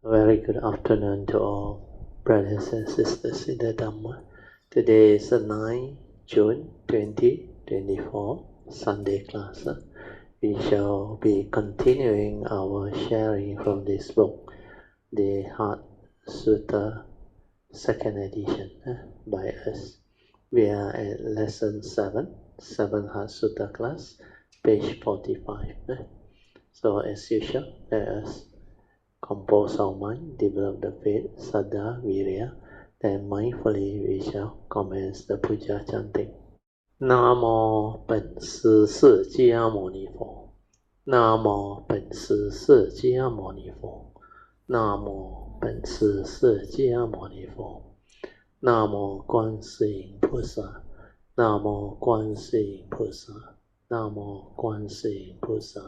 Very good afternoon to all brothers and sisters in the Dhamma. Today is the 9th June 2024, Sunday class. We shall be continuing our sharing from this book, the Heart Sutra, second edition, by us. We are at lesson 7 Heart Sutra class, page 45. So as usual, let us compose our mind, develop the faith, saddha, virya, then mindfully we shall commence the puja chanting. Namo 本师释迦牟尼佛，南无本师释迦牟尼佛，南无本师释迦牟尼佛，南无观世音菩萨，南无观世音菩萨，南无观世音菩萨，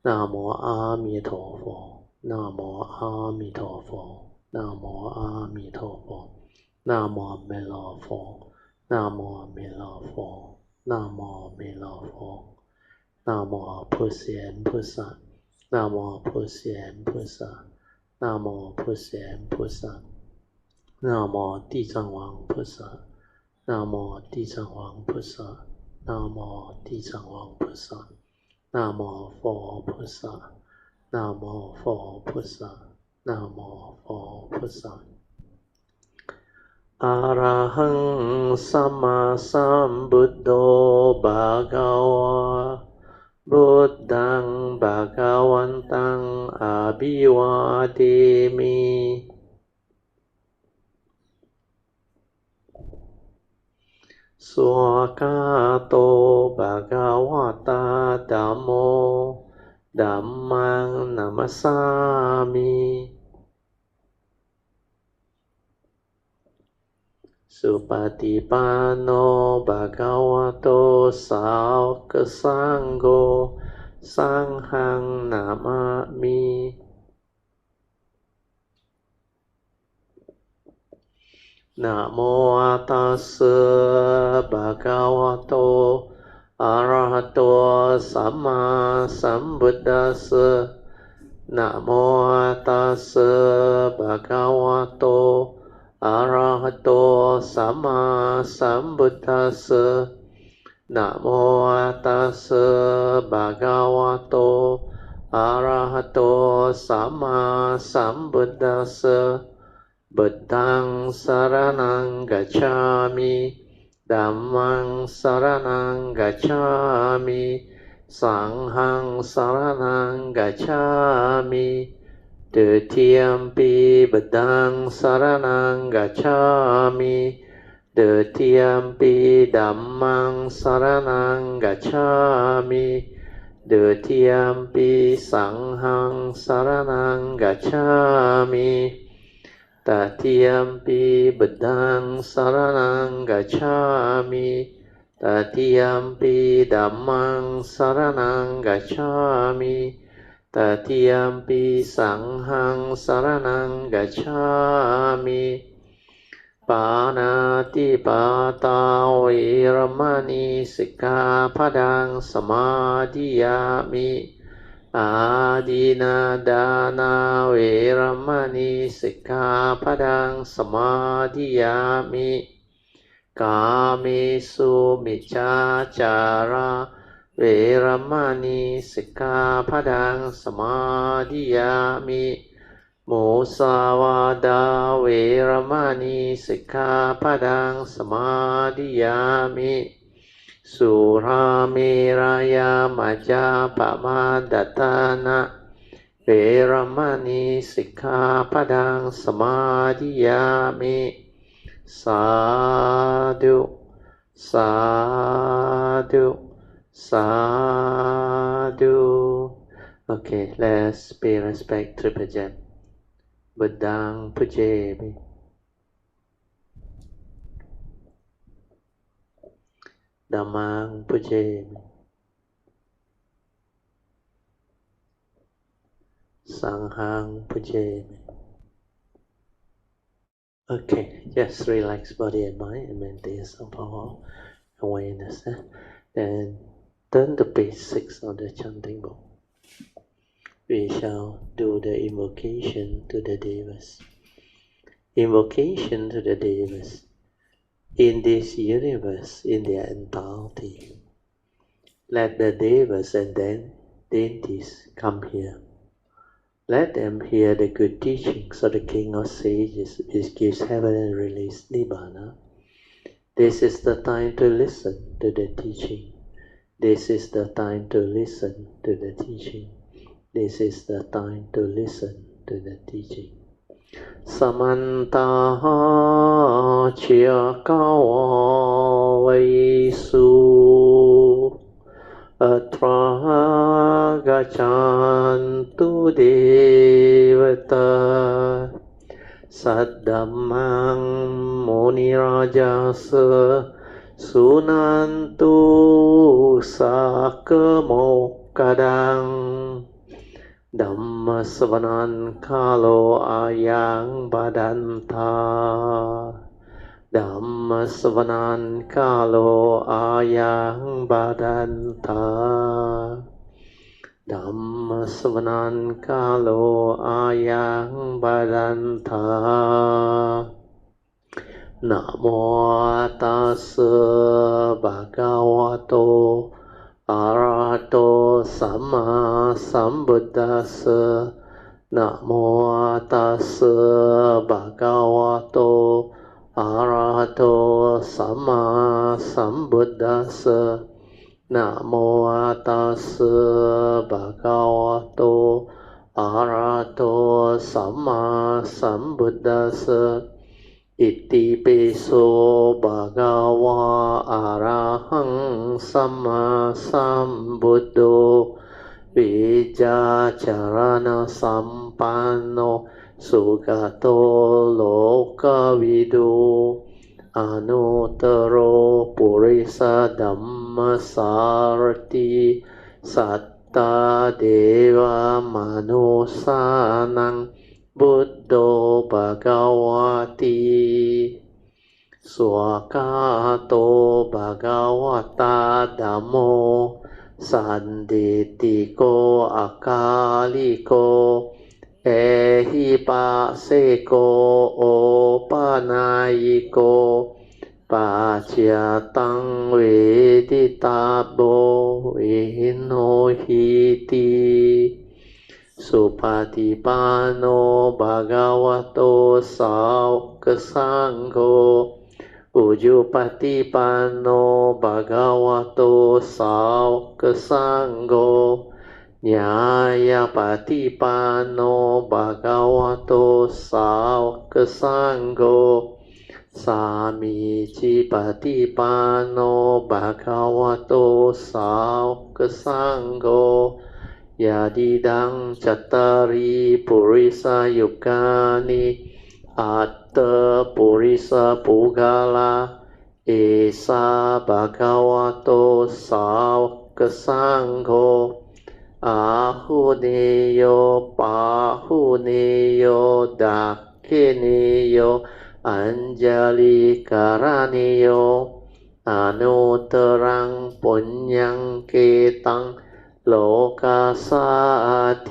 南无阿弥陀佛。南无阿弥陀佛，南无阿弥陀佛，南无弥勒佛，南无弥勒佛，南无弥勒佛，南无普贤菩萨，南无普贤菩萨，南无普贤菩萨，南无地藏王菩萨，南无地藏王菩萨，南无地藏王菩萨，南无佛菩萨。南无佛菩萨，南无佛菩萨。อะระหังสัมมาสัมพุทโธภะคะวะพุทธังภะคะวันตังอะภิวาเทมิสุขโตภะคะวะตาธัมโมธัมมังนัมมัสสามิสุปฏิปันโนภะคะวะโตสาวกสังโฆสังฆังนามามินะโมตัสสะภะคะวะโตอะระหะโตสัมมาสัมพุทธัสสะนะโมตัสสะภะคะวะโตอะระหะโตสัมมาสัมพุทธัสสะนะโมตัสสะภะคะวะโตอะระหะโตสัมมาสัมพุทธัสสะบุตตังสรณังกัจฉามิธัมมังสรณังกัจฉามิสังฆังสรณังกัจฉามิตุติยมปิบุตตังสรณังกัจฉามิตุติยมปิธัมมังสรณังกัจฉามิตุติยมปิสังฆังสรณังกัจฉามิตติยมปิบุตตังสรณังกัจฉามิตติยมปิธัมมังสรณังกัจฉามิตติยมปิสังฆังสรณังกัจฉามิปานาติปาตาเวรมณีสิกขาปดังสมาธิยามิอาดินาดานาเวรมณีสิกขาปดังสมาธิยามิกาเมสุมิจฉาจาราเวรมณีสิกขาปดังสมาธิยามิมุสาวาดาเวรมณีสิกขาปดังสมาธิยามิสุราเมรยามัจจาปมาดัตตานะเวรมณีสิกขาปดังสมาธิยามิสาธุสาธุสาธุ Okay, let's pay respect to Puja. Buddhang Pujami. Dhammang Pujami. Sanghang Pujami. Okay, just relax body and mind and maintain some power awareness. Then turn to page 6 of the chanting book. we shall do the invocation to the Devas. Invocation to the Devas in this universe in their entirety. Let the Devas and then deities come here. Let them hear the good teachings of the King of Sages, which gives heaven and release Nibbana. This is the time to listen to the teaching. This is the time to listen to the teaching. This is the time to listen to the teaching. Samanta chia cao vai su atra gachantu devata saddhammang muni rajasa sunantu sakemokadang Dhamma savanan kalo ayang badanta Dhamma savanan kalo ayang badanta Dhamma savanan kalo ayang badanta Namo tassa bhagavato Arahato Sama Sambuddhassa Namo Tassa Bhagavato Arahato Sama Sambuddhassa Namo Tassa Bhagavato Arahato Sama Sambuddhassa Iti piso bhagava arahang sama sambuddho Vijacarana sampanno sugato lokavidu Anuttaro purisa dhammasarati satta deva manusanang Buddho Bhagavati Swakato Bhagavata Dhammo Sanditiko Akaliko Ehipaseko Opanayiko Pacyatang Veditabo Vinohiti Supatipano Bhagavato Saukasangho Ujupatipano Bhagavato Saukasangho Nyayapatipano Bhagavato Saukasangho Samicipatipano Bhagavato Saukasangho Yadidang Chattari Purisa Yukani Atta Purisa Pugala Esa Bhagavato Saukasangho Ahuneyo Pahuneyo Dakineyo Anjali Karaneyo Anutarang Punyang Ketang Lokasati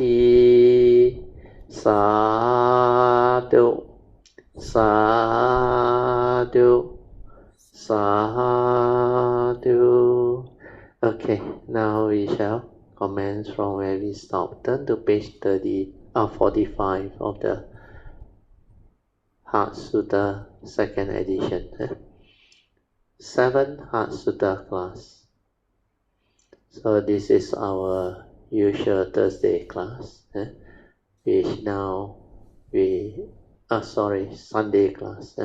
Sadhu Sadhu Sadhu. Okay, now we shall commence from where we stopped. Turn to page 45 of the Heart Sutra second edition. 7th Heart Sutra class. So this is our usual Thursday class, which now Sunday class,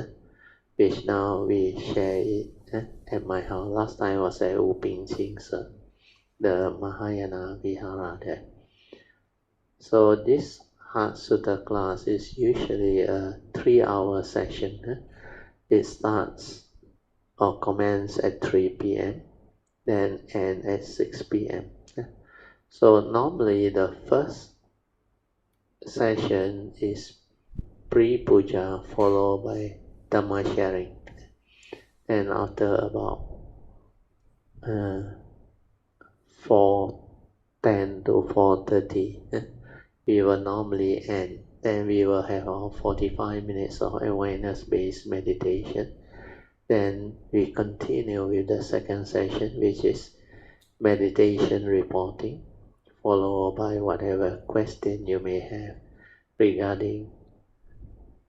which now we share it at my house. Last time was at Uping Ching Sir, the Mahayana Vihara there. So this Heart Sutra class is usually a 3-hour session. It starts or commences at 3 p.m. then end at 6 p.m. So normally the first session is pre-puja followed by Dhamma Sharing. And after about 4:10 to 4:30, we will normally end. Then we will have our 45 minutes of awareness-based meditation. Then we continue with the second session, which is meditation reporting, followed by whatever question you may have regarding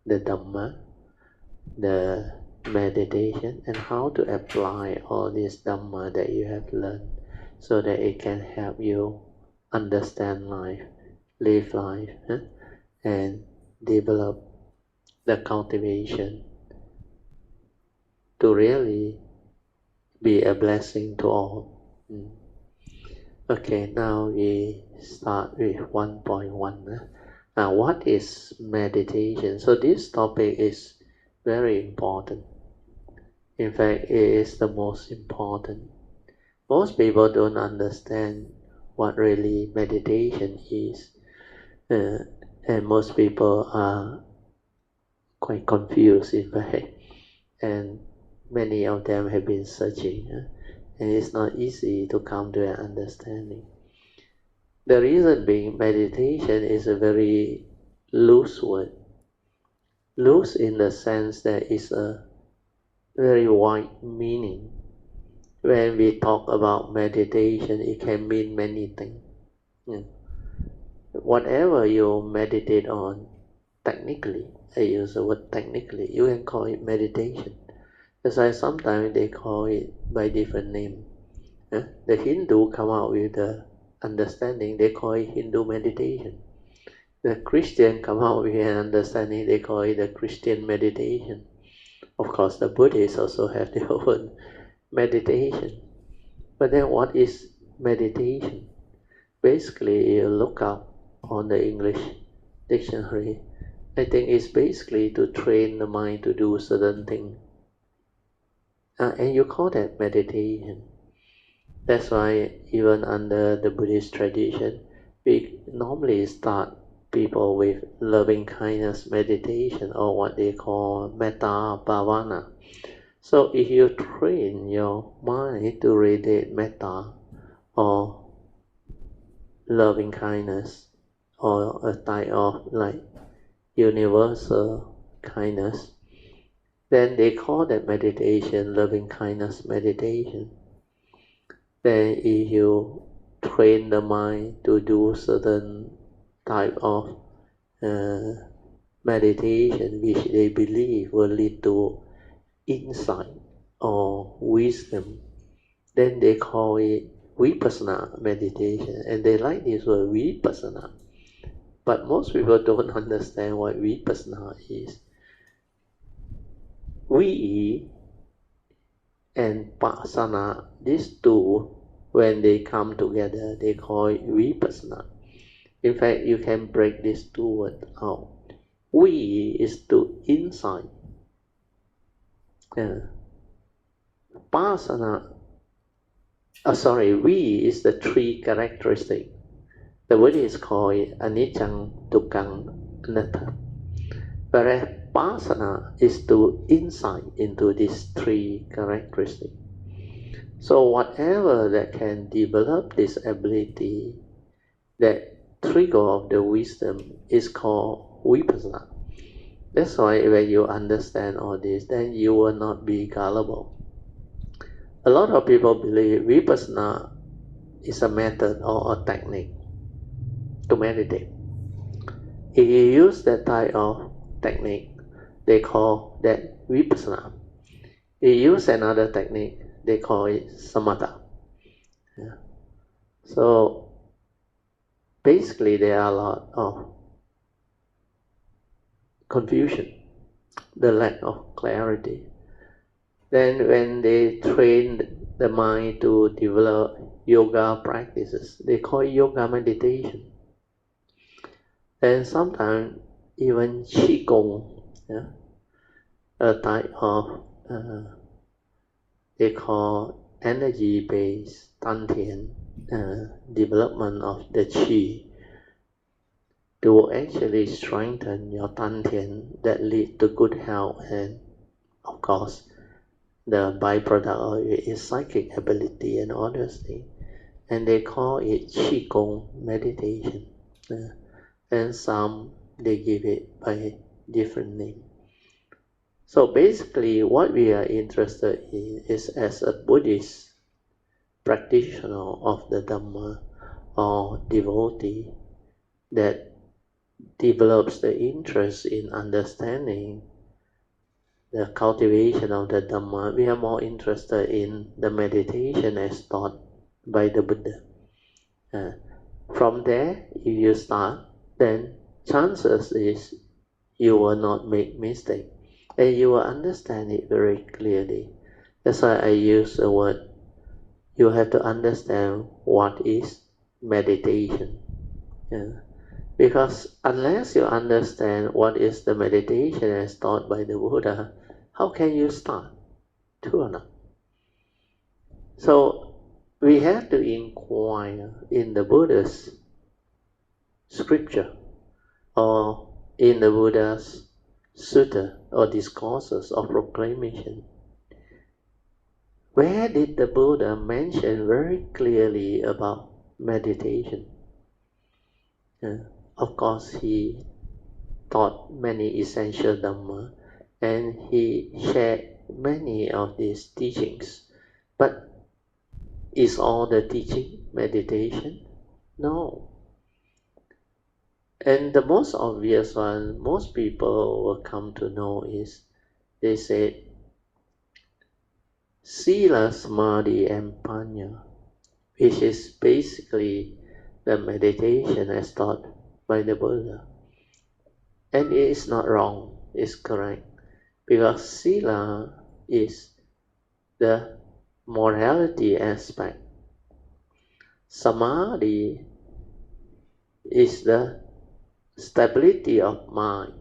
the Dhamma, the meditation, and how to apply all this Dhamma that you have learned so that it can help you understand life, live life, and develop the cultivation to really be a blessing to all. Okay, now we start with 1.1. Now, what is meditation? So this topic is very important. In fact, it is the most important. Most people don't understand what really meditation is. And most people are quite confused, in fact. And many of them have been searching. And it's not easy to come to an understanding. The reason being, meditation is a very loose word. Loose in the sense that it's a very wide meaning. When we talk about meditation, it can mean many things. Whatever you meditate on, technically, I use the word technically, you can call it meditation. That's why sometimes they call it by different name. The Hindu come out with the understanding, they call it Hindu meditation. The Christian come out with an understanding, they call it the Christian meditation. Of course, the Buddhists also have their own meditation. But then what is meditation? Basically, you look up on the English dictionary, I think it's basically to train the mind to do certain things. And you call that meditation. That's why even under the Buddhist tradition, we normally start people with loving kindness meditation, or what they call metta bhavana. So if you train your mind to radiate metta or loving kindness, or a type of like universal kindness, then they call that meditation loving kindness meditation. Then if you train the mind to do certain type of meditation which they believe will lead to insight or wisdom, then they call it vipassana meditation, and they like this word vipassana. But most people don't understand what vipassana is. Vi and pasana, these two, when they come together, they call it vipassana. In fact, you can break these two words out. Vi is to insight. Pasana, Vi is the three characteristics. The Buddhists call it anicca, dukkha, anatta. Whereas pasana is to insight into these three characteristics. So whatever that can develop this ability, that trigger of the wisdom, is called vipassana. That's why when you understand all this, then you will not be gullible. A lot of people believe vipassana is a method or a technique to meditate. If you use that type of technique, they call that vipassana. If you use another technique, they call it samatha. So basically there are a lot of confusion, the lack of clarity. Then when they train the mind to develop yoga practices, they call it yoga meditation. And sometimes even qigong, a type of they call energy-based dantian development of the qi, to actually strengthen your dantian, that lead to good health, and of course the byproduct of it is psychic ability and all those things. And they call it qigong meditation. and some they give it by different name. So basically what we are interested in is, as a Buddhist practitioner of the Dhamma or devotee that develops the interest in understanding the cultivation of the Dhamma, we are more interested in the meditation as taught by the Buddha. From there, if you start, then chances is you will not make mistake and you will understand it very clearly. That's why I use the word, you have to understand what is meditation. Because unless you understand what is the meditation as taught by the Buddha, how can you start? True or not? So we have to inquire in the Buddha's scripture or in the Buddha's sutta or discourses of proclamation. Where did the Buddha mention very clearly about meditation? Of course, he taught many essential Dhamma and he shared many of these teachings. But is all the teaching meditation? No. And the most obvious one, most people will come to know is, they say, Sila, Samadhi and Panya, which is basically the meditation as taught by the Buddha. And it is not wrong, it's correct. Because Sila is the morality aspect. Samadhi is the stability of mind,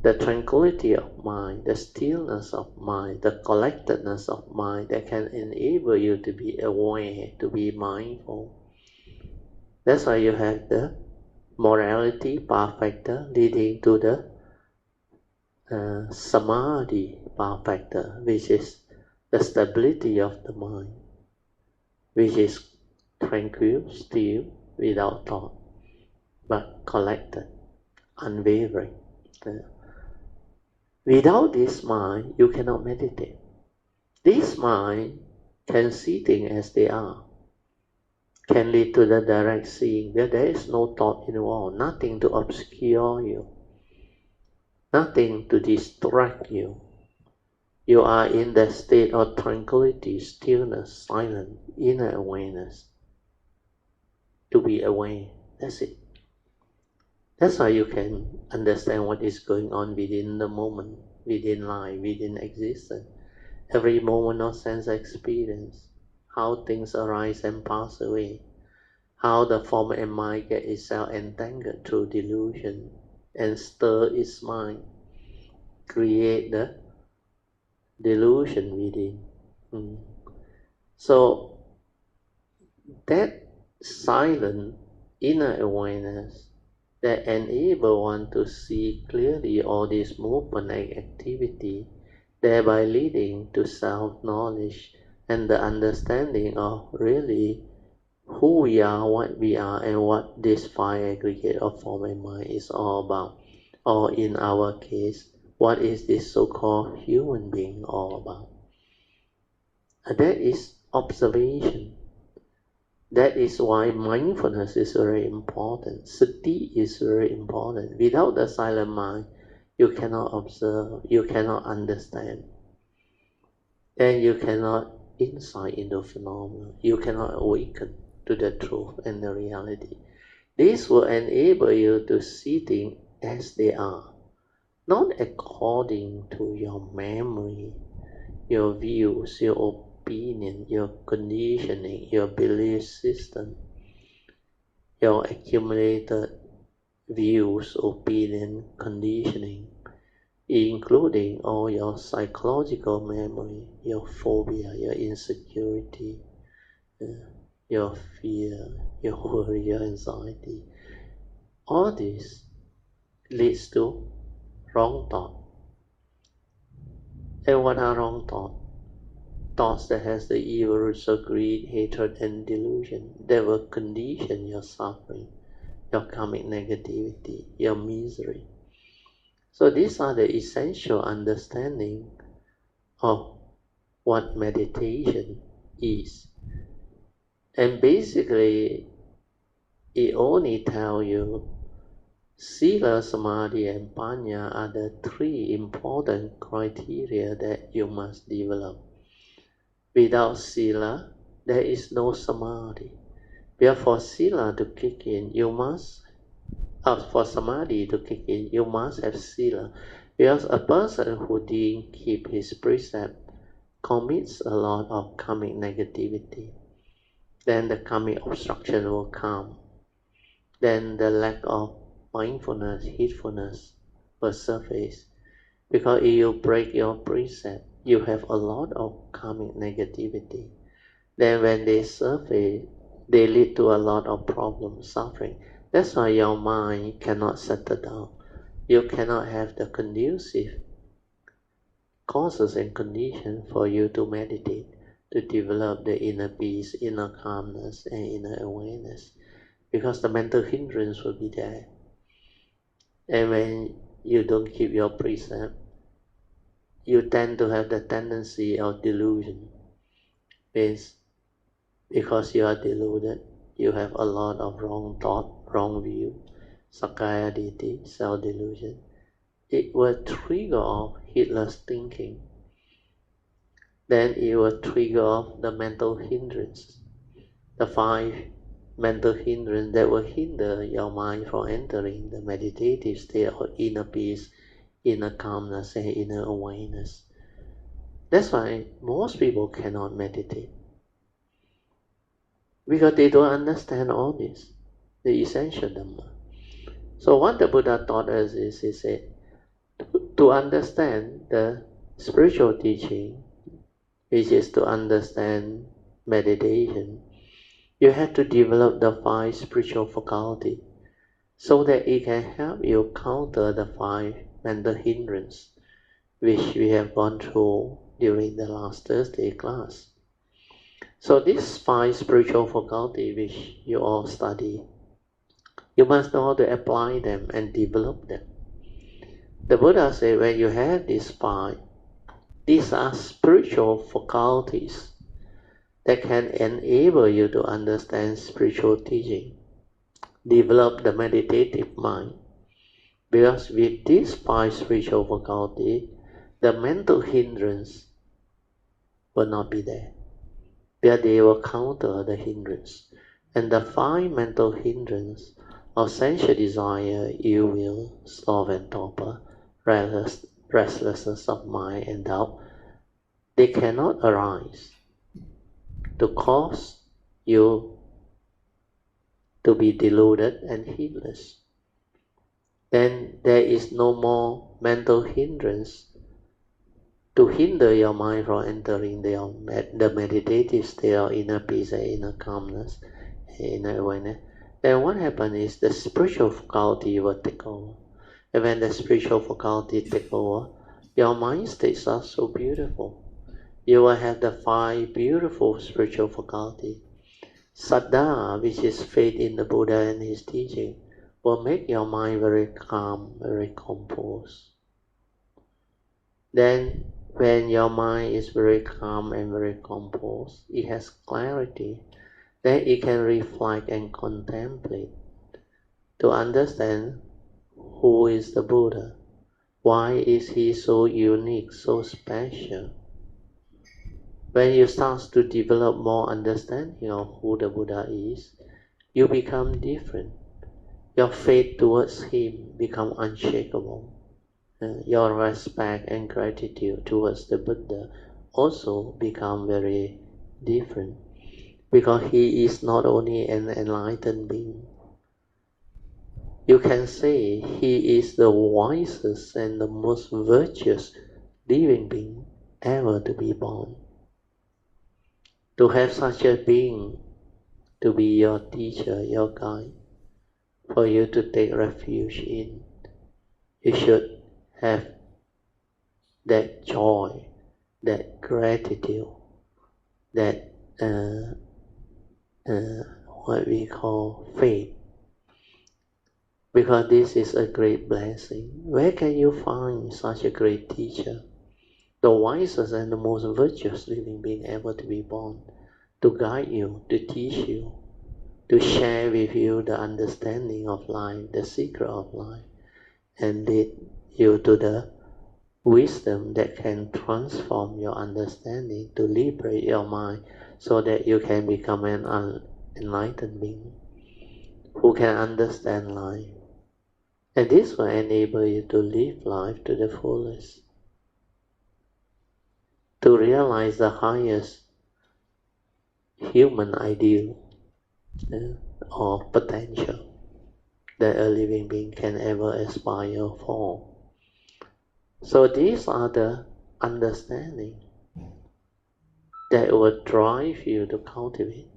the tranquility of mind, the stillness of mind, the collectedness of mind that can enable you to be aware, to be mindful. That's why you have the morality perfecter leading to the samadhi perfecter, which is the stability of the mind, which is tranquil, still, without thought, but collected, unwavering. Without this mind, you cannot meditate. This mind can see things as they are, can lead to the direct seeing, where there is no thought involved, nothing to obscure you, nothing to distract you. You are in the state of tranquility, stillness, silence, inner awareness. To be aware, that's it. That's how you can understand what is going on within the moment, within life, within existence. Every moment of sense experience, how things arise and pass away, how the form and mind get itself entangled through delusion and stir its mind, create the delusion within. So that silent inner awareness that enable one to see clearly all this movement and activity, thereby leading to self-knowledge and the understanding of really who we are, what we are, and what this five aggregate of form and mind is all about. Or in our case, what is this so-called human being all about? And that is observation. That is why mindfulness is very important. Sati is very important. Without the silent mind, you cannot observe, you cannot understand, and you cannot insight into phenomena. You cannot awaken to the truth and the reality. This will enable you to see things as they are, not according to your memory, your views, your opinion, your conditioning, your belief system, your accumulated views, opinion, conditioning, including all your psychological memory, your phobia, your insecurity, your fear, your worry, your anxiety. All this leads to wrong thought. And what are wrong thoughts? Thoughts that has the evil roots of greed, hatred, and delusion that will condition your suffering your karmic negativity, your misery. So these are the essential understanding of what meditation is. And basically, it only tells you Sila, Samadhi, and Panya are the three important criteria that you must develop. Without Sila, there is no Samadhi. For Sila to kick in, you must, for Samadhi to kick in, you must have Sila. Because a person who didn't keep his precept commits a lot of karmic negativity. Then the karmic obstruction will come. Then the lack of mindfulness, heedfulness will surface. Because if you break your precept, you have a lot of karmic negativity. Then when they surface, they lead to a lot of problems, suffering. That's why your mind cannot settle down. You cannot have the conducive causes and conditions for you to meditate, to develop the inner peace, inner calmness, and inner awareness. Because the mental hindrance will be there. And when you don't keep your precept, you tend to have the tendency of delusion. Means because you are deluded, you have a lot of wrong thought, wrong view, Sakaya Ditti, self-delusion. It will trigger off heedless thinking. Then it will trigger off the mental hindrance. The 5 mental hindrance that will hinder your mind from entering the meditative state of inner peace, inner calmness, and inner awareness. That's why most people cannot meditate. Because they don't understand all this, the essential Dhamma. So what the Buddha taught us is, he said, to understand the spiritual teaching, which is to understand meditation, you have to develop the 5 spiritual faculty so that it can help you counter the 5 mental hindrance, which we have gone through during the last Thursday class. So these 5 spiritual faculty which you all study, you must know how to apply them and develop them. The Buddha said when you have these 5, these are spiritual faculties that can enable you to understand spiritual teaching, develop the meditative mind. Because with these 5 spiritual faculties, the mental hindrance will not be there. Because they will counter the hindrance. And the 5 mental hindrance of sensual desire, ill will, sloth and torpor, restlessness of mind and doubt, they cannot arise to cause you to be deluded and heedless. Then there is no more mental hindrance to hinder your mind from entering the meditative state of inner peace and inner calmness and inner awareness. Then what happens is the spiritual faculty will take over. And when the spiritual faculty take over, your mind states are so beautiful. You will have the 5 beautiful spiritual faculty. Saddha, which is faith in the Buddha and his teaching, will make your mind very calm, very composed. Then when your mind is very calm and very composed, it has clarity. Then it can reflect and contemplate to understand who is the Buddha. Why is he so unique, so special? When you start to develop more understanding of who the Buddha is, you become different. Your faith towards him becomes unshakable. Your respect and gratitude towards the Buddha also become very different. Because he is not only an enlightened being. You can say he is the wisest and the most virtuous living being ever to be born. To have such a being to be your teacher, your guide, for you to take refuge in, you should have that joy, that gratitude, that what we call faith Because this is a great blessing. Where can you find such a great teacher? The wisest and the most virtuous living being ever to be born, to guide you, to teach you, to share with you the understanding of life, the secret of life, and lead you to the wisdom that can transform your understanding, to liberate your mind so that you can become an enlightened being who can understand life. And this will enable you to live life to the fullest, to realize the highest human ideal or potential that a living being can ever aspire for. So these are the understanding that will drive you to cultivate.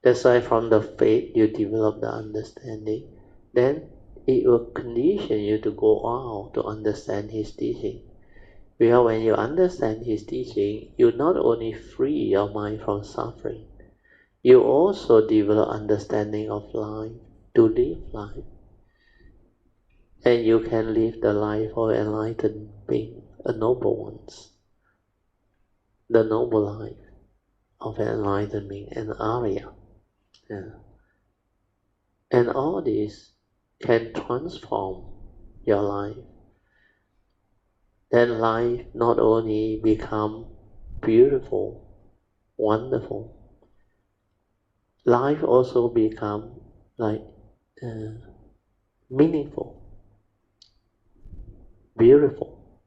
That's why from the faith you develop the understanding, then it will condition you to go out to understand his teaching. Because when you understand his teaching, you not only free your mind from suffering, you also develop understanding of life, to live life. And you can live the life of enlightened being, a noble ones. The noble life of enlightened being, an Arya. Yeah. And all this can transform your life. Then life not only become beautiful, wonderful, life also become like meaningful, beautiful.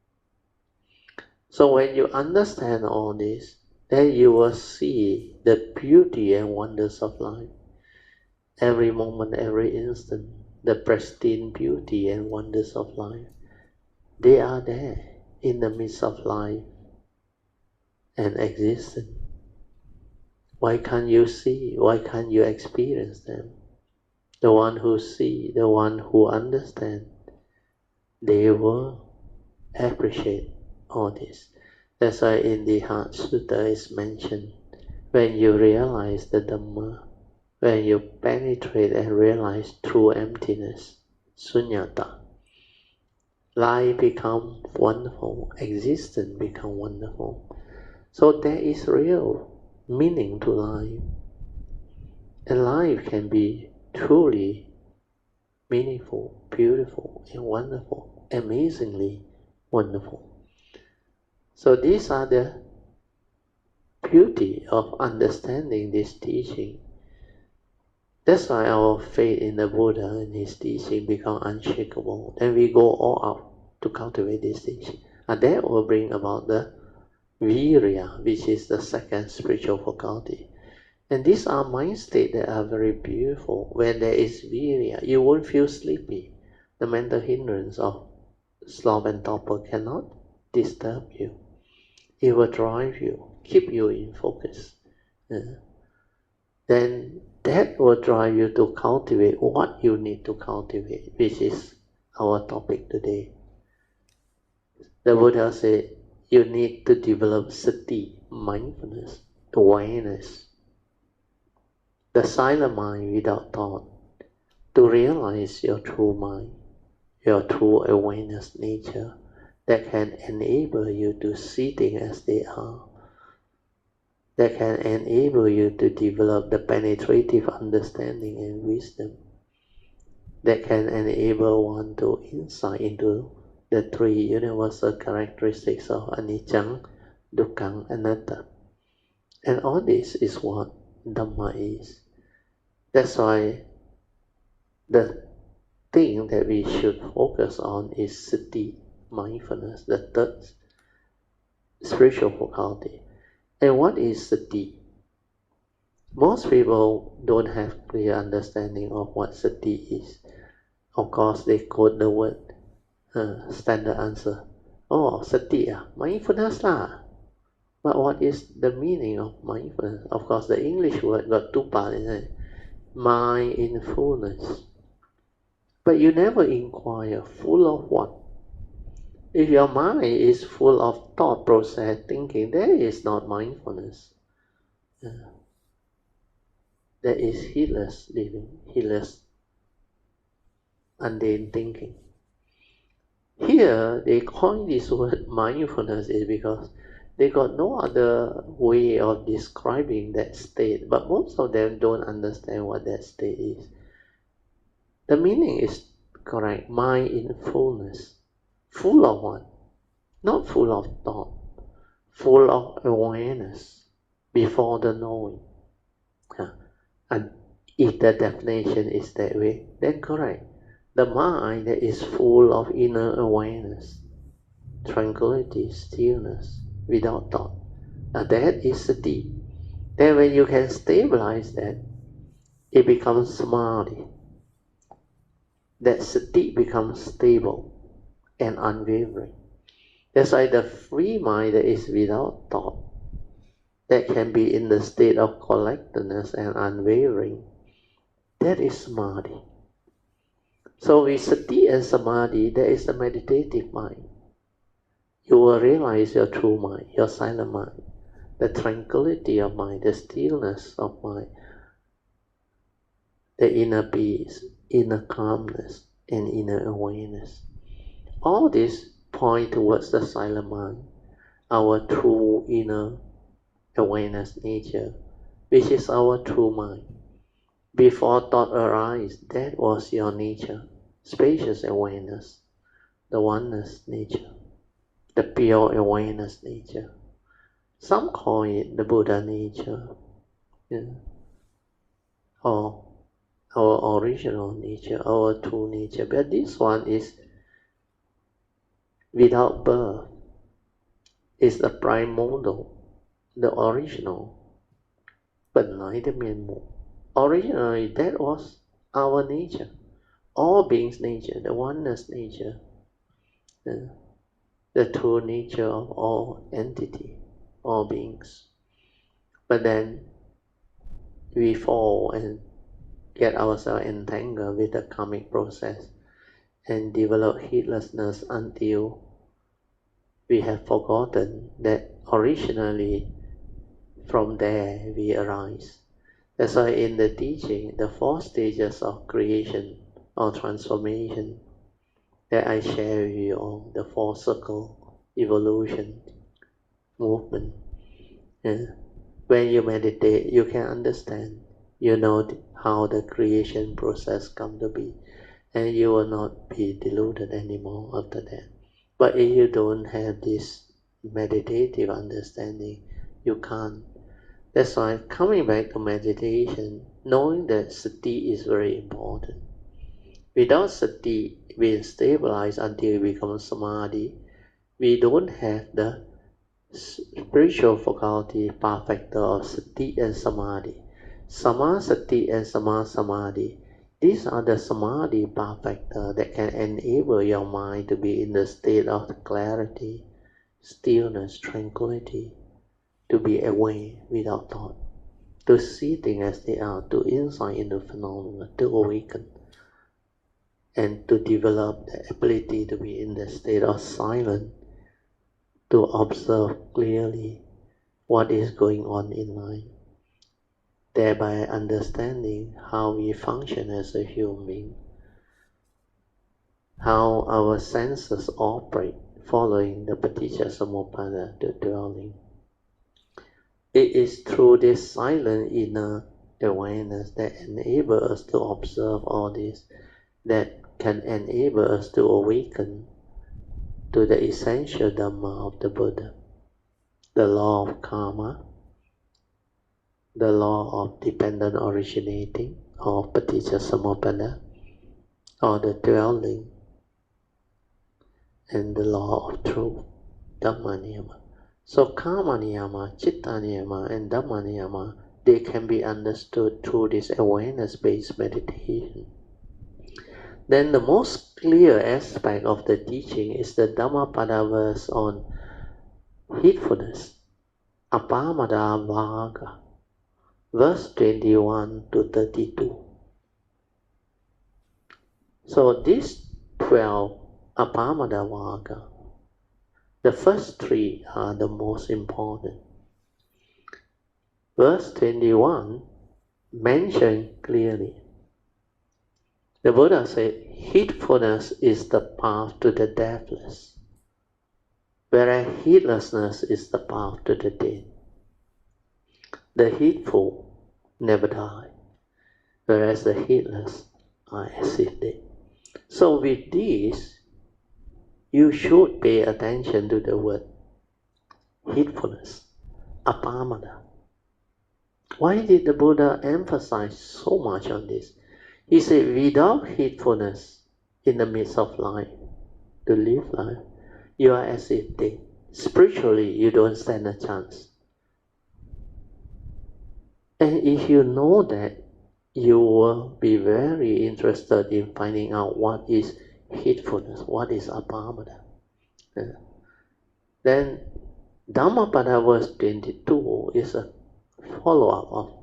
So when you understand all this, then you will see the beauty and wonders of life. Every moment, every instant, the pristine beauty and wonders of life, they are there in the midst of life and existence. Why can't you see? Why can't you experience them? The one who see, the one who understand, they will appreciate all this. That's why in the Heart Sutra is mentioned, when you realize the Dhamma, when you penetrate and realize true emptiness, sunyata, life becomes wonderful, existence becomes wonderful. So there is real meaning to life. And life can be truly meaningful, beautiful, and wonderful, amazingly wonderful. So these are the beauty of understanding this teaching. That's why our faith in the Buddha and his teaching become unshakable. Then we go all out to cultivate this teaching. And that will bring about the virya, which is the second spiritual faculty. And these are mind states that are very beautiful. When there is virya, you won't feel sleepy. The mental hindrance of sloth and torpor cannot disturb you. It will drive you, keep you in focus. Then that will drive you to cultivate what you need to cultivate, which is our topic today. The Buddha said, you need to develop sati, mindfulness, awareness, the silent mind without thought, to realize your true mind, your true awareness nature that can enable you to see things as they are, that can enable you to develop the penetrative understanding and wisdom, that can enable one to insight into the three universal characteristics of anicca, dukkha, anatta. And all this is what Dhamma is. That's why the thing that we should focus on is sati, mindfulness, the third spiritual faculty. And what is sati? Most people don't have clear understanding of what sati is. Of course, they quote the word standard answer. Oh, sati, mindfulness lah. But what is the meaning of mindfulness? Of course, the English word got two parts in it. Mindfulness. But you never inquire, full of what? If your mind is full of thought process, thinking, that is not mindfulness. That is heedless living, heedless mundane thinking. Here, they coin this word mindfulness is because they got no other way of describing that state, but most of them don't understand what that state is. The meaning is correct, mind in fullness. Full of what? Not full of thought, full of awareness before the knowing. And if the definition is that way, then correct. The mind that is full of inner awareness, tranquility, stillness, without thought. That is sati. Then when you can stabilize that, it becomes samadhi. That sati becomes stable and unwavering. That's why the free mind that is without thought, that can be in the state of collectedness and unwavering, that is samadhi. So with sati and samadhi, there is a meditative mind. You will realize your true mind, your silent mind, the tranquility of mind, the stillness of mind, the inner peace, inner calmness, and inner awareness. All this point towards the silent mind, our true inner awareness nature, which is our true mind. Before thought arises, that was your nature, spacious awareness, the oneness nature, the pure awareness nature. Some call it the Buddha nature, or our original nature, our true nature. But this one is without birth. It's the primordial, the original. 本来的面目. Originally, that was our nature, all beings' nature, the oneness nature, the true nature of all entity, all beings. But then we fall and get ourselves entangled with the karmic process and develop heedlessness until we have forgotten that originally from there we arise. That's why in the teaching, the 4 stages of creation or transformation that I share with you all, the 4 circle, evolution, movement. And when you meditate, you can understand, you know how the creation process come to be, and you will not be deluded anymore after that. But if you don't have this meditative understanding, you can't. That's why coming back to meditation, knowing that sati is very important. Without sati being stabilized until it becomes samadhi, we don't have the spiritual faculty perfecter of sati and samadhi. Sama sati and sama samadhi, these are the samadhi perfecter that can enable your mind to be in the state of clarity, stillness, tranquility, to be aware without thought, to see things as they are, to insight into phenomena, to awaken, and to develop the ability to be in the state of silence, to observe clearly what is going on in mind, thereby understanding how we function as a human being, how our senses operate following the paticca samuppada, the dwelling. It is through this silent inner awareness that enables us to observe all this, that can enable us to awaken to the essential Dhamma of the Buddha, the law of karma, the law of dependent originating, or paticca samuppada, or the dwelling, and the law of truth, Dhamma niyama. So karma niyama, citta niyama, and Dhamma niyama, they can be understood through this awareness-based meditation. Then the most clear aspect of the teaching is the Dhammapada verse on heedfulness, Apamada Vaga, verse 21 to 32. So these 12 Apamada Vaga, the first 3 are the most important. Verse 21 mentions clearly The Buddha said, heedfulness is the path to the deathless, whereas heedlessness is the path to the dead. The heedful never die, whereas the heedless are as if dead. So with this, you should pay attention to the word heedfulness, apamada. Why did the Buddha emphasize so much on this? He said, without heedfulness in the midst of life, to live life, you are as if dead. Spiritually, you don't stand a chance. And if you know that, you will be very interested in finding out what is heedfulness, what is apamada. Then Dhammapada verse 22 is a follow-up of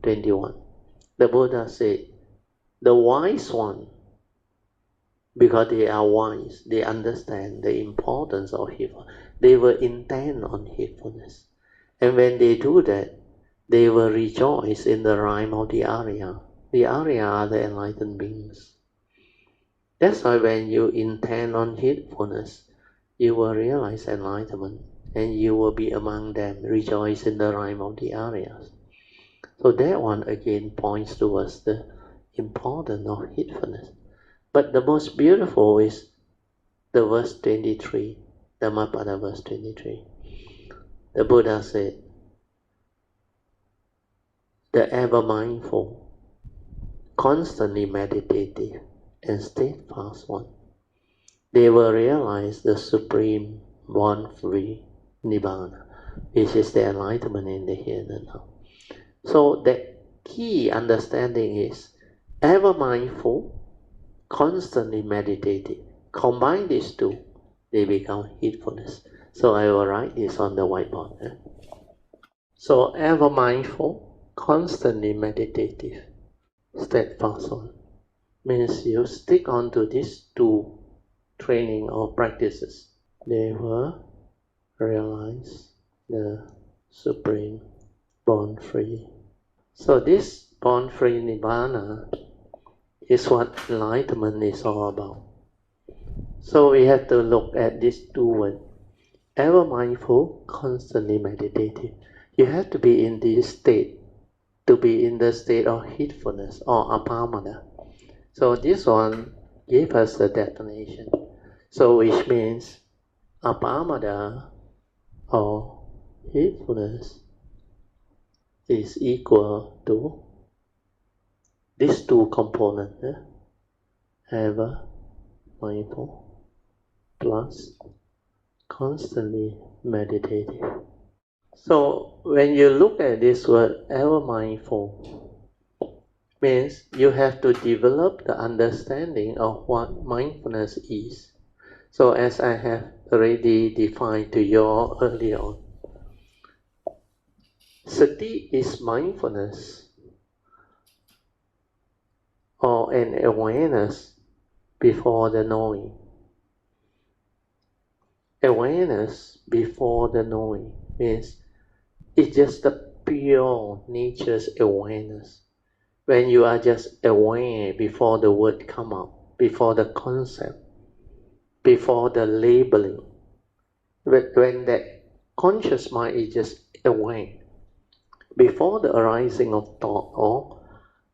21. The Buddha said, the wise one, because they are wise, they understand the importance of heedfulness. They will intend on heedfulness. And when they do that, they will rejoice in the rhyme of the Arya. The Arya are the enlightened beings. That's why when you intend on heedfulness, you will realize enlightenment, and you will be among them, rejoice in the rhyme of the Aryas. So that one again points towards the importance of heedfulness. But the most beautiful is the verse 23, Dhammapada verse 23. The Buddha said, the ever mindful, constantly meditative, and steadfast one, they will realize the supreme born-free Nibbana, which is the enlightenment in the here and now. So the key understanding is ever mindful, constantly meditative. Combine these two, they become heedfulness. So I will write this on the whiteboard. So ever mindful, constantly meditative, steadfast one, means you stick on to these two training or practices. They will realize the supreme born-free. So this born-free Nibbana is what enlightenment is all about. So we have to look at these two words. Ever mindful, constantly meditative. You have to be in this state, to be in the state of heedfulness or apamada. So this one gave us the definition. So which means apamada or heedfulness is equal to these two components, ever mindful plus constantly meditative. So when you look at this word ever mindful, means you have to develop the understanding of what mindfulness is. So as I have already defined to you all earlier on, sati is mindfulness or an awareness before the knowing. Awareness before the knowing means it's just the pure nature's awareness. When you are just aware before the word come out, before the concept, before the labeling, when that conscious mind is just aware, before the arising of thought or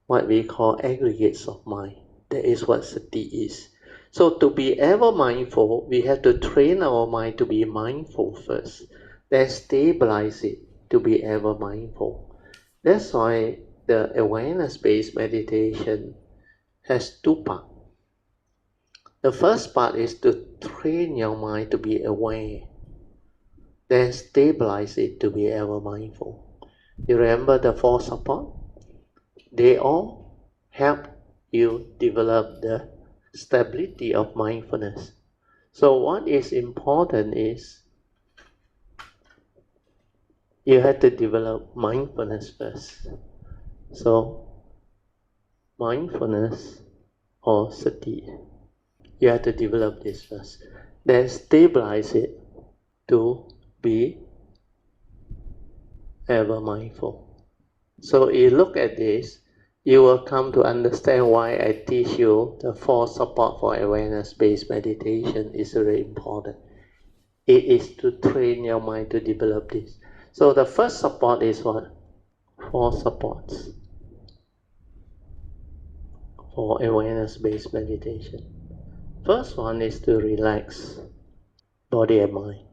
what we call aggregates of mind, that is what sati is. So to be ever mindful, we have to train our mind to be mindful first, then stabilize it to be ever mindful. That's why the awareness-based meditation has two parts. The first part is to train your mind to be aware, then stabilize it to be ever mindful. You remember the four support? They all help you develop the stability of mindfulness. So what is important is you have to develop mindfulness first. So mindfulness or sati, you have to develop this first. Then stabilize it to be ever mindful. So you look at this, you will come to understand why I teach you the 4 support for awareness-based meditation is very important. It is to train your mind to develop this. So the first support is what? 4 supports for awareness-based meditation. First one is to relax body and mind.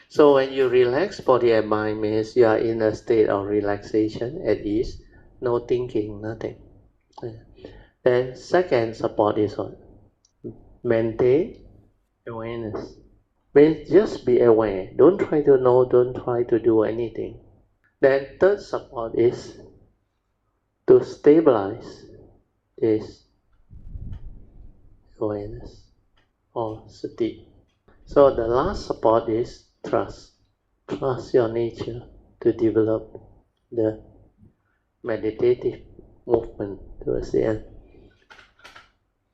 So when you relax body and mind means you are in a state of relaxation, at ease, no thinking, nothing. Then second support is what? Maintain awareness. Means just be aware. Don't try to know, don't try to do anything. Then third support is to stabilize this awareness or sati. So the last support is trust. Trust your nature to develop the meditative movement towards the end.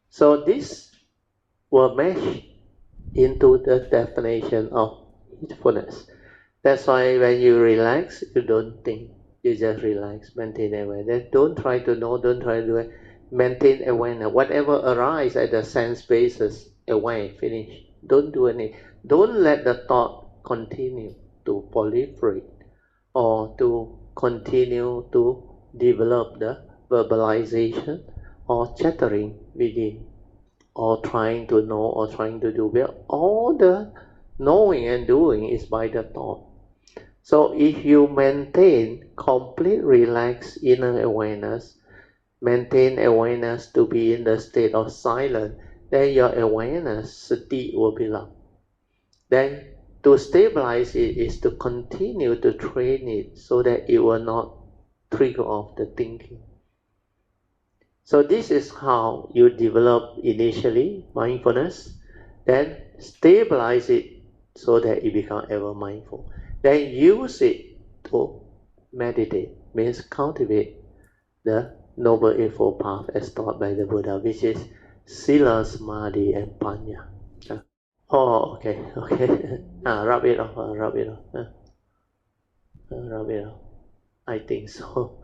So this will mesh into the definition of heedfulness. That's why when you relax, you don't think. You just relax, maintain awareness. Don't try to know, don't try to do it. Maintain awareness. Whatever arises at the sense basis, aware, finish. Don't do any. Don't let the thought continue to proliferate or to continue to develop the verbalization or chattering within, or trying to know or trying to do well. All the knowing and doing is by the thought. So if you maintain complete relaxed inner awareness, maintain awareness to be in the state of silence, then your awareness, sati, will be low. Then to stabilize it is to continue to train it so that it will not trigger off the thinking. So this is how you develop initially mindfulness, then stabilize it so that it becomes ever mindful. Then use it to meditate, means cultivate the Noble Eightfold Path as taught by the Buddha, which is Sila, Samadhi, and Panya. Oh, okay. Rub it off, rub it off. Rub it off. I think so.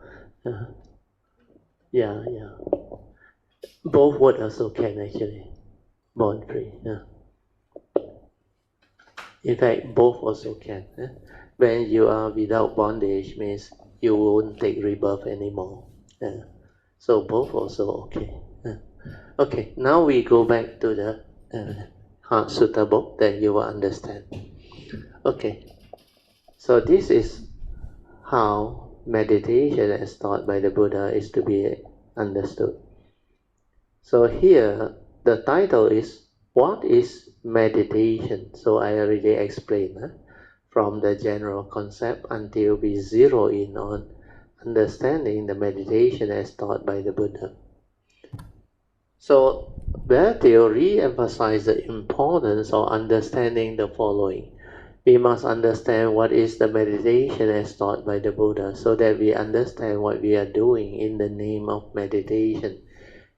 Yeah. Both words also can actually. Born free. In fact, both also can. When you are without bondage means you won't take rebirth anymore. So both also okay. Okay, now we go back to the Heart Sutra book, then you will understand. Okay, so this is how meditation as taught by the Buddha is to be understood. So here, the title is, what is meditation? So I already explained from the general concept until we zero in on understanding the meditation as taught by the Buddha. So Matthew re-emphasized the importance of understanding the following. We must understand what is the meditation as taught by the Buddha so that we understand what we are doing in the name of meditation.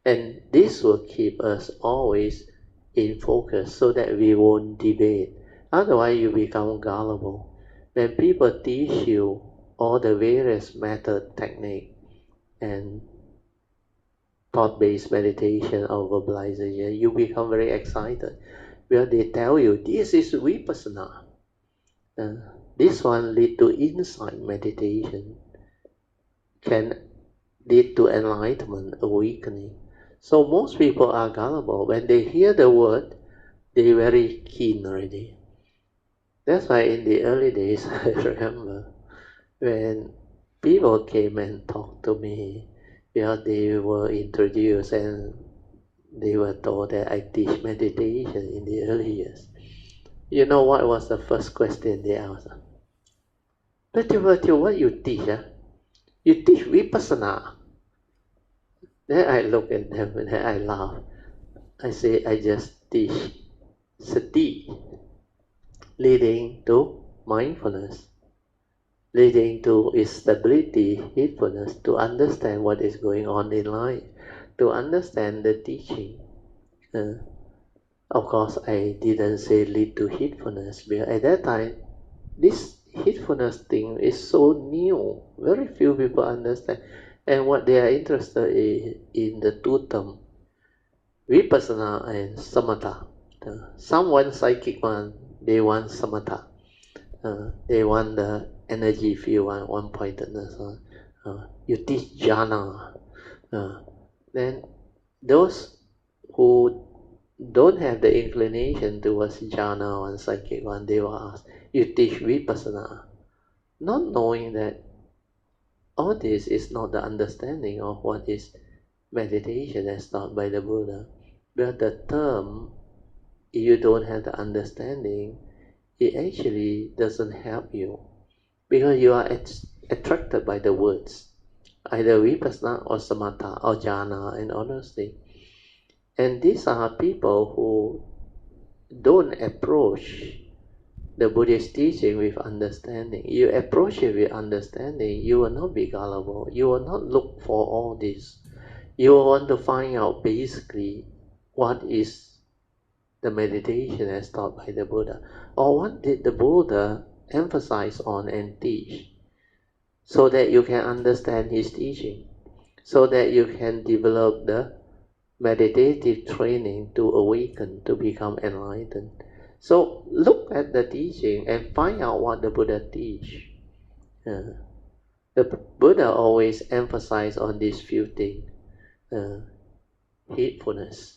And this will keep us always in focus so that we won't debate. Otherwise you become gullible. When people teach you all the various method, technique, and thought-based meditation or verbalization, you become very excited. Where they tell you, this is vipassana. This one lead to insight meditation, can lead to enlightenment, awakening. So most people are gullible. When they hear the word, they're very keen already. That's why in the early days, I remember when people came and talked to me, they were introduced and they were told that I teach meditation in the early years. You know what was the first question they asked? What you teach? You teach vipassana. Then I look at them and I laugh. I say, I just teach sati, leading to mindfulness, leading to stability, heedfulness, to understand what is going on in life, to understand the teaching. Of course, I didn't say lead to heedfulness, because at that time, this heedfulness thing is so new. Very few people understand. And what they are interested in the two terms, Vipassana and Samatha. Some want psychic one, they want Samatha. They want the energy field, one-pointedness. You teach jhana. Then those who don't have the inclination towards jhana and psychic one, they will ask, you teach Vipassana. Not knowing that all this is not the understanding of what is meditation as taught by the Buddha. But the term, if you don't have the understanding, it actually doesn't help you because you are attracted by the words, either vipassana or samatha or jhana and all those things. And these are people who don't approach the Buddhist teaching with understanding. You approach it with understanding, you will not be gullible. You will not look for all this. You will want to find out basically what is the meditation as taught by the Buddha, or what did the Buddha emphasize on and teach, so that you can understand his teaching, so that you can develop the meditative training to awaken, to become enlightened. So look at the teaching and find out what the Buddha teach. The Buddha always emphasized on these few things. Heedfulness,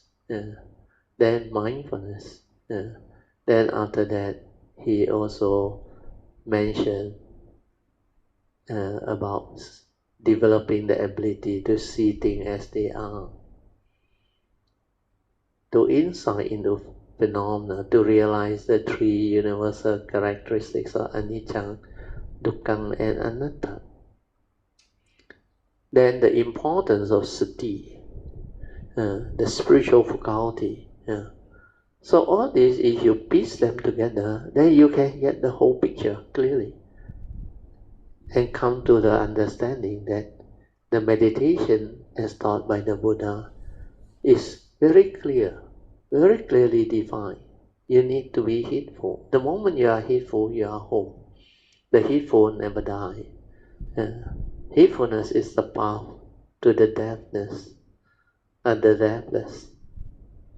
then mindfulness. Then after that, he also mentioned about developing the ability to see things as they are, to insight into phenomena, to realize the three universal characteristics of anicca, dukkha, and anatta. Then the importance of sati, the spiritual faculty. So all this, if you piece them together, then you can get the whole picture clearly and come to the understanding that the meditation as taught by the Buddha is very clear, very clearly defined. You need to be heedful. The moment you are heedful, you are home. The heedful never die. Heedfulness is the path to the deafness, and the deathless,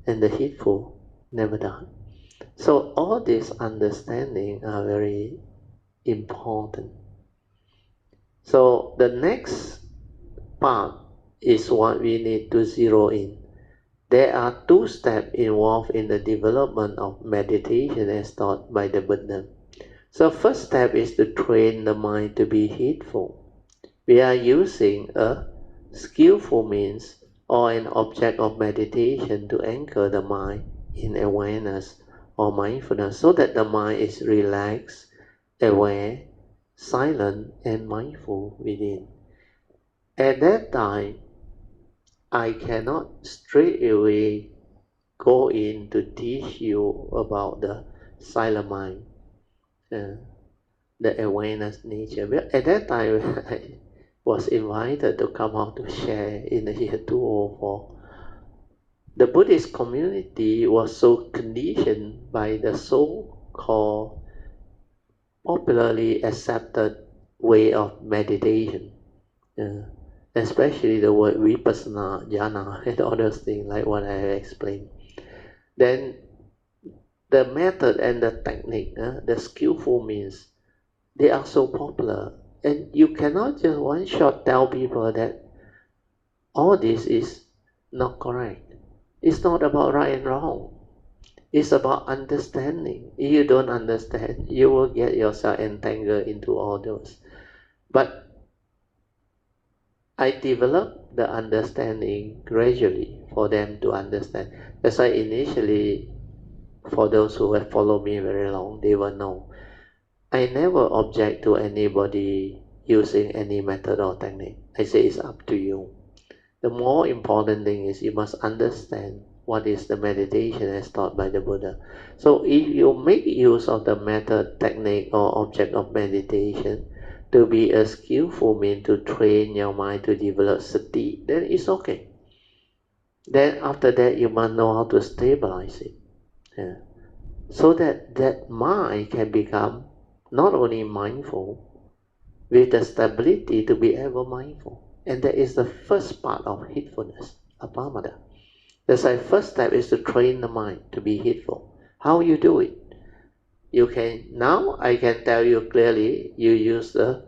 and the heedful never die. So all these understanding are very important. So the next part is what we need to zero in. There are two steps involved in the development of meditation as taught by the Buddha. So first step is to train the mind to be heedful. We are using a skillful means or an object of meditation to anchor the mind in awareness or mindfulness so that the mind is relaxed, aware, silent, and mindful within. At that time, I cannot straight away go in to teach you about the silent mind, the awareness nature. But at that time, I was invited to come out to share in the year 2004. The Buddhist community was so conditioned by the so-called popularly accepted way of meditation, especially the word vipassana, jhana, and all those things like what I have explained. Then the method and the technique, the skillful means, they are so popular, and you cannot just one shot tell people that all this is not correct. It's not about right and wrong. It's about understanding. If you don't understand, you will get yourself entangled into all those. But I developed the understanding gradually for them to understand. That's why initially, for those who have followed me very long, they will know. I never object to anybody using any method or technique. I say it's up to you. The more important thing is you must understand what is the meditation as taught by the Buddha. So if you make use of the method, technique, or object of meditation to be a skillful means to train your mind to develop sati, then it's okay. Then after that, you must know how to stabilize it. So that mind can become not only mindful, with the stability to be ever mindful. And that is the first part of heedfulness, apamada. That's why first step is to train the mind to be heedful. How you do it? You can, now I can tell you clearly, you use the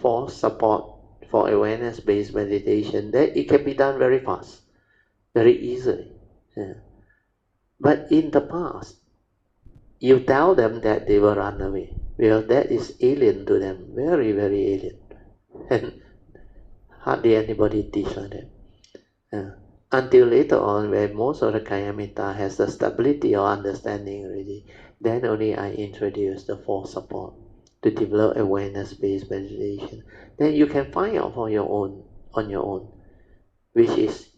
4 support for awareness-based meditation. That it can be done very fast, very easily. Yeah. But in the past, you tell them that they will run away. Well, that is alien to them, very, very alien. And hardly anybody teach like that. Until later on, when most of the Kayamita has the stability or understanding already, then only I introduce the 4 support to develop awareness-based meditation. Then you can find out on your own, which is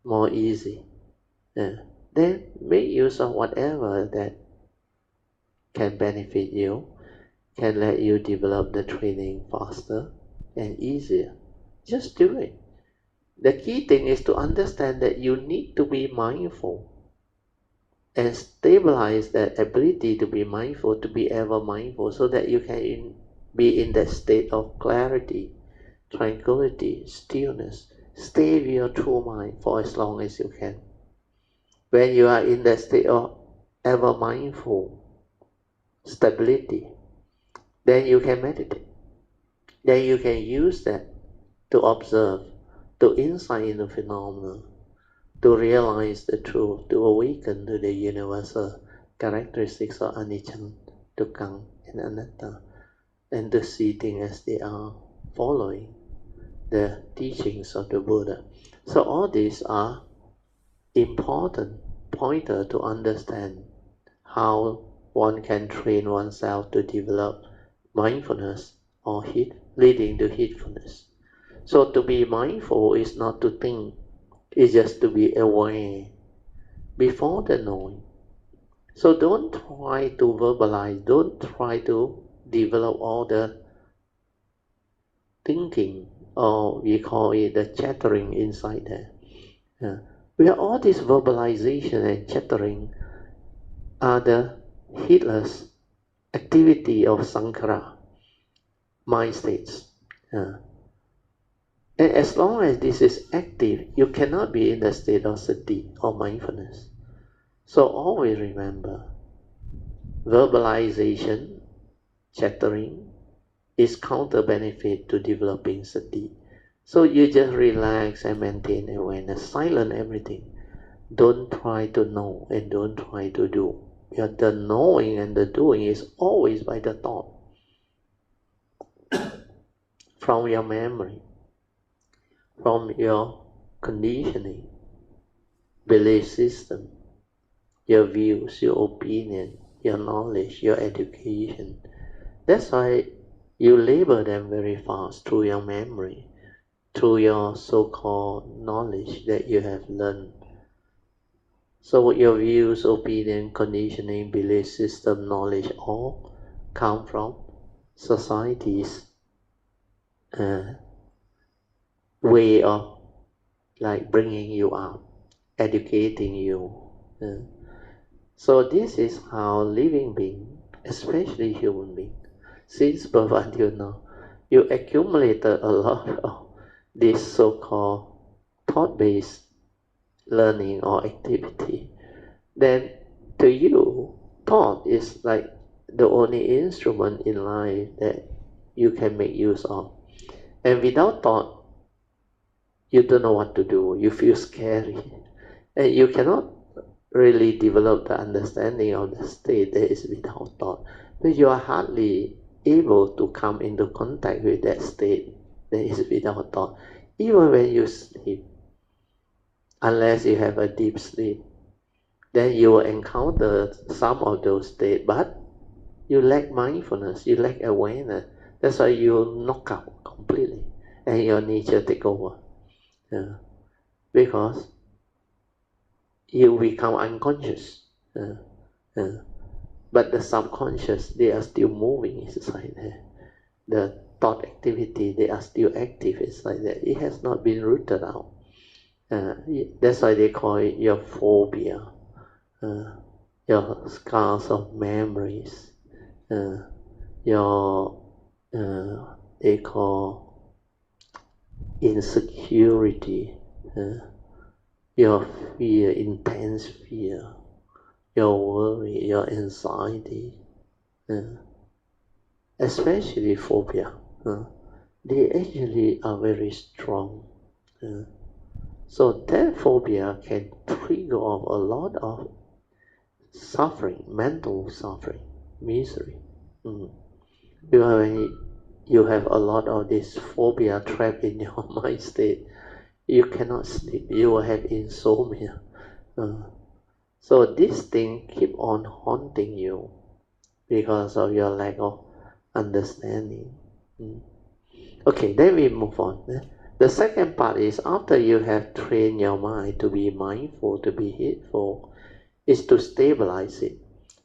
more easy. Then make use of whatever that can benefit you, can let you develop the training faster and easier. Just do it. The key thing is to understand that you need to be mindful and stabilize that ability to be mindful, to be ever mindful, so that you can be in that state of clarity, tranquility, stillness. Stay with your true mind for as long as you can. When you are in that state of ever mindful stability, then you can meditate. Then you can use that to observe, to insight in the phenomena, to realize the truth, to awaken to the universal characteristics of anicca, dukkha, and anatta, and to see things as they are, following the teachings of the Buddha. So all these are important pointers to understand how one can train oneself to develop mindfulness or leading to heedfulness. So to be mindful is not to think, it's just to be aware before the knowing. So don't try to verbalize, don't try to develop all the thinking, or we call it the chattering inside there. Where all this verbalization and chattering are the heedless activity of sankhara, mind states. And as long as this is active, you cannot be in the state of sati or mindfulness. So always remember, verbalization, chattering, is counter benefit to developing sati. So you just relax and maintain awareness, silent everything. Don't try to know and don't try to do. Because the knowing and the doing is always by the thought, from your memory, from your conditioning, belief system, your views, your opinion, your knowledge, your education. That's why you label them very fast through your memory, through your so-called knowledge that you have learned. So your views, opinion, conditioning, belief system, knowledge all come from society's way of like bringing you up, educating you. So this is how living being, especially human being, since birth until now, you accumulated a lot of this so-called thought-based learning or activity. Then to you, thought is like the only instrument in life that you can make use of. And without thought, you don't know what to do, you feel scary, and you cannot really develop the understanding of the state that is without thought. But you are hardly able to come into contact with that state that is without thought, even when you sleep. Unless you have a deep sleep, then you will encounter some of those states, but you lack mindfulness, you lack awareness. That's why you knock out completely, and your nature take over. Because you become unconscious. But the subconscious, they are still moving inside there. The thought activity, they are still active inside there. It has not been rooted out. That's why they call it your phobia, your scars of memories, your they call insecurity, your fear, intense fear, your worry, your anxiety, especially phobia, they actually are very strong. So that phobia can trigger off a lot of suffering, mental suffering, misery. When you have a lot of this phobia trapped in your mind state, you cannot sleep, you will have insomnia. So this thing keep on haunting you because of your lack of understanding. Okay, then we move on. The second part is after you have trained your mind to be mindful, to be heedful, is to stabilize it.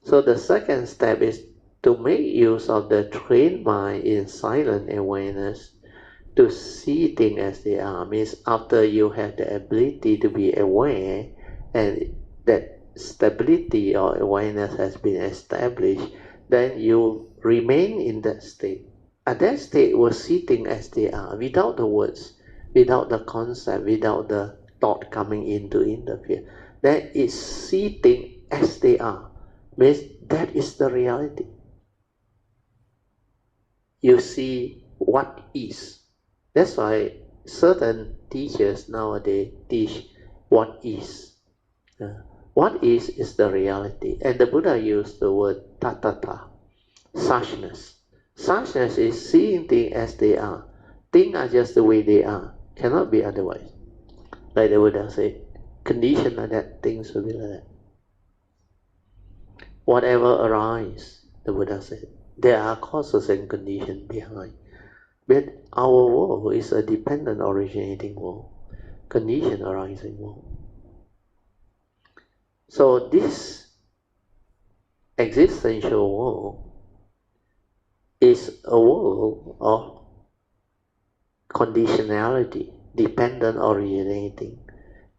So the second step is to make use of the trained mind in silent awareness to see things as they are. Means after you have the ability to be aware and that stability or awareness has been established, then you remain in that state. At that state, we're see things as they are, without the words, without the concept, without the thought coming in to interfere. That is see things as they are. Means that is the reality. You see what is. That's why certain teachers nowadays teach what is. What is the reality. And the Buddha used the word tatata, suchness. Suchness is seeing things as they are. Things are just the way they are. Cannot be otherwise. Like the Buddha said, condition like that, things will be like that. Whatever arises, the Buddha said, there are causes and conditions behind. But our world is a dependent originating world, condition arising world. So this existential world is a world of conditionality, dependent originating.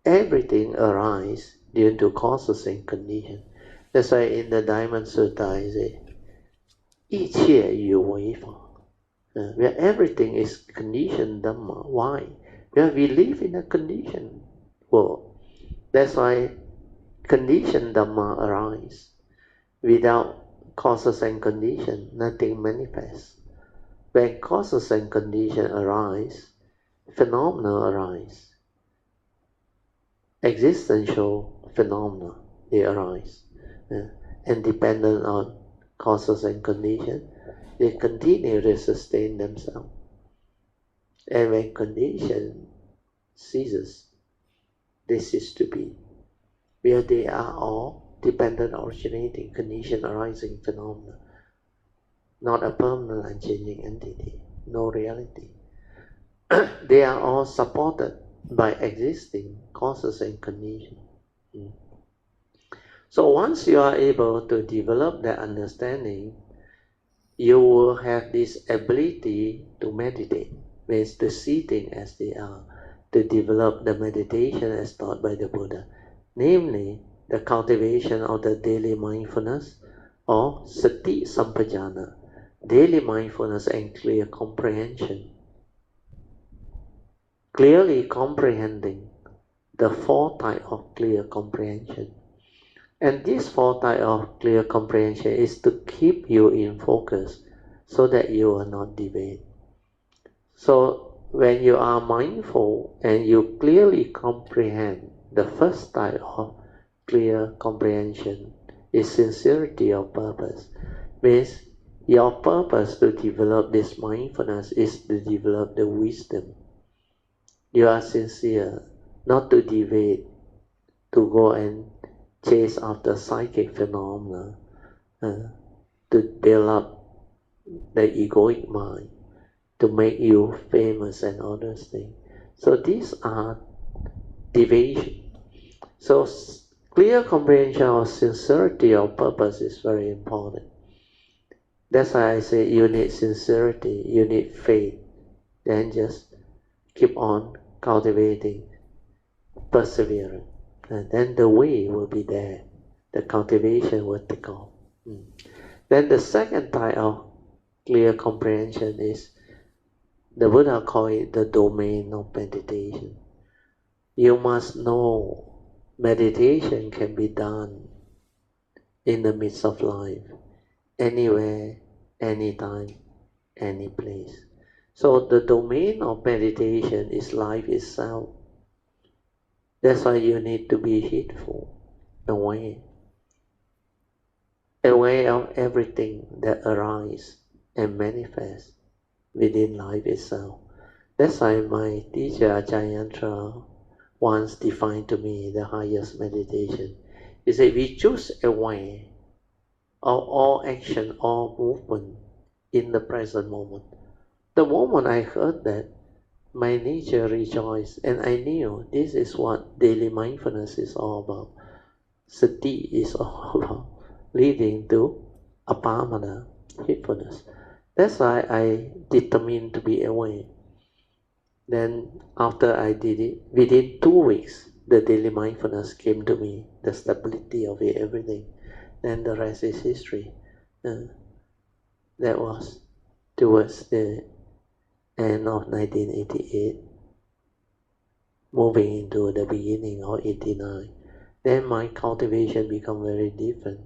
Everything arises due to causes and conditions. That's why in the Dhamma Sharing I say, 一切有为法. Where everything is conditioned Dhamma. Why? Because we live in a conditioned world. That's why conditioned Dhamma arise. Without causes and conditions, nothing manifests. When causes and conditions arise, phenomena arise. Existential phenomena, they arise. And dependent on causes and conditions, they continue to sustain themselves. And when condition ceases, they cease to be. Where they are all dependent originating, condition arising phenomena. Not a permanent unchanging entity, no reality. They are all supported by existing causes and conditions. So once you are able to develop that understanding, you will have this ability to meditate, means to see things as they are, to develop the meditation as taught by the Buddha, namely the cultivation of the daily mindfulness or sati sampajana, daily mindfulness and clear comprehension. Clearly comprehending the four types of clear comprehension. And this four types of clear comprehension is to keep you in focus so that you will not deviate. So when you are mindful and you clearly comprehend, the first type of clear comprehension is sincerity of purpose. Means your purpose to develop this mindfulness is to develop the wisdom. You are sincere, not to deviate, to go and chase after psychic phenomena, to build up the egoic mind, to make you famous and all those things. So these are deviation. So clear comprehension of sincerity of purpose is very important. That's why I say you need sincerity, you need faith, then just keep on cultivating perseverance. And then the way will be there. The cultivation will take off. Then the second type of clear comprehension is The Buddha called it the domain of meditation. You must know meditation can be done in the midst of life, anywhere, anytime, any place. So the domain of meditation is life itself. That's why you need to be heedful, aware of everything that arises and manifests within life itself. That's why my teacher Ajahn once defined to me the highest meditation. He said, we choose aware of all action, all movement in the present moment. The moment I heard that, my nature rejoiced, and I knew this is what daily mindfulness is all about. Sati is all about leading to apamana, heedfulness. That's why I determined to be aware. Then after I did it, within 2 weeks, the daily mindfulness came to me, the stability of it, everything. Then the rest is history. That was towards the end of 1988, moving into the beginning of 89. Then my cultivation became very different.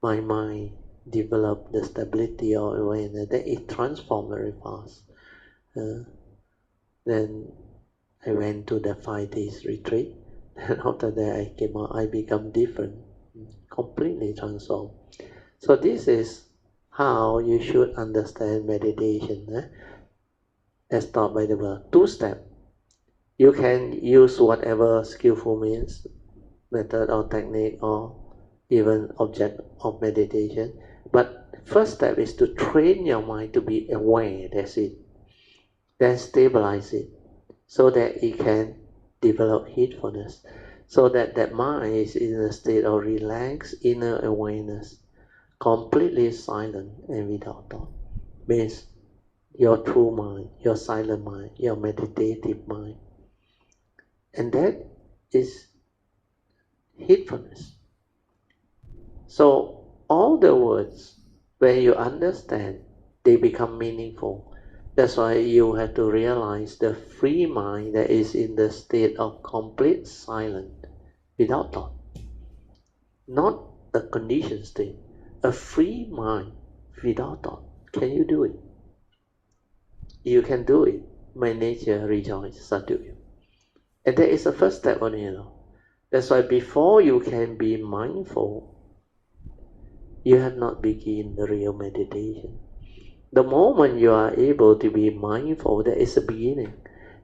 My mind developed the stability of awareness. Then it transformed very fast. Then I went to the 5 days retreat. And after that I came out, I become different, completely transformed. So this is how you should understand meditation, as taught by the Buddha. 2 steps. You can use whatever skillful means, method or technique or even object of meditation. But first step is to train your mind to be aware, that's it. Then stabilize it so that it can develop heedfulness. So that that mind is in a state of relaxed inner awareness, completely silent and without thought. Means your true mind, your silent mind, your meditative mind. And that is heedfulness. So all the words, when you understand, they become meaningful. That's why you have to realize the free mind that is in the state of complete silence, without thought. Not the conditioned state. A free mind without thought. Can you do it? You can do it. My nature rejoices, Sadhu. And that is the first step only, That's why before you can be mindful, you have not begun the real meditation. The moment you are able to be mindful, that is the beginning.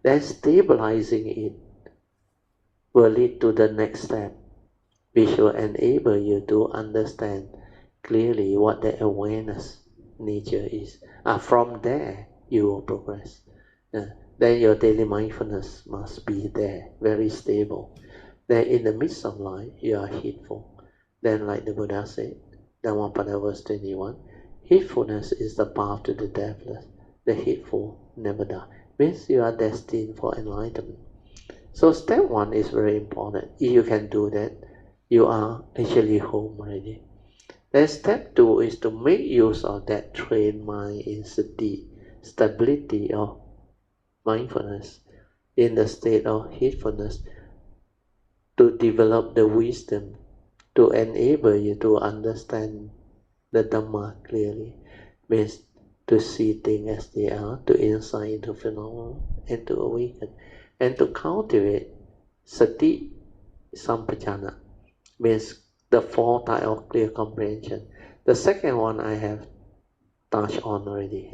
Then stabilizing it will lead to the next step, which will enable you to understand clearly what the awareness nature is. From there, you will progress. Then your daily mindfulness must be there, very stable. Then in the midst of life, you are heedful. Then like the Buddha said, Dhammapada verse 21, heedfulness is the path to the deathless. The heedful never die. Means you are destined for enlightenment. So step 1 is very important. If you can do that, you are actually home already. Then step 2 is to make use of that trained mind in sati, stability of mindfulness, in the state of heedfulness, to develop the wisdom to enable you to understand the Dhamma clearly. Means to see things as they are, to insight into phenomena, and to awaken, and to cultivate sati sampajana, means the 4 type of clear comprehension. The second one I have touched on already,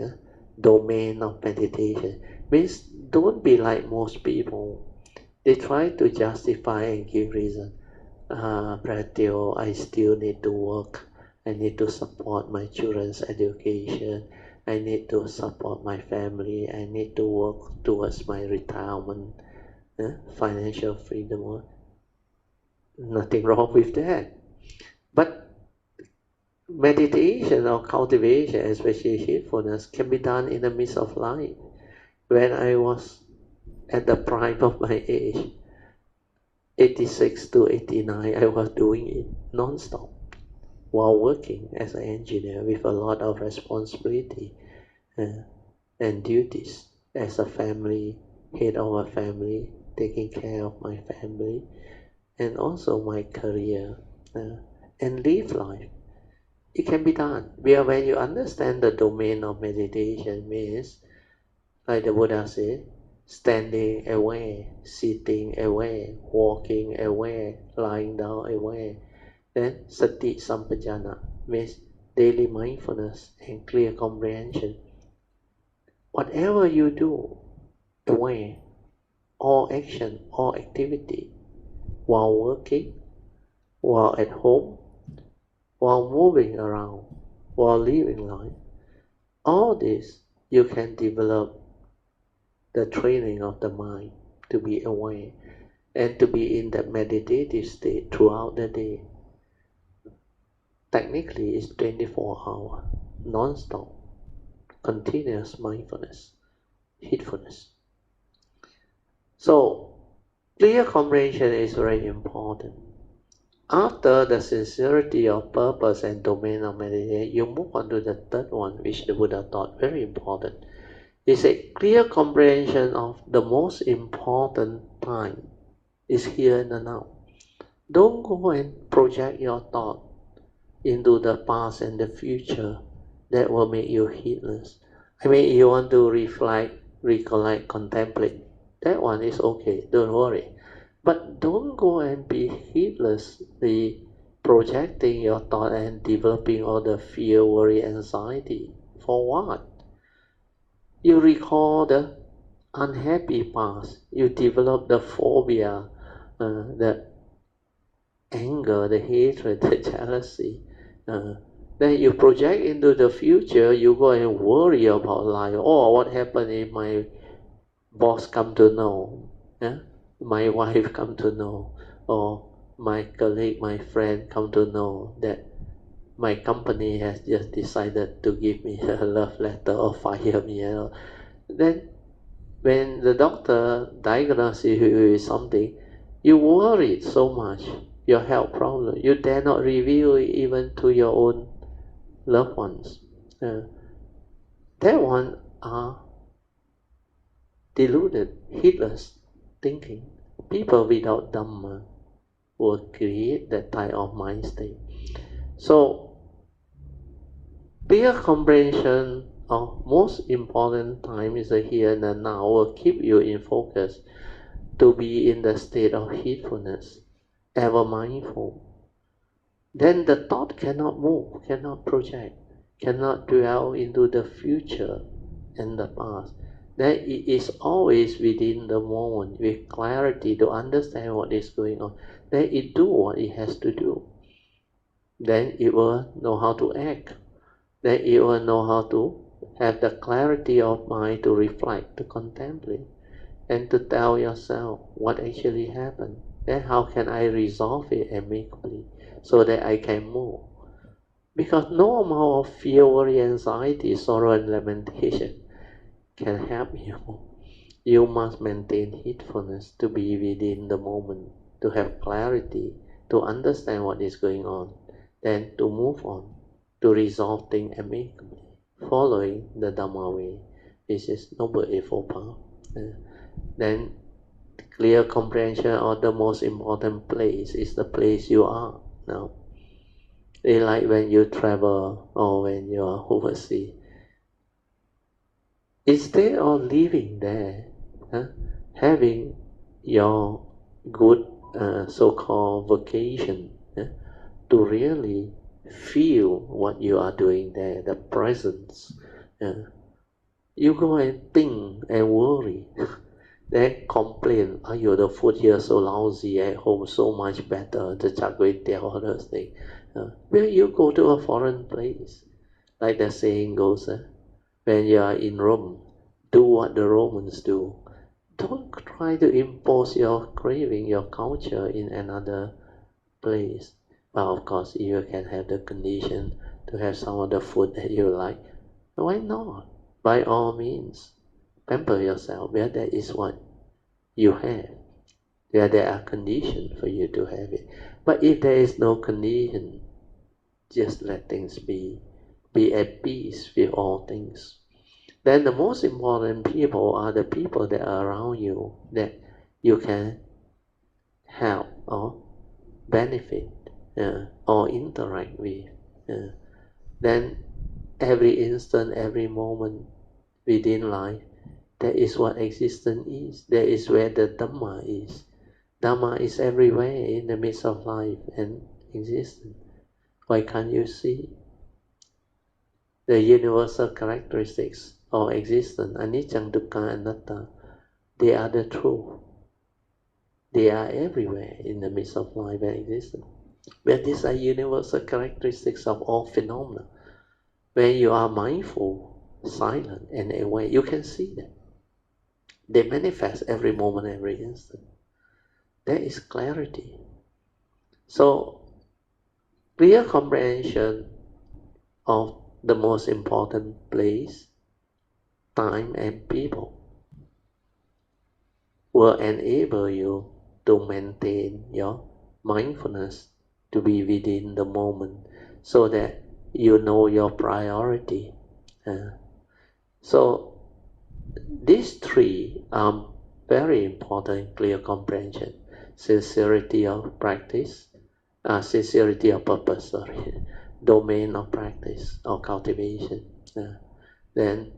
domain of meditation, means don't be like most people. They try to justify and give reason. Pratyo, I still need to work. I need to support my children's education. I need to support my family. I need to work towards my retirement, financial freedom. Nothing wrong with that. But meditation or cultivation, especially heedfulness, can be done in the midst of life. When I was at the prime of my age, 86 to 89, I was doing it non-stop while working as an engineer with a lot of responsibility and duties. as a family, head of a family, taking care of my family, and also my career, and live life. It can be done. When you understand the domain of meditation means, like the Buddha said, standing away, sitting away, walking away, lying down away. Then sati sampajana means daily mindfulness and clear comprehension. Whatever you do, away, all action, all activity, while working, while at home, while moving around, while living life, all this you can develop the training of the mind to be aware and to be in that meditative state throughout the day. Technically, it's 24 hours, non-stop, continuous mindfulness, heedfulness. So, clear comprehension is very important. After the sincerity of purpose and domain of meditation, you move on to the third one, which the Buddha taught very important. It's a clear comprehension of the most important time is here and the now. Don't go and project your thought into the past and the future. That will make you heedless. You want to reflect, recollect, contemplate. That one is okay, don't worry. But don't go and be heedlessly projecting your thought and developing all the fear, worry, anxiety. For what? You recall the unhappy past. You develop the phobia, the anger, the hatred, the jealousy. Then you project into the future, you go and worry about life. Oh, what happened if my boss come to know? Yeah? My wife come to know? Or my colleague, my friend come to know that my company has just decided to give me a love letter or fire me. Then when the doctor diagnoses you with something, you worry so much, your health problem, you dare not reveal it even to your own loved ones. That one are deluded, heedless thinking. People without Dhamma will create that type of mind state. So, clear comprehension of most important time is the here and the now will keep you in focus to be in the state of heedfulness, ever mindful. Then the thought cannot move, cannot project, cannot dwell into the future and the past. Then it is always within the moment with clarity to understand what is going on. Then it do what it has to do. Then it will know how to act. Then it will know how to have the clarity of mind to reflect, to contemplate, and to tell yourself what actually happened. Then how can I resolve it amicably so that I can move? Because no amount of fear, worry, anxiety, sorrow, and lamentation can help you. You must maintain heedfulness to be within the moment, to have clarity, to understand what is going on, then to move on, to resolve things amicably, following the Dhamma way. This is Noble Eightfold Path. Then clear comprehension of the most important place is the place you are now. It's like when you travel or when you are overseas. Instead of living there, having your good so-called vacation, to really feel what you are doing there, the presence. You go and think and worry. Then complain, the food here so lousy, at home so much better, the char kway teow, all those things. When you go to a foreign place, like the saying goes, when you are in Rome, do what the Romans do. Don't try to impose your craving, your culture in another place. But of course, you can have the condition to have some of the food that you like. Why not? By all means, pamper yourself where that is what you have, where there are conditions for you to have it. But if there is no condition, just let things be. Be at peace with all things. then the most important people are the people that are around you that you can help or benefit or interact with. Then every instant, every moment within life, that is what existence is. That is where the Dhamma is. Dhamma is everywhere in the midst of life and existence. Why can't you see the universal characteristics of existence? Anicca, dukkha, anatta. They are the truth. They are everywhere in the midst of life and existence. But these are universal characteristics of all phenomena. When you are mindful, silent, and aware, you can see them. They manifest every moment, every instant. There is clarity. So, clear comprehension of the most important place, time, and people will enable you to maintain your mindfulness to be within the moment so that you know your priority. So these three are very important in clear comprehension. Sincerity of practice, sincerity of purpose, domain of practice or cultivation. Then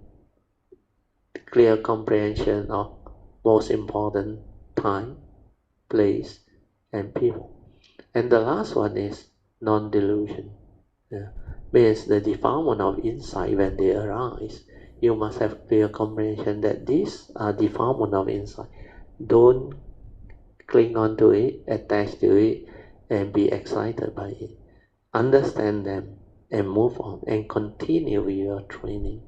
clear comprehension of most important time, place, and people. And the last one is non-delusion. Means the defilement of insight when they arise. You must have clear comprehension that these are defilement of insight. Don't cling on to it, attach to it, and be excited by it. Understand them and move on and continue with your training.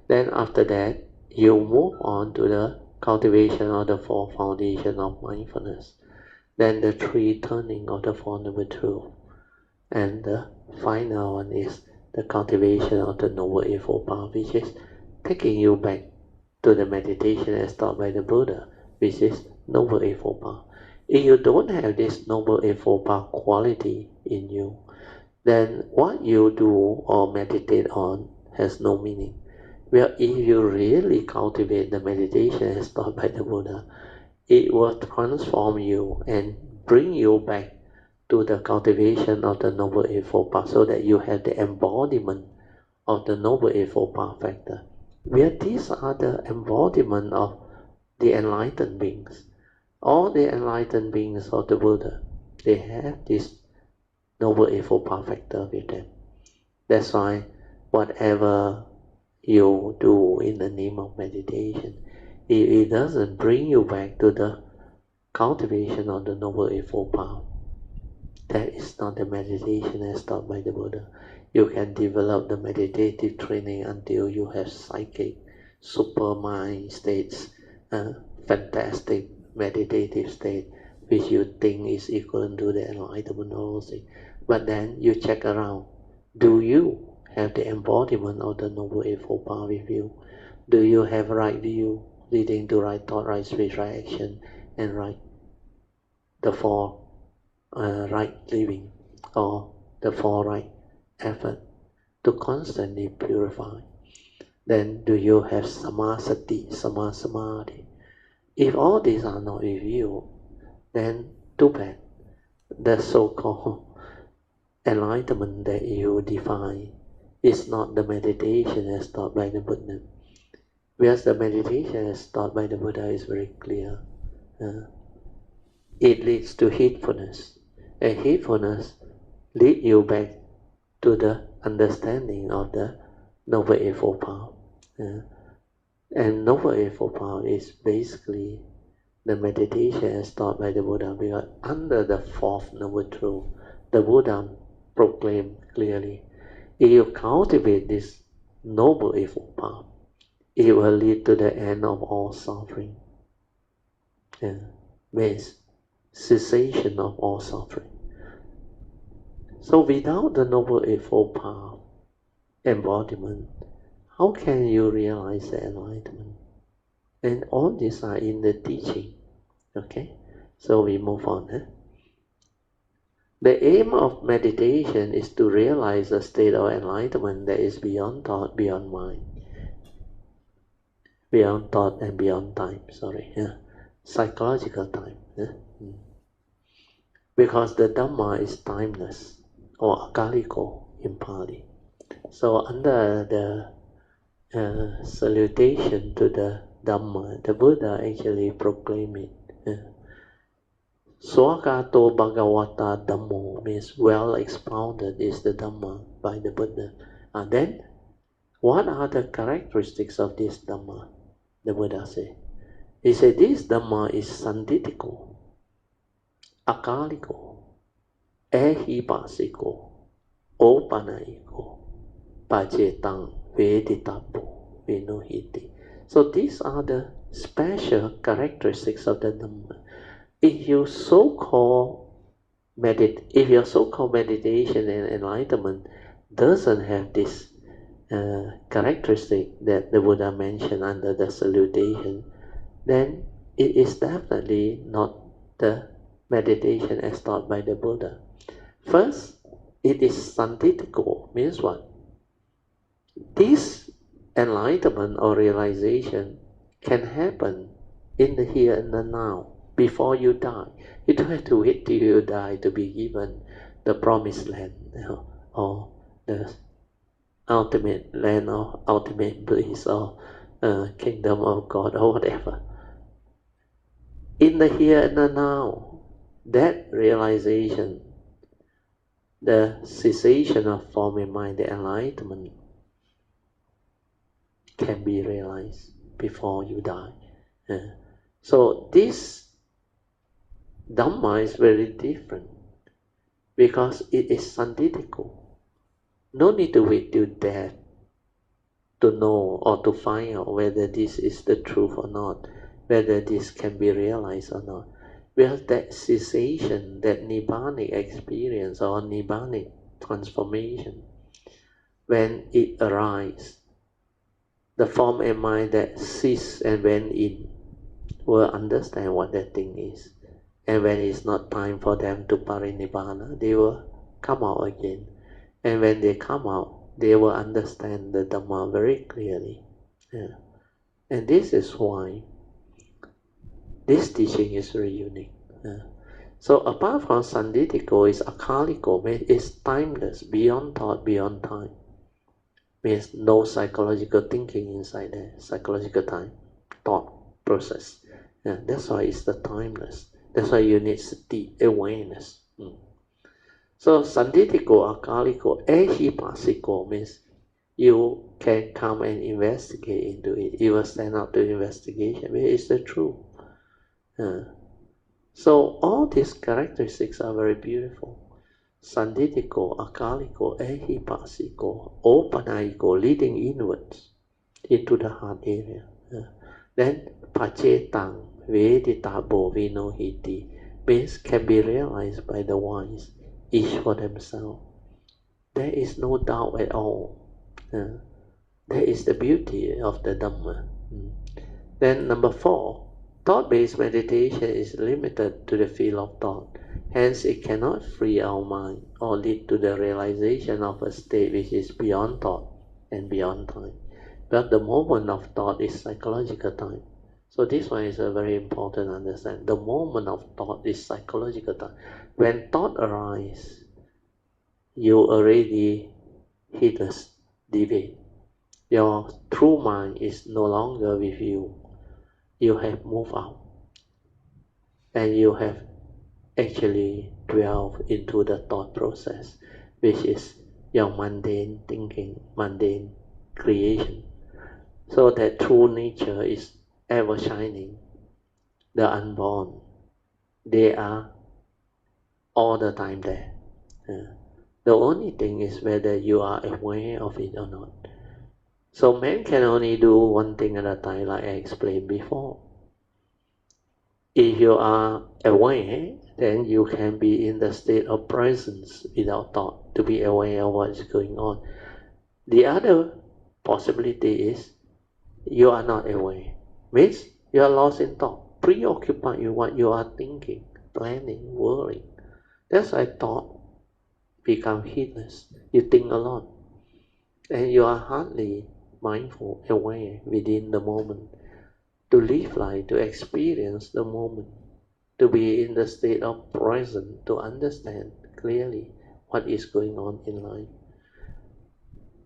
Then after that, you move on to the cultivation of the four foundations of mindfulness. Then the three turning of the Four Noble Truths. And the final one is the cultivation of the Noble Eightfold Path, which is taking you back to the meditation as taught by the Buddha, which is Noble Eightfold Path. If you don't have this Noble Eightfold Path quality in you, then what you do or meditate on has no meaning. Well, if you really cultivate the meditation as taught by the Buddha, it will transform you and bring you back to the cultivation of the Noble Eightfold Path so that you have the embodiment of the Noble Eightfold Path factor. Where these are the embodiment of the enlightened beings. All the enlightened beings of the Buddha, they have this Noble Eightfold Path factor with them. That's why whatever you do in the name of meditation, if it doesn't bring you back to the cultivation of the Noble Eightfold Path, that is not the meditation as taught by the Buddha. You can develop the meditative training until you have psychic, super mind states, fantastic meditative state, which you think is equivalent to the enlightenment or all things. But then you check around. Do you have the embodiment of the Noble Eightfold Path with you? Do you have right view, leading to right thought, right speech, right action, and the four right living, or the four right effort to constantly purify? Then do you have samasati, samadhi? If all these are not with you, then too bad. The so-called enlightenment that you define is not the meditation as taught by the Buddha. Whereas the meditation as taught by the Buddha is very clear. It leads to heedfulness. And heedfulness leads you back to the understanding of the Noble Eightfold Path. And Noble Eightfold Path is basically the meditation as taught by the Buddha, because under the fourth Noble Truth, the Buddha proclaimed clearly, if you cultivate this Noble Eightfold Path, it will lead to the end of all suffering. Means cessation of all suffering. So without the Noble Eightfold Path embodiment, how can you realize the enlightenment? And all these are in the teaching. Okay? So we move on. The aim of meditation is to realize a state of enlightenment that is beyond thought, beyond mind. beyond thought and beyond time, psychological time. Because the Dhamma is timeless, or akaliko in Pali. So under the salutation to the Dhamma, the Buddha actually proclaimed it. Swagato Bhagavata Dhammo means well expounded is the Dhamma by the Buddha. And then, what are the characteristics of this Dhamma? The Buddha said. He said this Dhamma is sanditiko, akaliko, ehipasiko, opanaiko, pacetang, veditapo, vinuhiti. So these are the special characteristics of the Dhamma. If your so-called meditation and enlightenment doesn't have this characteristic that the Buddha mentioned under the salutation, then it is definitely not the meditation as taught by the Buddha. First, it is sanditiko, means what? This enlightenment or realization can happen in the here and the now, before you die. You don't have to wait till you die to be given the promised land, or the ultimate land or ultimate bliss or kingdom of God or whatever. In the here and the now, that realization, the cessation of form in mind, the enlightenment, can be realized before you die. So this Dhamma is very different because it is sanditiko. No need to wait till death to know or to find out whether this is the truth or not, whether this can be realized or not. Because that cessation, that nibbanic experience or nibbanic transformation, when it arises, the form and mind that cease and went in will understand what that thing is. And when it's not time for them to parinibbana, they will come out again. And when they come out, they will understand the Dhamma very clearly. And this is why this teaching is very unique. So apart from sanditiko, is akaliko, it's timeless, beyond thought, beyond time. Means no psychological thinking inside there, psychological time, thought process. That's why it's the timeless. That's why you need sati, awareness. So sanditiko, akaliko, ehipasiko means you can come and investigate into it. You will stand up to investigation. It's the truth. So all these characteristics are very beautiful. Sanditiko, akaliko, ehipasiko, opanaiko, leading inwards into the heart area. Then pacetang, veditabo, vinohiti means can be realized by the wise, each for themselves. There is no doubt at all. That is the beauty of the Dhamma. Then number 4, thought-based meditation is limited to the field of thought. Hence, it cannot free our mind or lead to the realization of a state which is beyond thought and beyond time. But the moment of thought is psychological time. So this one is a very important understand. The moment of thought is psychological time. When thought arises, you already hit a debate. Your true mind is no longer with you. You have moved out. And you have actually dwelled into the thought process, which is your mundane thinking, mundane creation. So that true nature is ever shining. The unborn, they are all the time there. The only thing is whether you are aware of it or not. So man can only do one thing at a time, like I explained before. If you are aware, then you can be in the state of presence without thought, to be aware of what is going on. The other possibility is you are not aware. Means you are lost in thought, preoccupied with what you are thinking, planning, worrying. That's why thought becomes heedless. You think a lot. And you are hardly mindful, aware within the moment. to live life, to experience the moment, to be in the state of present, to understand clearly what is going on in life,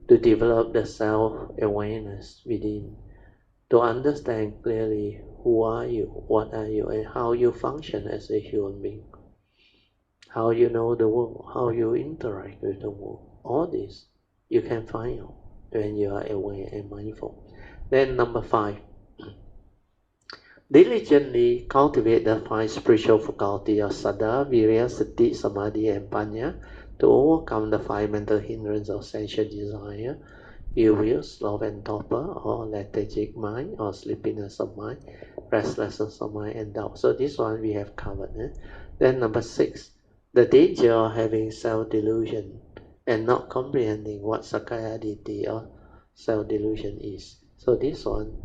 to develop the self-awareness within, to understand clearly who are you, what are you, and how you function as a human being, how you know the world, how you interact with the world. All this you can find out when you are aware and mindful. Then number 5, diligently cultivate the 5 spiritual faculties of Saddha, Virya, Sati, Samadhi, and Panya to overcome the 5 mental hindrances of sensual desire, ill will, sloth and torpor, or lethargic mind, or sleepiness of mind, restlessness of mind, and doubt. So this one we have covered. Then number 6, the danger of having self-delusion and not comprehending what Sakaya Ditti or self-delusion is. So this one,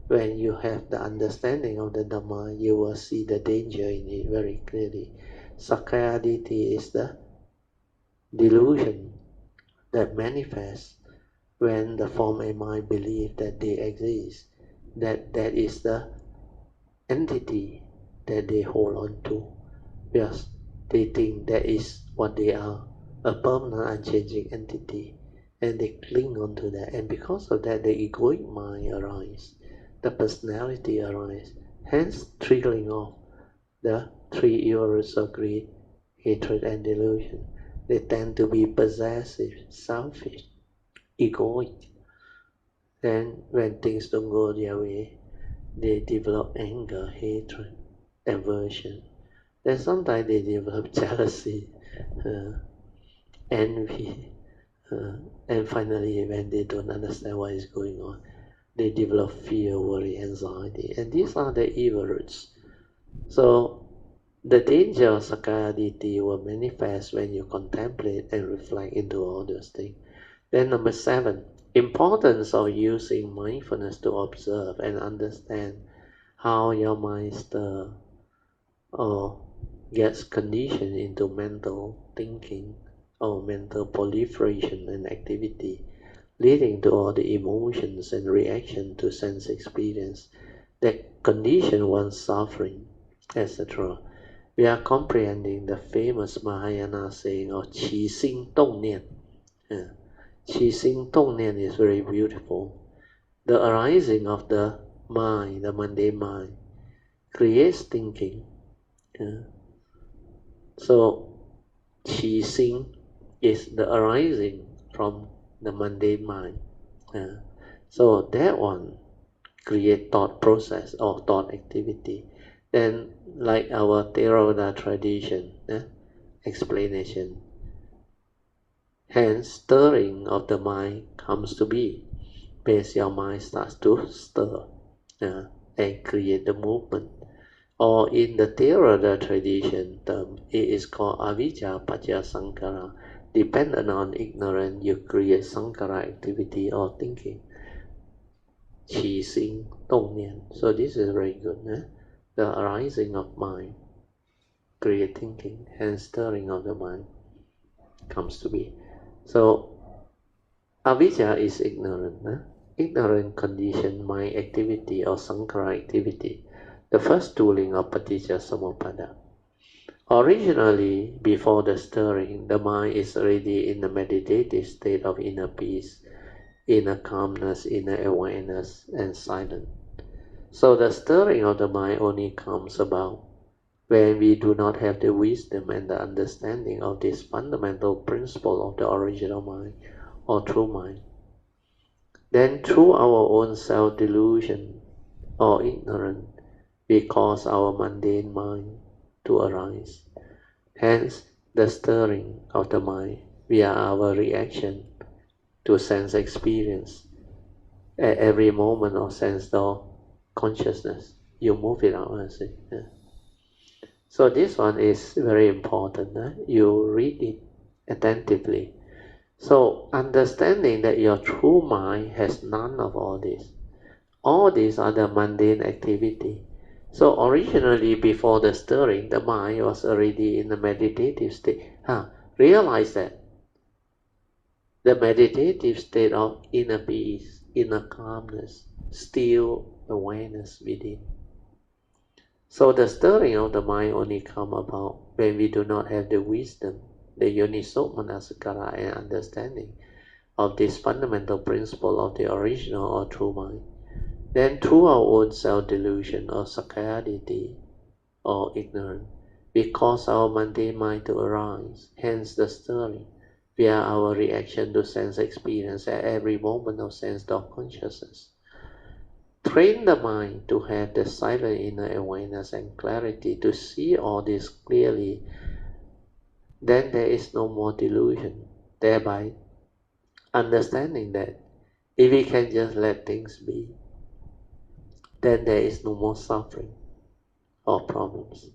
when you have the understanding of the Dhamma, you will see the danger in it very clearly. Sakaya Ditti is the delusion that manifests when the form and mind believe that they exist, that is the entity that they hold on to. Yes, they think that is what they are, a permanent unchanging entity, and they cling on to that, and because of that the egoic mind arises, the personality arises, hence triggering off the 3 evil roots of greed, hatred and delusion. They tend to be possessive, selfish, egoic. Then when things don't go their way, they develop anger, hatred, aversion. Then sometimes they develop jealousy, envy, and finally when they don't understand what is going on, they develop fear, worry, anxiety, and these are the evil roots. So the danger of Sakaya Ditti will manifest when you contemplate and reflect into all those things. Then number 7, importance of using mindfulness to observe and understand how your mind stirs or gets conditioned into mental thinking or mental proliferation and activity, leading to all the emotions and reaction to sense experience that condition one's suffering, etc. We are comprehending the famous Mahayana saying of Qi Xing Dong Nian. Qi Xing Dong Nian is very beautiful. The arising of the mind, the mundane mind, creates thinking. So Qi Xing is the arising from the mundane mind. So that one create thought process or thought activity. Then like our Theravada tradition explanation, hence stirring of the mind comes to be. As your mind starts to stir and create the movement. Or in the Theravada tradition term, it is called avijja paccaya sankhara. Dependent on ignorance, you create sankhara activity or thinking. Qi Xing Dong Nian. So this is very good. The arising of mind, create thinking, and stirring of the mind comes to be. So avijja is ignorant. Ignorant condition mind activity or sankhara activity. The first tooling of paticca samuppada. Originally, before the stirring, the mind is already in the meditative state of inner peace, inner calmness, inner awareness, and silence. So the stirring of the mind only comes about when we do not have the wisdom and the understanding of this fundamental principle of the original mind or true mind. Then through our own self-delusion or ignorance, we cause our mundane mind to arise. Hence, the stirring of the mind via our reaction to sense experience. At every moment of sense or consciousness, you move it out. So this one is very important. You read it attentively. So understanding that your true mind has none of all this. All these are the mundane activity. So originally, before the stirring, the mind was already in the meditative state. Realize that the meditative state of inner peace, inner calmness, still awareness within. So the stirring of the mind only come about when we do not have the wisdom, the yoniso manasikara and understanding of this fundamental principle of the original or true mind. Then through our own self-delusion or sakkayaditi or ignorance, we cause our mundane mind to arise, hence the stirring, via our reaction to sense experience at every moment of sense of consciousness. Train the mind to have the silent inner awareness and clarity to see all this clearly, then there is no more delusion, thereby understanding that if we can just let things be, then there is no more suffering or problems.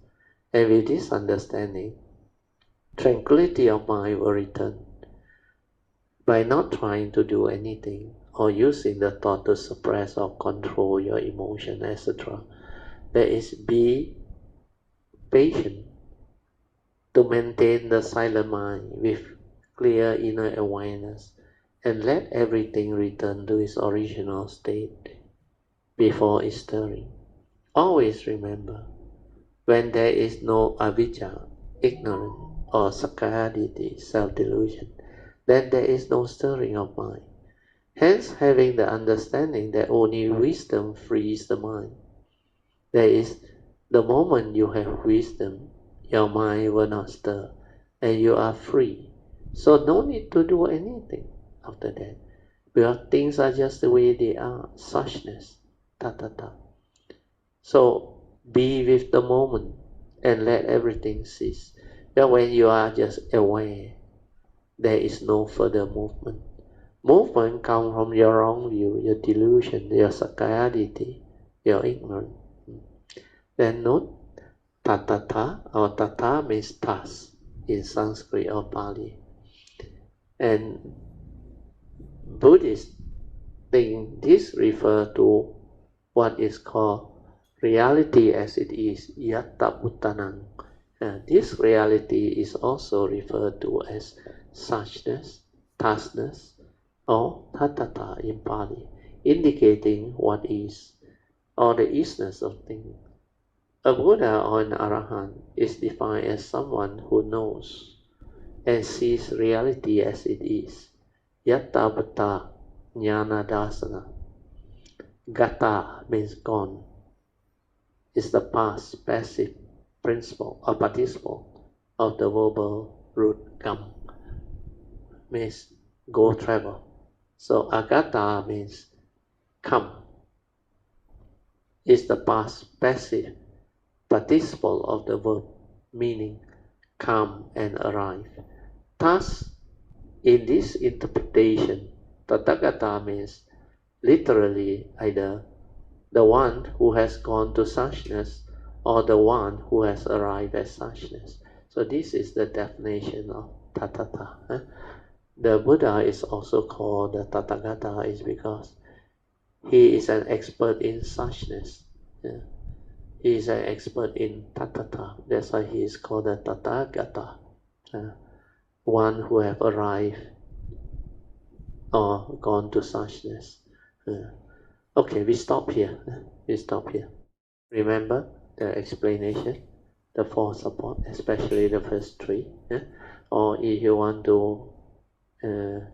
And with this understanding, tranquility of mind will return by not trying to do anything or using the thought to suppress or control your emotion, etc. There is be patient to maintain the silent mind with clear inner awareness and let everything return to its original state before its stirring. Always remember, when there is no avijja, ignorance, or sakkayaditi, self-delusion, then there is no stirring of mind. Hence, having the understanding that only wisdom frees the mind. That is, the moment you have wisdom, your mind will not stir, and you are free. So no need to do anything after that, because things are just the way they are, suchness, ta. So be with the moment and let everything cease. But when you are just aware, there is no further movement. Movement comes from your wrong view, your delusion, your sakkayaditi, your ignorance. Then note, tatata or tata means thus in Sanskrit or Pali. And Buddhists think this refers to what is called reality as it is, yatta uttanang. This reality is also referred to as suchness, thusness, or tatata in Pali, indicating what is, or the isness of things. A Buddha or an Arahant is defined as someone who knows and sees reality as it is. Yatta bhata jnana dasana. Gata means gone. Is the past passive principle or participle of the verbal root gam, means go travel. So agata means come. Is the past passive participle of the verb, meaning come and arrive. Thus, in this interpretation, Tathagata means literally either the one who has gone to suchness or the one who has arrived at suchness. So this is the definition of Tathata. The Buddha is also called the Tathagata is because he is an expert in suchness. He is an expert in Tathata. That's why he is called the Tathagata, one who have arrived or gone to suchness. Okay, we stop here. We stop here. Remember the explanation, the four support, especially the first three. Or if you want to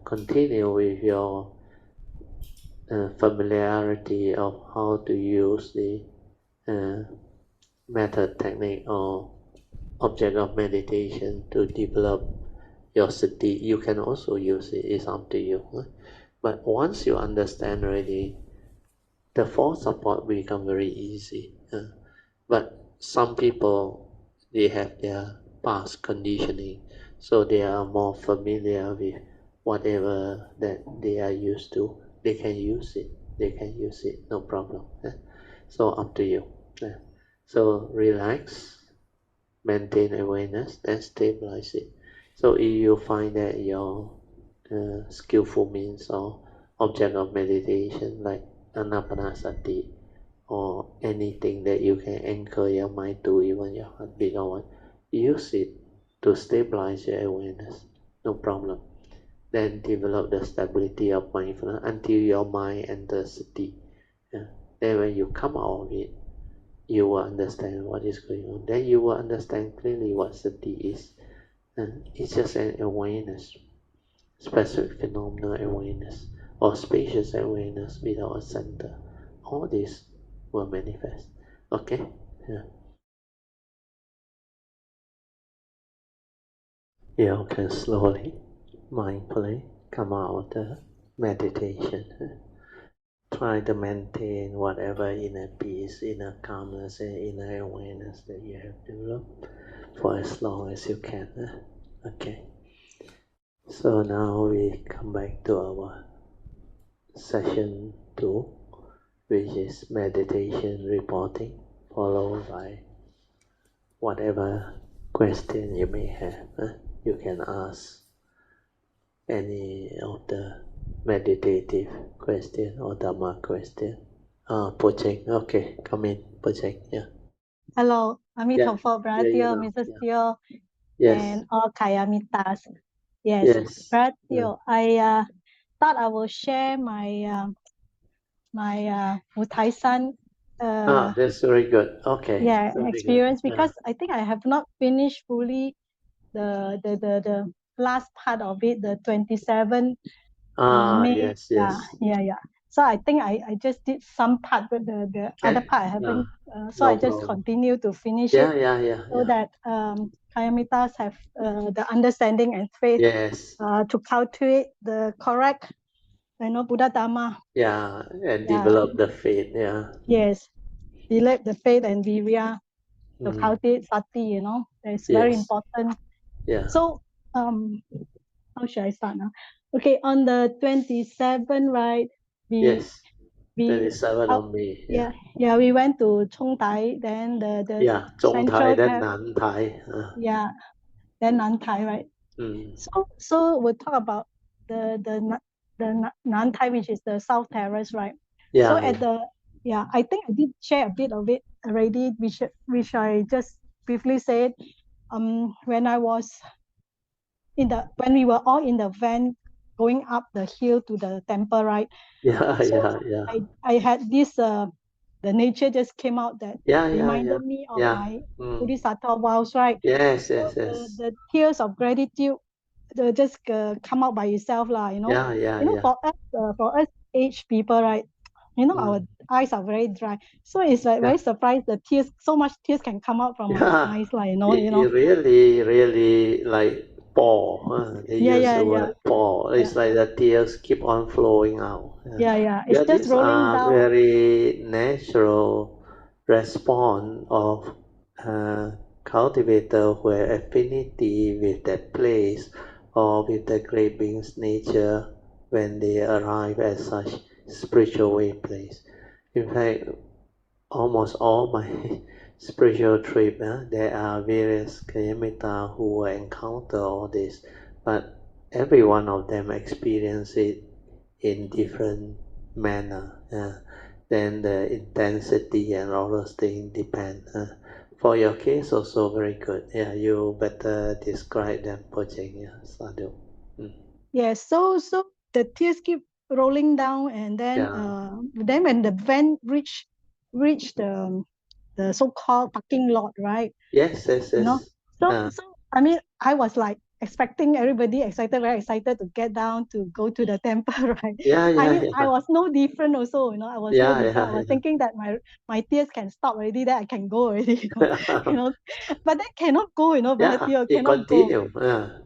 continue with your familiarity of how to use the method, technique, or object of meditation to develop your sati, you can also use it. It's up to you. But once you understand already, the four support will become very easy. But some people, they have their past conditioning, so they are more familiar with whatever that they are used to. They can use it. They can use it, no problem. So up to you. So relax, maintain awareness, then stabilize it. So if you find that your skillful means or object of meditation like anapanasati or anything that you can anchor your mind to, even your heartbeat or what, use it to stabilize your awareness, no problem. Then develop the stability of mindfulness until your mind enters sati. Yeah. Then when you come out of it, you will understand what is going on. Then you will understand clearly what sati is. And it's just an awareness, specific phenomenal awareness, or spacious awareness without a center. All this will manifest. Okay? Yeah. You can slowly, mindfully come out of the meditation. Try to maintain whatever inner peace, inner calmness, and inner awareness that you have developed for as long as you can. Okay. So now we come back to our session 2, which is meditation reporting, followed by whatever question you may have. You can ask any of the meditative question or Dhamma question. Poh Cheng, okay, come in, Poh Cheng, yeah. Hello, Yeah, Amitabha, Brother yeah, you Teo, know, Mrs. yeah. Teo, Yes. and all Kayamitas. Yes, Brother Teo, I thought I will share my Mutaisan That's very good. Okay, very experience, good. because I think I have not finished fully the last part of it, the 27 May. Yes, yes. So I think I just did some part, but the other Okay. part I haven't. So I No just problem. continue to finish it, so Yeah. that Kayamitas have the understanding and faith Yes. to cultivate the correct, Buddha Dhamma. Yeah, and Yeah, develop the faith. Yeah. yes, develop the faith and virya to Mm. cultivate sati. It's very Yes. important. Yeah. So how should I start now? Okay, on the 27th, right? We Yes. we 27 out of May. Yeah. yeah, we went to Chong Tai, then the Yeah. Zhong Tai, central then Nan Tai. yeah, then Nan Tai, right? Mm. So we'll talk about the Nan Tai, which is the South Terrace, right? So Yeah. at the I think I did share a bit of it already, which I just briefly said. When I was when we were all in the van going up the hill to the temple, right? Yeah. So Yeah. I had this the nature just came out that Yeah. reminded me of Yeah. my Mm. Bodhisattva vows, right? Yes. So the tears of gratitude just come out by itself, lah. Yeah. For us aged people, right? Our eyes are very dry, so it's like very surprised the tears, so much tears can come out from my Yeah. eyes, like It really like pour. They use the word pour. yeah, It's like the tears keep on flowing out. it's just These rolling are down. very natural response of cultivator who have affinity with that place or with the great being's nature when they arrive at such spiritual way place. In fact, almost all my spiritual trip, there are various Kayamita who will encounter all this, but every one of them experience it in different manner. Then the intensity and all those things depend. For your case, also very good. Yeah, you better describe them, Poh Cheng. Yeah, Sadhu. Yes, so the tears keep rolling down, and then when the van reach the so-called parking lot, right? Yes. You know, so Uh, so I mean, I was like expecting everybody excited, very excited to get down to go to the temple, right? I mean, I was no different also, I was no different. I was thinking that my tears can stop already, that I can go already, but that cannot go, Brother Teo, it cannot go. continue.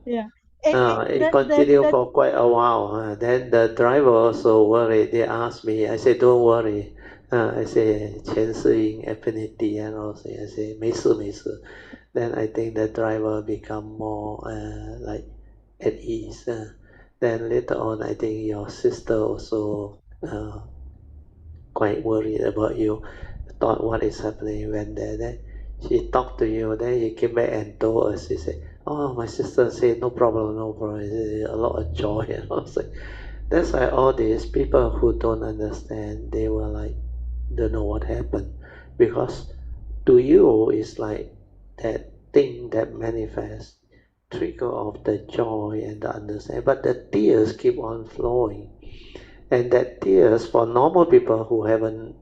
Yeah. It continued for quite a while. Then the driver also worried. They asked me. I said, "Don't worry." I say, "前世因 affinity and all." I say, "没事." Then I think the driver become more like at ease. Then later on, I think your sister also quite worried about you. Thought what is happening when there. Then she talked to you. Then you came back and told us. She said, "Oh, my sister said no problem, no problem. A lot of joy." And I was like, that's why all these people who don't understand, they were like, don't know what happened, because to you it's like that thing that manifests, trigger of the joy and the understanding, but the tears keep on flowing. And that tears, for normal people who haven't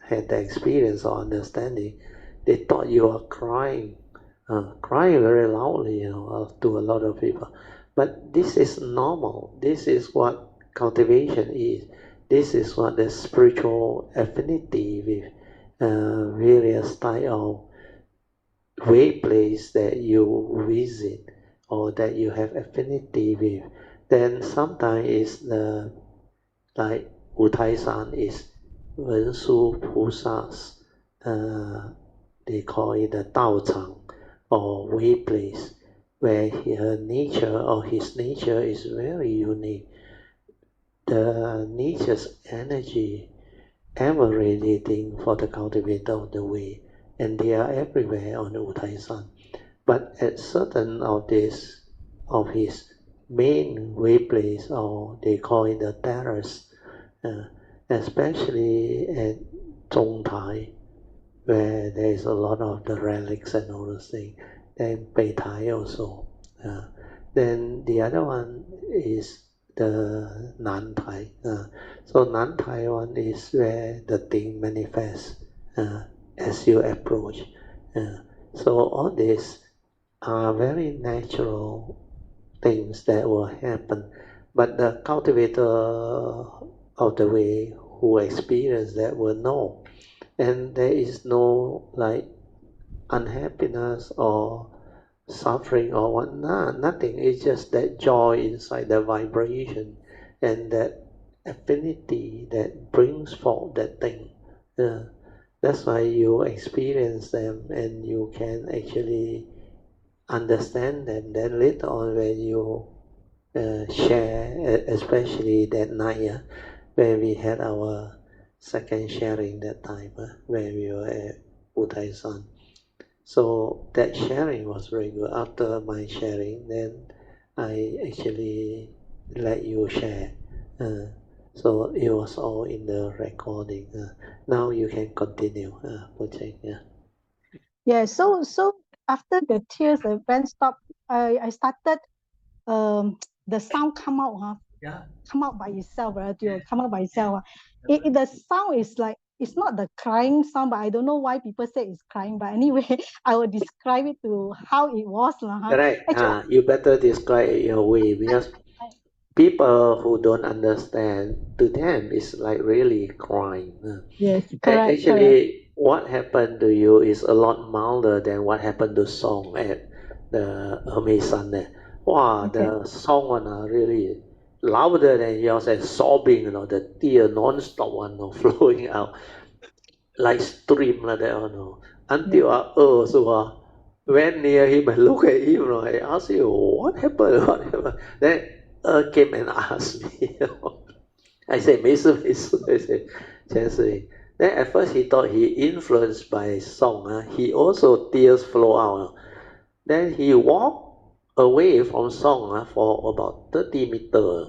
had the experience or understanding, they thought you are crying, crying very loudly, to a lot of people. But this is normal. This is what cultivation is. This is what the spiritual affinity with various type of way place that you visit or that you have affinity with. Then sometimes is the like San is Wensu Pusa's, they call it the Dao Chang or way place, where her nature or his nature is very unique. The nature's energy ever radiating for the cultivator of the way, and they are everywhere on the San. But at certain of his main way place, or they call it the terrace, uh, especially at Zhongtai, where there is a lot of the relics and all those things. Then Beitai also. Then the other one is the Nantai. So Nantai one is where the thing manifests as you approach. So all these are very natural things that will happen. But the cultivator of the way who experience that will know. And there is no like unhappiness or suffering or what, nothing. It's just that joy inside the vibration and that affinity that brings forth that thing. Yeah. That's why you experience them and you can actually understand them. Then later on when you share, especially that night, when we had our second sharing that time, when we were at San. So that sharing was very good. After my sharing, then I actually let you share. Uh, so it was all in the recording. Now you can continue, Poh Cheng. Yeah. Yeah. So after the tears, the band stopped. I started the sound come out, come out by itself, right? You come out by itself. The sound is like, it's not the crying sound, but I don't know why people say it's crying. But anyway, I will describe it to how it was. Correct. Actually, You better describe it your way because people who don't understand, to them it's like really crying. yes, correct. Actually, what happened to you is a lot milder than what happened to Song at the Hermes Sun. Wow, Okay. the song one really louder than yours and sobbing, the tear non-stop one, flowing out like stream like that, until I also went near him and look at him, I asked you, what happened, what happened? Then came and asked me, I said, 没事,I said, 全是. Then at first he thought he influenced by song, he also tears flow out. Then he walked away from song for about 30 meters.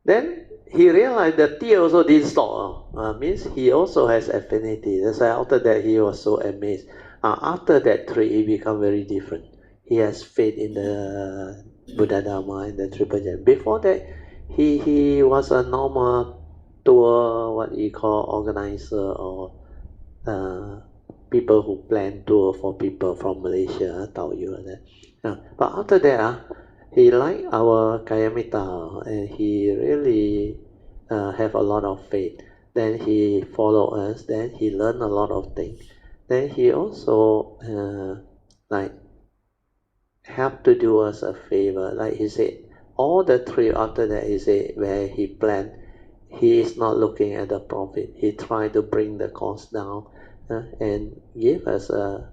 Then he realized that tear also didn't stop. Means he also has affinity. That's why after that he was so amazed. After that trip, he become very different. He has faith in the Buddha Dhamma and the Triple Gem. Before that, he was a normal tour, what you call organizer or uh, people who plan tour for people from Malaysia, taught you like that. But after that, he liked our Kayamita and he really have a lot of faith. Then he followed us. Then he learned a lot of things. Then he also like helped to do us a favor. Like he said, all the trip after that, he said where he planned, he is not looking at the profit. He tried to bring the cost down and give us a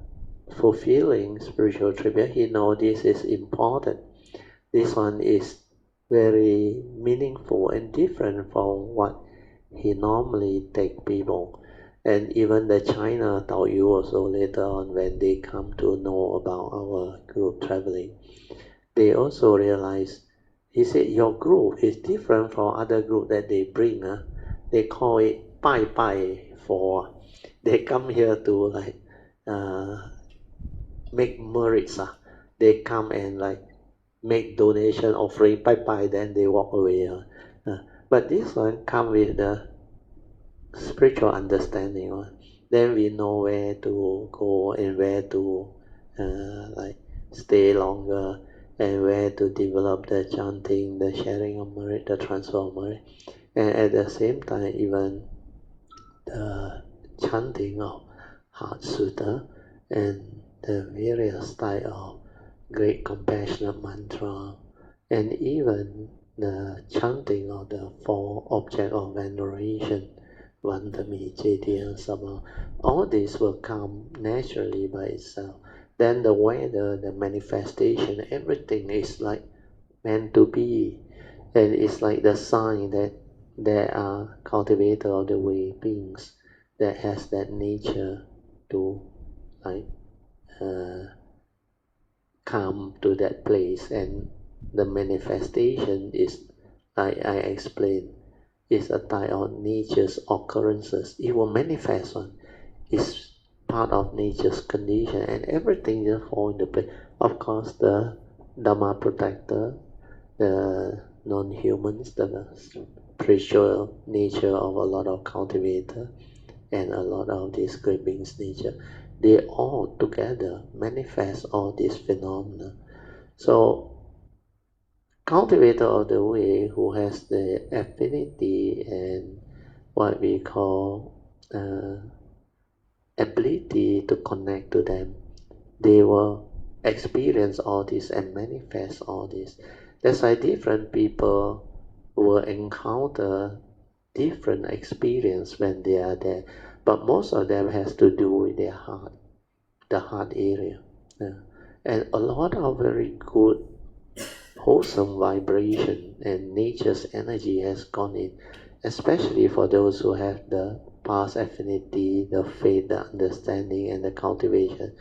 fulfilling spiritual tribute. He know this is important. This one is very meaningful and different from what he normally take people. And even the China Tao Yu also later on when they come to know about our group traveling, they also realize, he said, your group is different from other group that they bring. They call it Bai Bai for. They come here to like make merits. They come and like make donation offering Bai Bai, then they walk away. But this one come with the spiritual understanding. Then we know where to go and where to like stay longer, and where to develop the chanting, the sharing of merit, the transfer of merit, and at the same time even the chanting of Heart Sutra and the various type of great compassionate mantra, and even the chanting of the four objects of veneration, Vandami, Jeti, and Sama. All this will come naturally by itself. Then the weather, the manifestation, everything is like meant to be, and it's like the sign that there are cultivator of the way beings that has that nature to like uh, come to that place, and the manifestation is, like I explained, is a type of nature's occurrences. It will manifest on, is part of nature's condition, and everything just fall into place. Of course, the Dhamma protector, the non-humans, the spiritual nature of a lot of cultivator, and a lot of these great beings nature, they all together manifest all these phenomena. So cultivator of the way who has the affinity and what we call ability to connect to them, they will experience all this and manifest all this. That's why different people will encounter different experience when they are there, but most of them has to do with their heart, the heart area. Yeah. And a lot of very good wholesome vibration and nature's energy has gone in, especially for those who have the past affinity, the faith, the understanding, and the cultivation.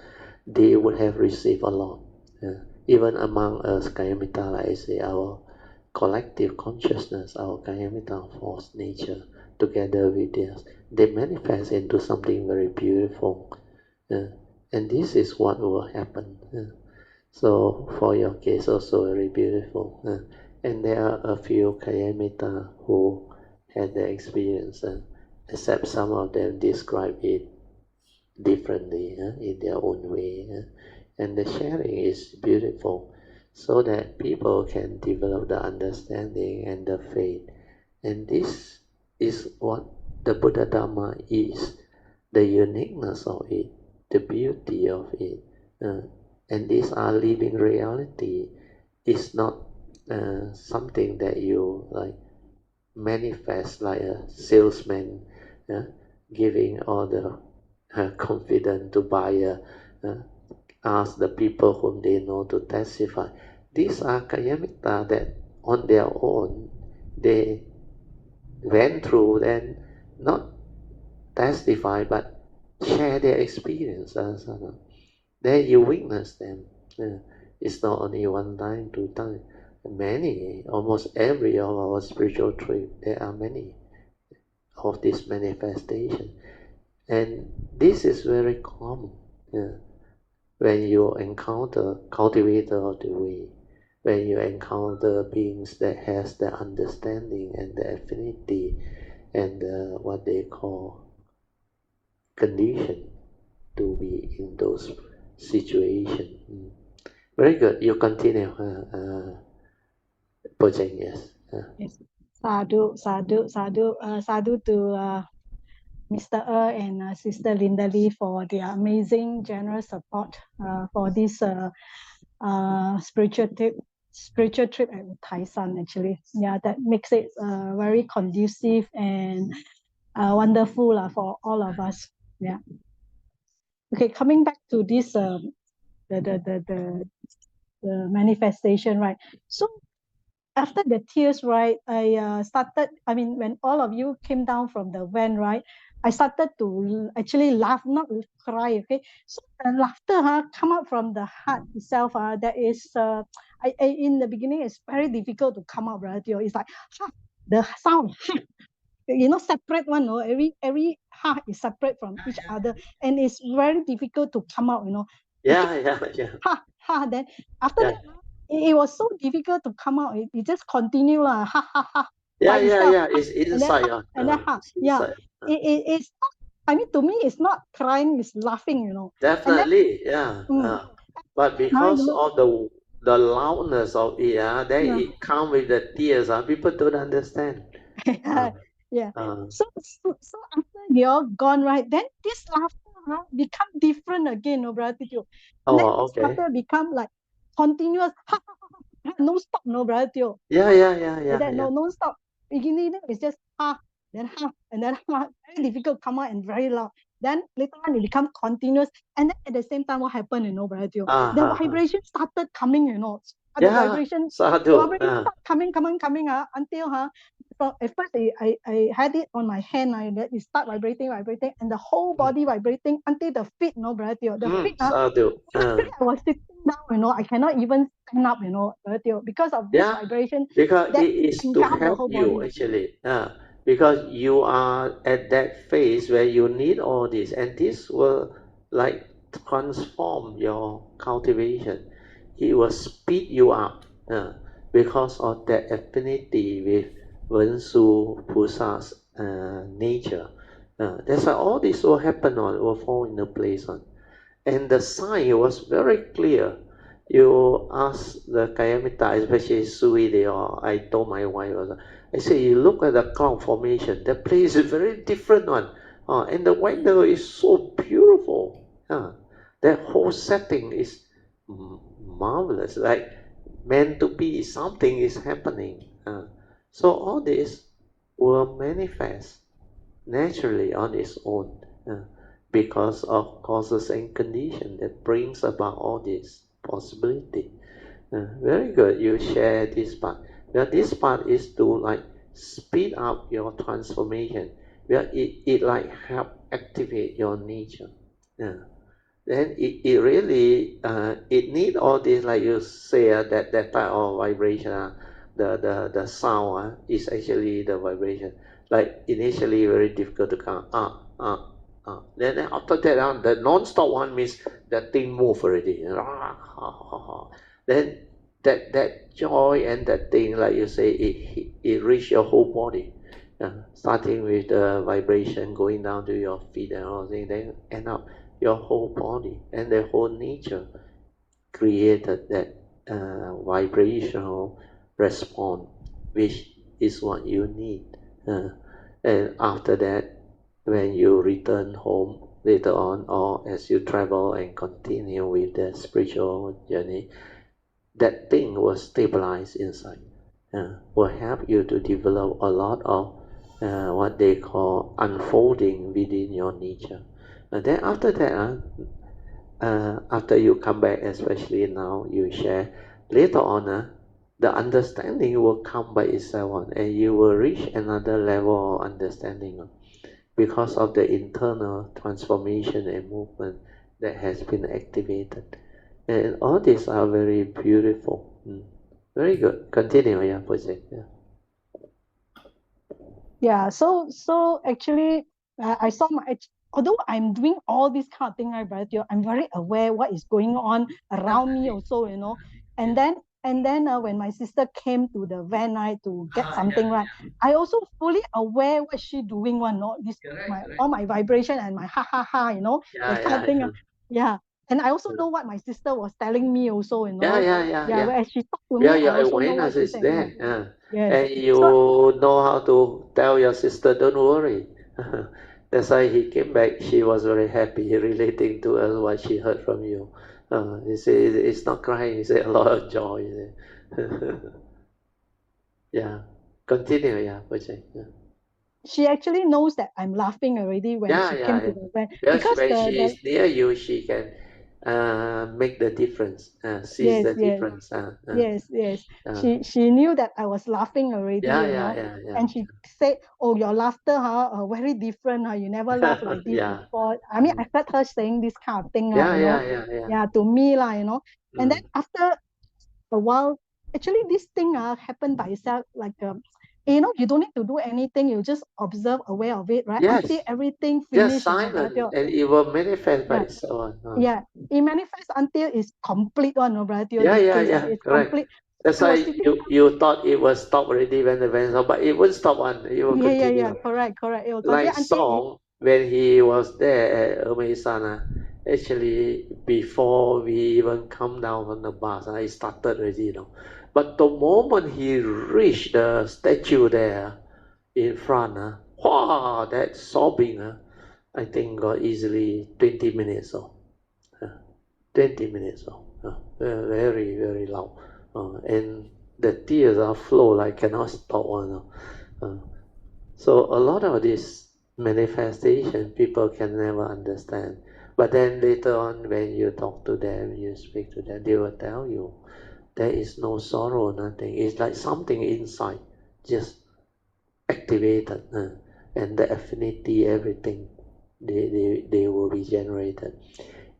They would have received a lot. Yeah. Even among us, Kayamita, like I say, our collective consciousness, our Kayamita force nature, together with theirs, they manifest into something very beautiful. Yeah. And this is what will happen. Yeah. So for your case also very beautiful. And there are a few Kayamita who had the experience, except some of them describe it differently in their own way. And the sharing is beautiful so that people can develop the understanding and the faith. And this is what the Buddha Dhamma is, the uniqueness of it, the beauty of it. Uh, and these are living reality. It's not something that you like manifest like a salesman uh, giving all the confidence to buyer, ask the people whom they know to testify. These are Kayamita that on their own they went through and not testify but share their experiences. Then you witness them. It's not only one time, two times. Many, almost every of our spiritual trip, there are many of this manifestation. And this is very common when you encounter cultivator of the way, when you encounter beings that has the understanding and the affinity and what they call condition to be in those situations. Very good. You continue, Poh Cheng, yes. Yes. Sadhu, sadhu, sadhu, sadhu to Mr. And Sister Linda Lee for their amazing, generous support for this spiritual trip at Taisan. Actually, yeah, that makes it very conducive and wonderful for all of us. Yeah. Okay, coming back to this the, the the the the manifestation, right? So after the tears, right, I started, I mean, when all of you came down from the van, right, I started to actually laugh, not cry, okay? So the laughter come out from the heart itself. That is, in the beginning, it's very difficult to come out, right? It's like, the sound, separate one, no? Every ha is separate from each other, and it's very difficult to come out, Yeah, okay? yeah. Ha. Then after that, it was so difficult to come out. It just continue lah. Ha ha ha. by itself. It's inside. And then yeah. It's not, I mean, to me, it's not crying, it's laughing, you know. Definitely, but because know, of the loudness of it, then it comes with the tears. People don't understand. Yeah. So after you're gone, right, then this laughter become different again, no, brother Tio. And then it started become like continuous, no stop, no, brother Tio. Like that, no stop. Beginning it's just then and then very difficult to come out and very loud. Then later on it become continuous, and then at the same time, what happened, you know, brother Tio? The vibration started coming, you know. The vibration start coming, until from at first I had it on my hand, it start vibrating, and the whole body vibrating until the feet, no, brother Tio. The feet, actually I was sitting down, you know, I cannot even stand up, you know, brother Tio, because of this vibration. Because that it is to engulf the help whole you body. actually. Because you are at that phase where you need all this, and this will like transform your cultivation. It will speed you up because of that affinity with Wensu Pusa's nature. That's why all this will happen on, will fall into place on. And the sign was very clear. You ask the Kayamita, especially Sui, or I told my wife, I say, you look at the cloud formation, that place is very different one. And the weather is so beautiful. That whole setting is marvelous, like meant to be, something is happening. So all this will manifest naturally on its own because of causes and conditions that brings about all this possibility. Very good, you share this part. Well, this part is to like speed up your transformation. Well, it like help activate your nature. Then it really it need all this, like you say, that type of vibration. The sound is actually the vibration. Like initially very difficult to count. Then after that, the non-stop one means that thing move already. Then that joy and that thing, like you say, it reach your whole body. Starting with the vibration going down to your feet and all things, then end up your whole body, and the whole nature created that vibrational response, which is what you need. And after that, when you return home later on, or as you travel and continue with the spiritual journey, that thing will stabilize inside, will help you to develop a lot of what they call unfolding within your nature. And then after that, after you come back, especially now you share, later on, the understanding will come by itself, and you will reach another level of understanding because of the internal transformation and movement that has been activated. And all these are very beautiful. Very good. Continue, yeah, Puja. Yeah. So actually, I saw although I'm doing all this kind of thing, right, brother Teo, I'm very aware what is going on around me also, you know. And then when my sister came to the van, right, to get something, right, I also fully aware what she doing one, no, this all my vibration and my ha ha ha, you know, that kind of thing. Yeah. And I also know what my sister was telling me also, you know. Yeah. As she talked to me, I Your also know what awareness she is said. there. Yes. And you So know how to tell your sister, don't worry. That's why he came back. She was very happy relating to us what she heard from you. He said it's not crying. He said a lot of joy. Yeah. Continue, yeah, Puja. she actually knows that I'm laughing already when she came to the van, Because because when she the is near you, she can make the difference, sees yes the difference. yes she knew that I was laughing already, you know, Yeah. and she said, "Oh, your laughter, very different, you never laugh like this Yeah. before." I mean, I heard her saying this kind of thing, you know, Yeah. to me, you know. And then after a while, actually this thing happened by itself, like you know, you don't need to do anything, you just observe, aware of it, right, Yes. until everything Just finished, you know, silent, and it will manifest by yeah itself. yeah, it manifests until it's complete one, no, brother Teo, Yeah, this yeah, case yeah. it's Correct. complete. That's why you thought it was stopped already when the van stopped, but it wouldn't stop on. It will continue. Yeah. Correct. It will Like continue Song, when he was there at Umaisana, actually before we even come down from the bus, it started already, you know. But the moment he reached the statue there in front, wow, that sobbing, I think got easily 20 minutes or 20 minutes or very, very loud. And the tears are flow like cannot stop one. So a lot of this manifestation people can never understand. But then later on when you talk to them, you speak to them, they will tell you there is no sorrow, nothing. It's like something inside just activated, and the affinity, everything, they will be generated.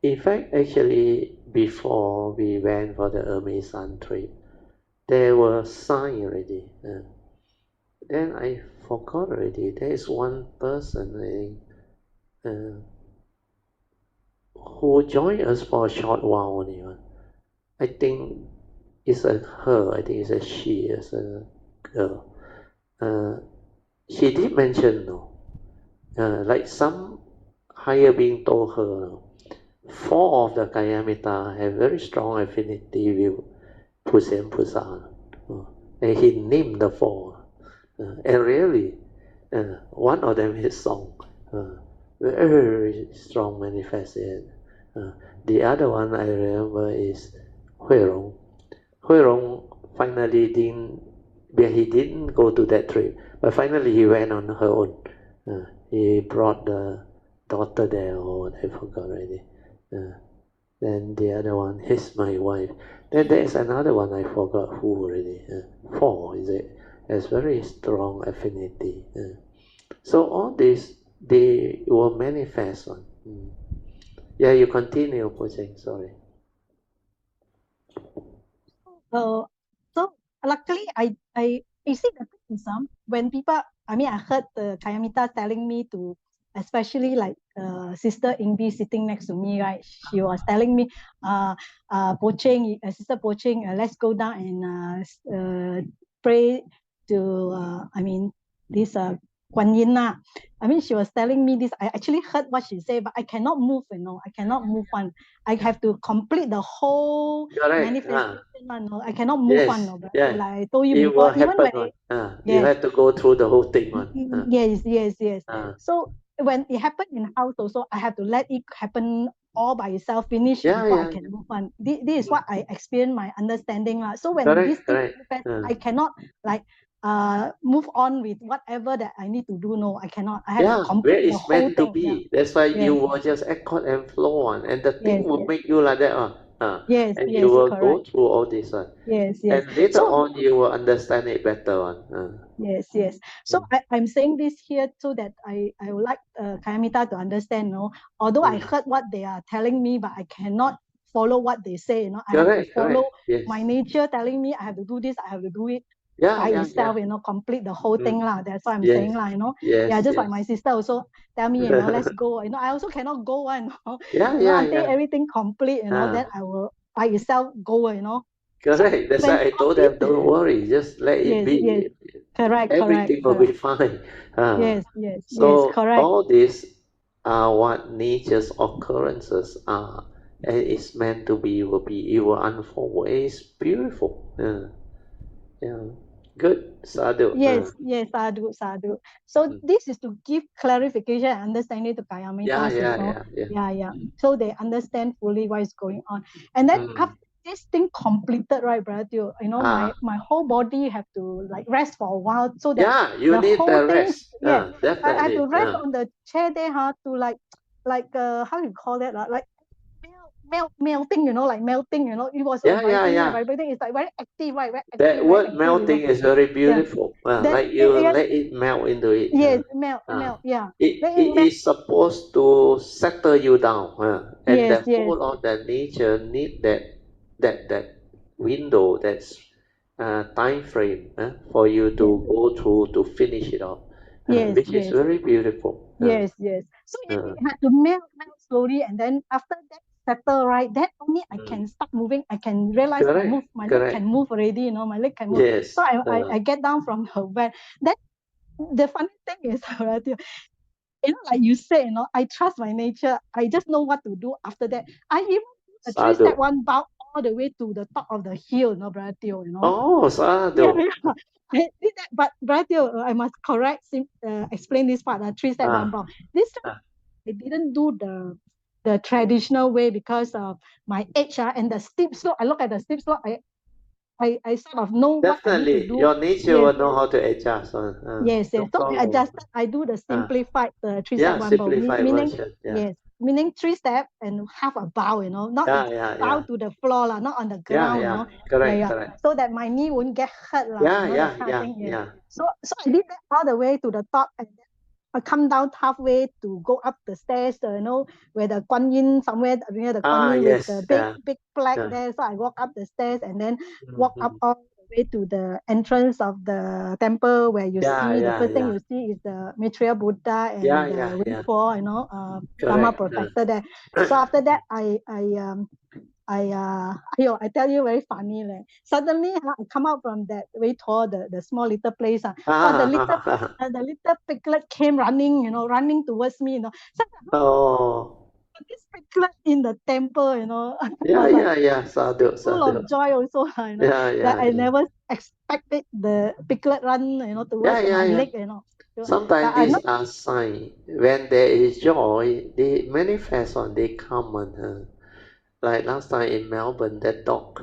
In fact, actually, before we went for the Amazon trip, there were signs already. Then I forgot already. There is one person who joined us for a short while only. I think it's a her. I think it's a she. It's a girl. She did mention no. Like some higher being told her, no, four of the Kayamita have very strong affinity with Puja and Puja. And he named the four. And really, one of them is Song. Very strong manifested. The other one I remember is Hui Rong. Hui Rong finally didn't, but he didn't go to that trip. But finally he went on her own. He brought the daughter there or what, I forgot already. Then the other one is my wife. Then there is another one I forgot who already. Four is it? Has very strong affinity. So all this they will manifest on. Yeah, you continue, Poh Cheng, sorry. So luckily I you see the thing is when people, I mean, I heard the Kayamita telling me to, especially like Sister Ingbi sitting next to me, right? She was telling me, Poh Cheng, Sister Poh Cheng, let's go down and pray to, I mean, this Kuan Yin. I mean, she was telling me this. I actually heard what she said, but I cannot move, you know. I cannot move one. I have to complete the whole manifestation. No, I cannot move one. No, but like I told you it before, will even happen when you have to go through the whole thing one. Yes. So when it happened in house also, I have to let it happen all by itself, finish before I can move on. This is what I experienced, my understanding. So when this thing manifests, I cannot like move on with whatever that I need to do. No, I cannot. I have to complete the whole meant to thing. be. That's why you will just accord and flow on, and the thing will make you like that and you will go through all this one. Yes. And later on you will understand it better on. Yes. So I'm saying this here so that I would like Kayamita to understand, although I heard what they are telling me, but I cannot follow what they say, I have to follow my nature telling me I have to do this, I have to do it by itself, complete the whole thing. That's what I'm saying. Just like my sister also tell me, let's go. I also cannot go one. Until everything complete, then I will by itself go. Correct. That's why I told them, don't worry, just let it be. Correct. Everything will be fine. So Correct. all these are what nature's occurrences are, and it's meant to be. Will be. It will unfold. It's beautiful. Good. Sadhu. Yes. Sadhu. So this is to give clarification and understanding to Kayamitas. So they understand fully what is going on. And then after this thing completed, right, brother? My whole body have to like rest for a while so that you the need whole the thing. rest. Definitely. I have to rest on the chair there, to like how you call that, like melting, like melting, it was vibrating and vibrating. It's like very active, right? Very active, that word active, melting is very beautiful. Like you let it melt into it. Melt. It is supposed to settle you down, and the whole of the nature need that window, that's time frame for you to go through to finish it off, which is very beautiful. Yes. So it had to melt slowly, and then after that settle, right, then only I can start moving. I can realize my leg can move already, my leg can move. Yes. So I get down from her bed. Then the funny thing is, like you said, I trust my nature. I just know what to do after that. I even a 3-step one bow all the way to the top of the hill, Brother Teo, Oh, sadhu. Yeah. I did that, but Brother Teo, I must explain this part, 3-step one bow. This time, I didn't do the traditional way because of my age and the steep slope. I look at the steep slope, I sort of know what I need to do. Your nature will know how to adjust. Yes. So I adjusted. I do the simplified 3-step one bow, meaning version, yes, meaning 3-step and half a bow. Not bow to the floor, not on the ground. Correct. So that my knee won't get hurt, that kind of thing. So I did that all the way to the top, and then I come down halfway to go up the stairs. Where the Guan Yin, somewhere near the Guan Yin with the big plaque there. So I walk up the stairs and then walk up all the way to the entrance of the temple, where you see the first thing you see is the Maitreya Buddha and the Whiteboard, Dhamma protector there. So after that, I tell you, very funny. Suddenly, I come out from that way toward the small little place. The little piglet came running, running towards me. So this piglet in the temple, sadhu. full of joy also, that I never expected the piglet run, towards my leg, Sometimes these are signs. When there is joy, they manifest on, they come on her. Like last time in Melbourne, that dog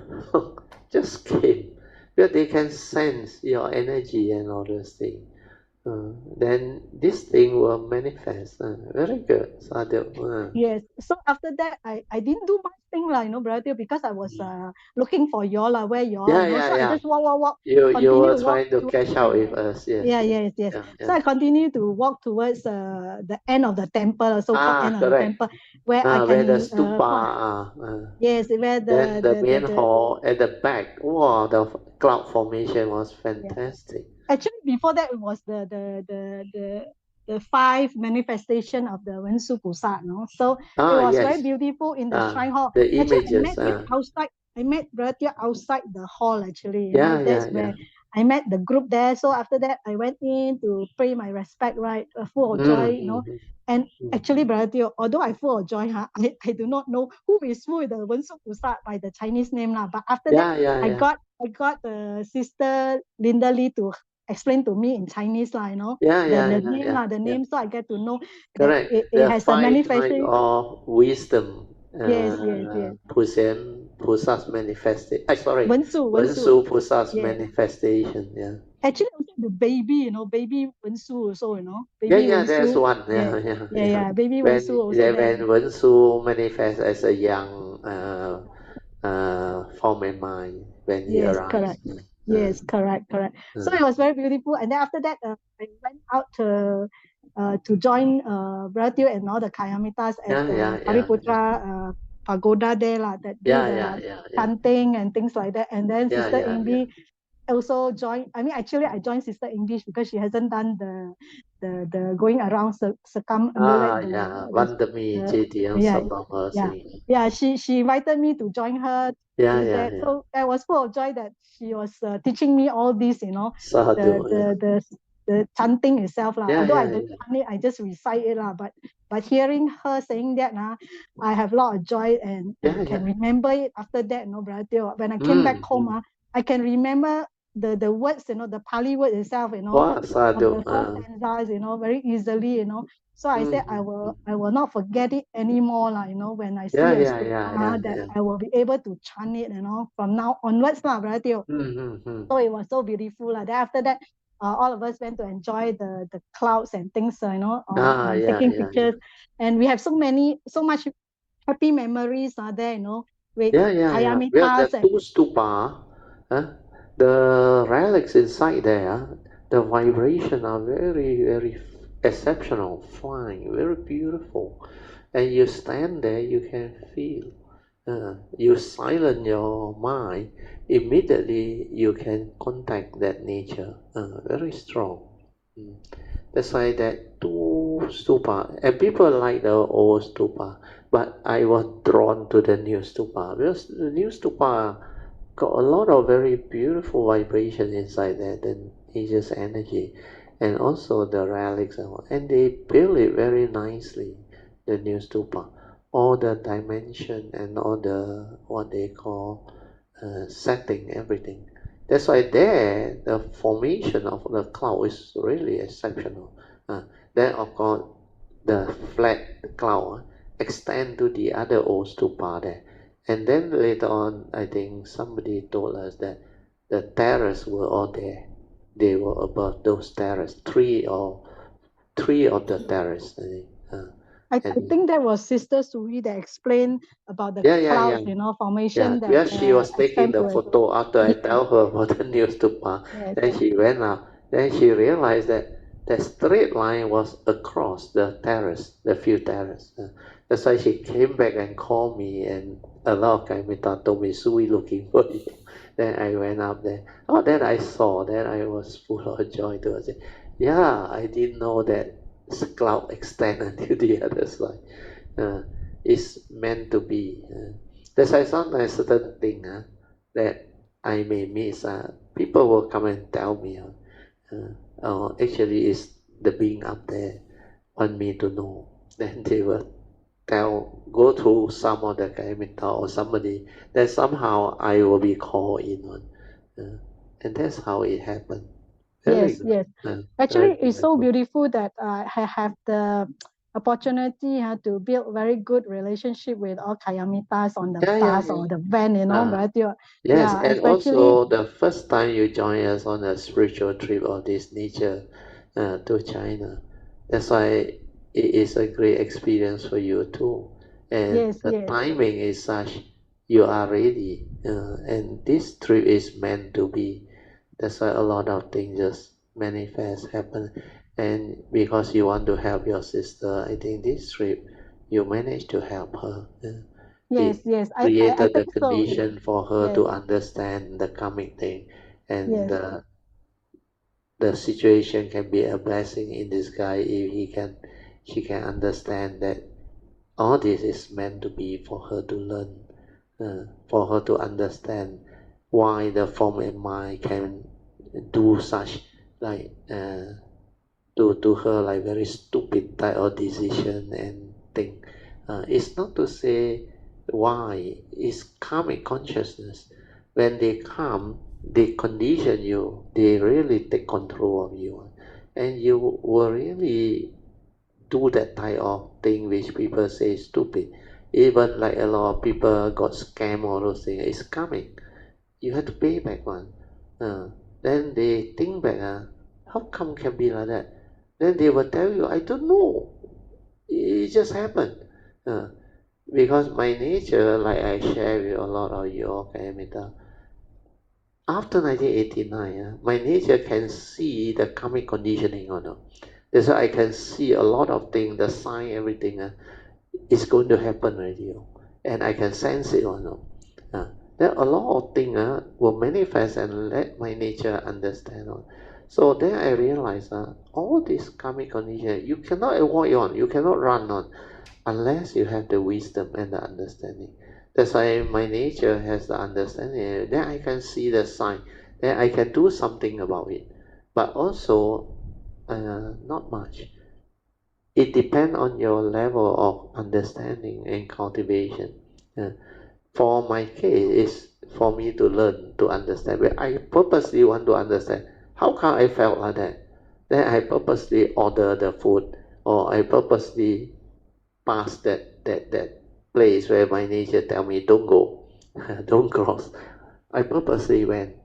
just came. Because they can sense your energy and all those things. Then this thing will manifest. Very good, sadhu. Yes. So after that, I didn't do much thing, Brother, because I was looking for y'all, where y'all. So I just walk. You were trying to catch up with us. Yes. So I continue to walk towards the end of the temple, so-called end of the temple, where I can. Where the stupa. Yes, where the main hall at the back. Wow, the cloud formation was fantastic. Actually, before that, it was the 5 manifestation of the Wensu Pusa, So it was very beautiful in the shrine hall. The images. Actually, I met Brother outside the hall, actually. That's where I met the group there. So after that, I went in to pay my respect, right? Full of joy, And actually, Brother, although I full of joy, I do not know who is who the Wensu Pusa by the Chinese name. But after that, I got Sister Linda Lee to explain to me in Chinese, the name, so I get to know that it has a manifestation of wisdom. Yes. Pusa's manifestation. Wensu Pusa's manifestation. Actually, also the baby, baby Wensu also, baby Wensu. There's one. Baby Wensu also. When Wensu manifests as a young form and mind when he arrives. Correct. Yes, correct. So it was very beautiful. And then after that, I went out to join Brother and all the Kayamitas at the Pariputra pagoda there, that do the chanting and things like that. And then Sister Ingbi also joined. I mean, actually, I joined Sister English because she hasn't done the going around she invited me to join her. So I was full of joy that she was teaching me all this, the chanting itself, although I don't chant it, I just recite it, but hearing her saying that, I have a lot of joy and can remember it after that, Brother. When I came back home, I can remember the words, the Pali word itself, of the 4 stanzas, very easily, So I said I will not forget it anymore, when I see a stupa, that I will be able to chant it, from now onwards, Brother. So it was so beautiful. Then after that, all of us went to enjoy the clouds and things, taking pictures, and we have so much happy memories there, with Kayamitas. The 2 stupa, the relics inside there, the vibration are very, very exceptional, fine, very beautiful. And you stand there, you can feel. You silence your mind, immediately you can contact that nature. Very strong. That's why that 2 stupa, and people like the old stupa, but I was drawn to the new stupa because the new stupa got a lot of very beautiful vibration inside there, the nature's energy, and also the relics, and they build it very nicely, the new stupa. All the dimension and all the what they call setting, everything. That's why there the formation of the cloud is really exceptional. Then of course the flat cloud extend to the other old stupa there. And then later on, I think somebody told us that the terrace were all there. They were above those terrace, three of the terrace. I think. I think that was Sister Suri that explained about the clouds, formation that because she was taking extend the to it. photo after I tell her about the new stupa. Yes, Then she went up. Then she realized that the straight line was across the terrace, the few terrace. That's why she came back and called me, and a lot of Kaimita told me, Sui looking for you. Then I went up there. Oh, then I saw. Then I was full of joy to say, yeah, I didn't know that cloud extend until the other side. It's meant to be. That's why sometimes certain thing that I may miss. People will come and tell me, actually it's the being up there want me to know. Then they will go through some of the Kayamita or somebody, then somehow I will be called in on. And that's how it happened. Very yes, good. yes. Very Actually, it's so beautiful. beautiful that I have the opportunity to build very good relationship with all Kayamitas on the bus or the van, but Yes, and especially, also the first time you join us on a spiritual trip of this nature to China, that's why it is a great experience for you too. And yes, the yes, timing is such you are ready, and this trip is meant to be. That's why a lot of things just manifest happen, and because you want to help your sister, I think this trip you managed to help her. yes, It yes. I created the think so. condition for her Yes, to understand the coming thing, and yes, the situation can be a blessing in disguise if she can understand that all this is meant to be for her to learn, for her to understand why the form and mind can do such like to her like very stupid type of decision and thing. It's not to say why, it's karmic consciousness. When they come, they condition you, they really take control of you. And you will really do that type of thing which people say is stupid. Even like a lot of people got scam or those things, it's coming. You have to pay back one. Uh, then they think back, how come can be like that? Then they will tell you, I don't know. It just happened. Uh, because my nature, like I share with a lot of you, okay, Mita, after 1989, my nature can see the karmic conditioning or no. That's why I can see a lot of things, the sign, everything is going to happen already. And I can sense it or no. Then a lot of things will manifest and let my nature understand. So then I realize all this karmic condition, you cannot avoid on, you cannot run on unless you have the wisdom and the understanding. That's why my nature has the understanding. Then I can see the sign. Then I can do something about it. But also, not much. It depends on your level of understanding and cultivation. Uh, for my case, is for me to learn to understand. But I purposely want to understand. How come I felt like that? Then I purposely order the food, or I purposely pass that place where my nature tell me don't go, don't cross. I purposely went.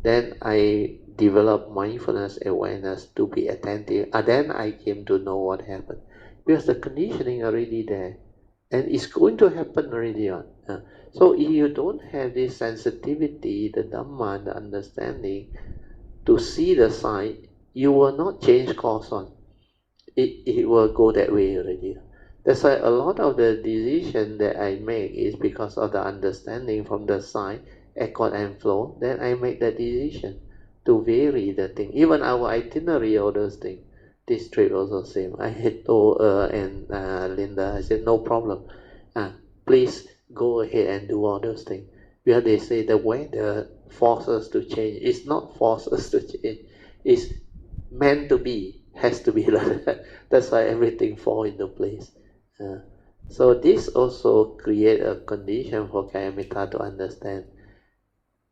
Then I developed mindfulness awareness to be attentive. And then I came to know what happened. Because the conditioning already there. And it's going to happen already on. So if you don't have this sensitivity, the Dhamma, the understanding to see the sign, you will not change course on. It will go that way already. That's why a lot of the decision that I make is because of the understanding from the sign, accord and flow. Then I make the decision to vary the thing. Even our itinerary, all those things. this trip also same. I had told and Linda, I said no problem. Please go ahead and do all those things. Where they say the weather forces us to change. It's not force us to change. It's meant to be. Has to be like that. That's why everything fall into place. So this also create a condition for Kayamita to understand.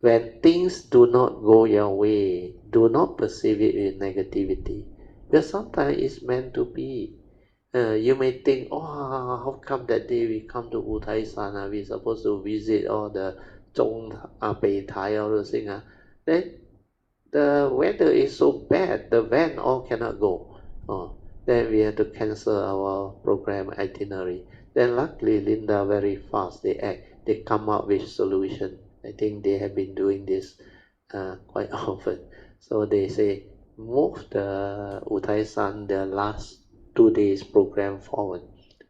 When things do not go your way, do not perceive it with negativity. Because sometimes it's meant to be. You may think, oh, how come that day we come to Wutai San, we're supposed to visit all the Zhong, Bei all those things. Then the weather is so bad, the van all cannot go. Then we have to cancel our program itinerary. Then luckily Linda very fast, they act, they come up with solution. I think they have been doing this quite often. So they say move the Utai San the last 2 days program forward.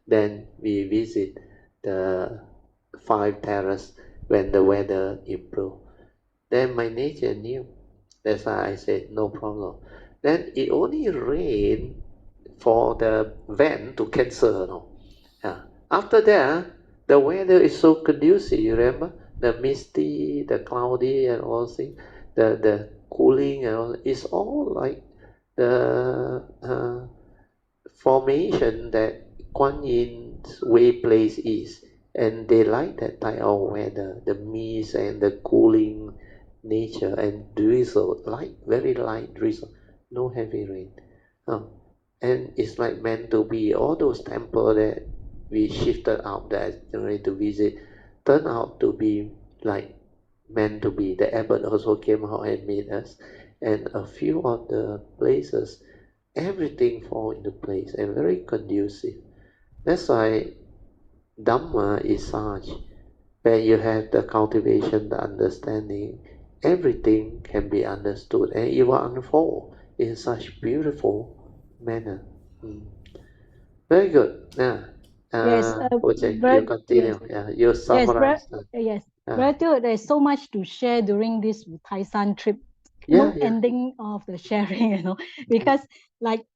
Then we visit the 5 terrace when the weather improve. Then my nature knew. That's why I said no problem. Then it only rained for the van to cancel. No? After that, the weather is so conducive. You remember the misty, the cloudy, and all things. The cooling and all. It's all like the formation that Kuan Yin's way place is, and they like that type of weather, the mist and the cooling nature and drizzle, light, very light drizzle, no heavy rain. And it's like meant to be. All those temples that we shifted out the itinerary to visit turn out to be like meant to be. The abbot also came out and meet us, and a few of the places everything fall into place and very conducive. That's why Dhamma is such. When you have the cultivation, the understanding, everything can be understood and it will unfold in such beautiful manner. Very good. Yeah. Yes, Project, you Brad, yes, continue. Yeah, you yes, Brad, summarize. yes. Yeah. Brad, there's so much to share during this Thailand trip. Yeah, No yeah. ending of the sharing, because like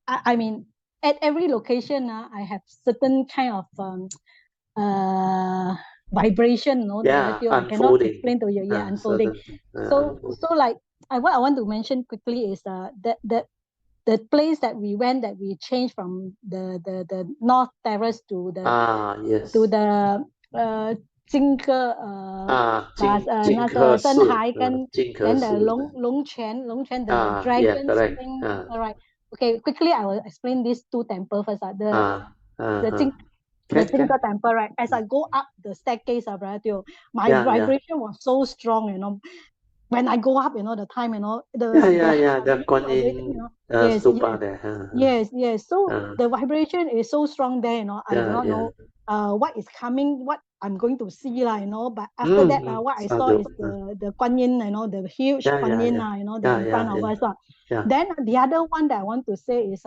I mean, at every location, I have certain kind of uh, vibration, Yeah, Brad, I cannot unfolding. explain to you. Yeah, unfolding. Certain So unfolding. like what I want to mention quickly is that the place that we went, that we changed from the North Terrace to Yes. the 金戈那个深海跟 then the 龙泉 the Yeah, dragon correct. spring. All right. Okay, quickly I will explain these two temples first. The Uh, the can, Jingle temple, right? As I go up the staircase, my yeah, yeah. vibration was so strong, when I go up, the time, Yeah, the yeah, heart yeah. The Kuan vibrating, Yin yes, stupa yes, there. yes. So Uh, the vibration is so strong there, I do yeah, not yeah. know what is coming, what I'm going to see, but after that, what I saw Sadhu. is the Kuan Yin, the huge Yeah, Kuan yeah, Yin, yeah. the Yeah, in yeah, front of yeah. us. Yeah. Then the other one that I want to say is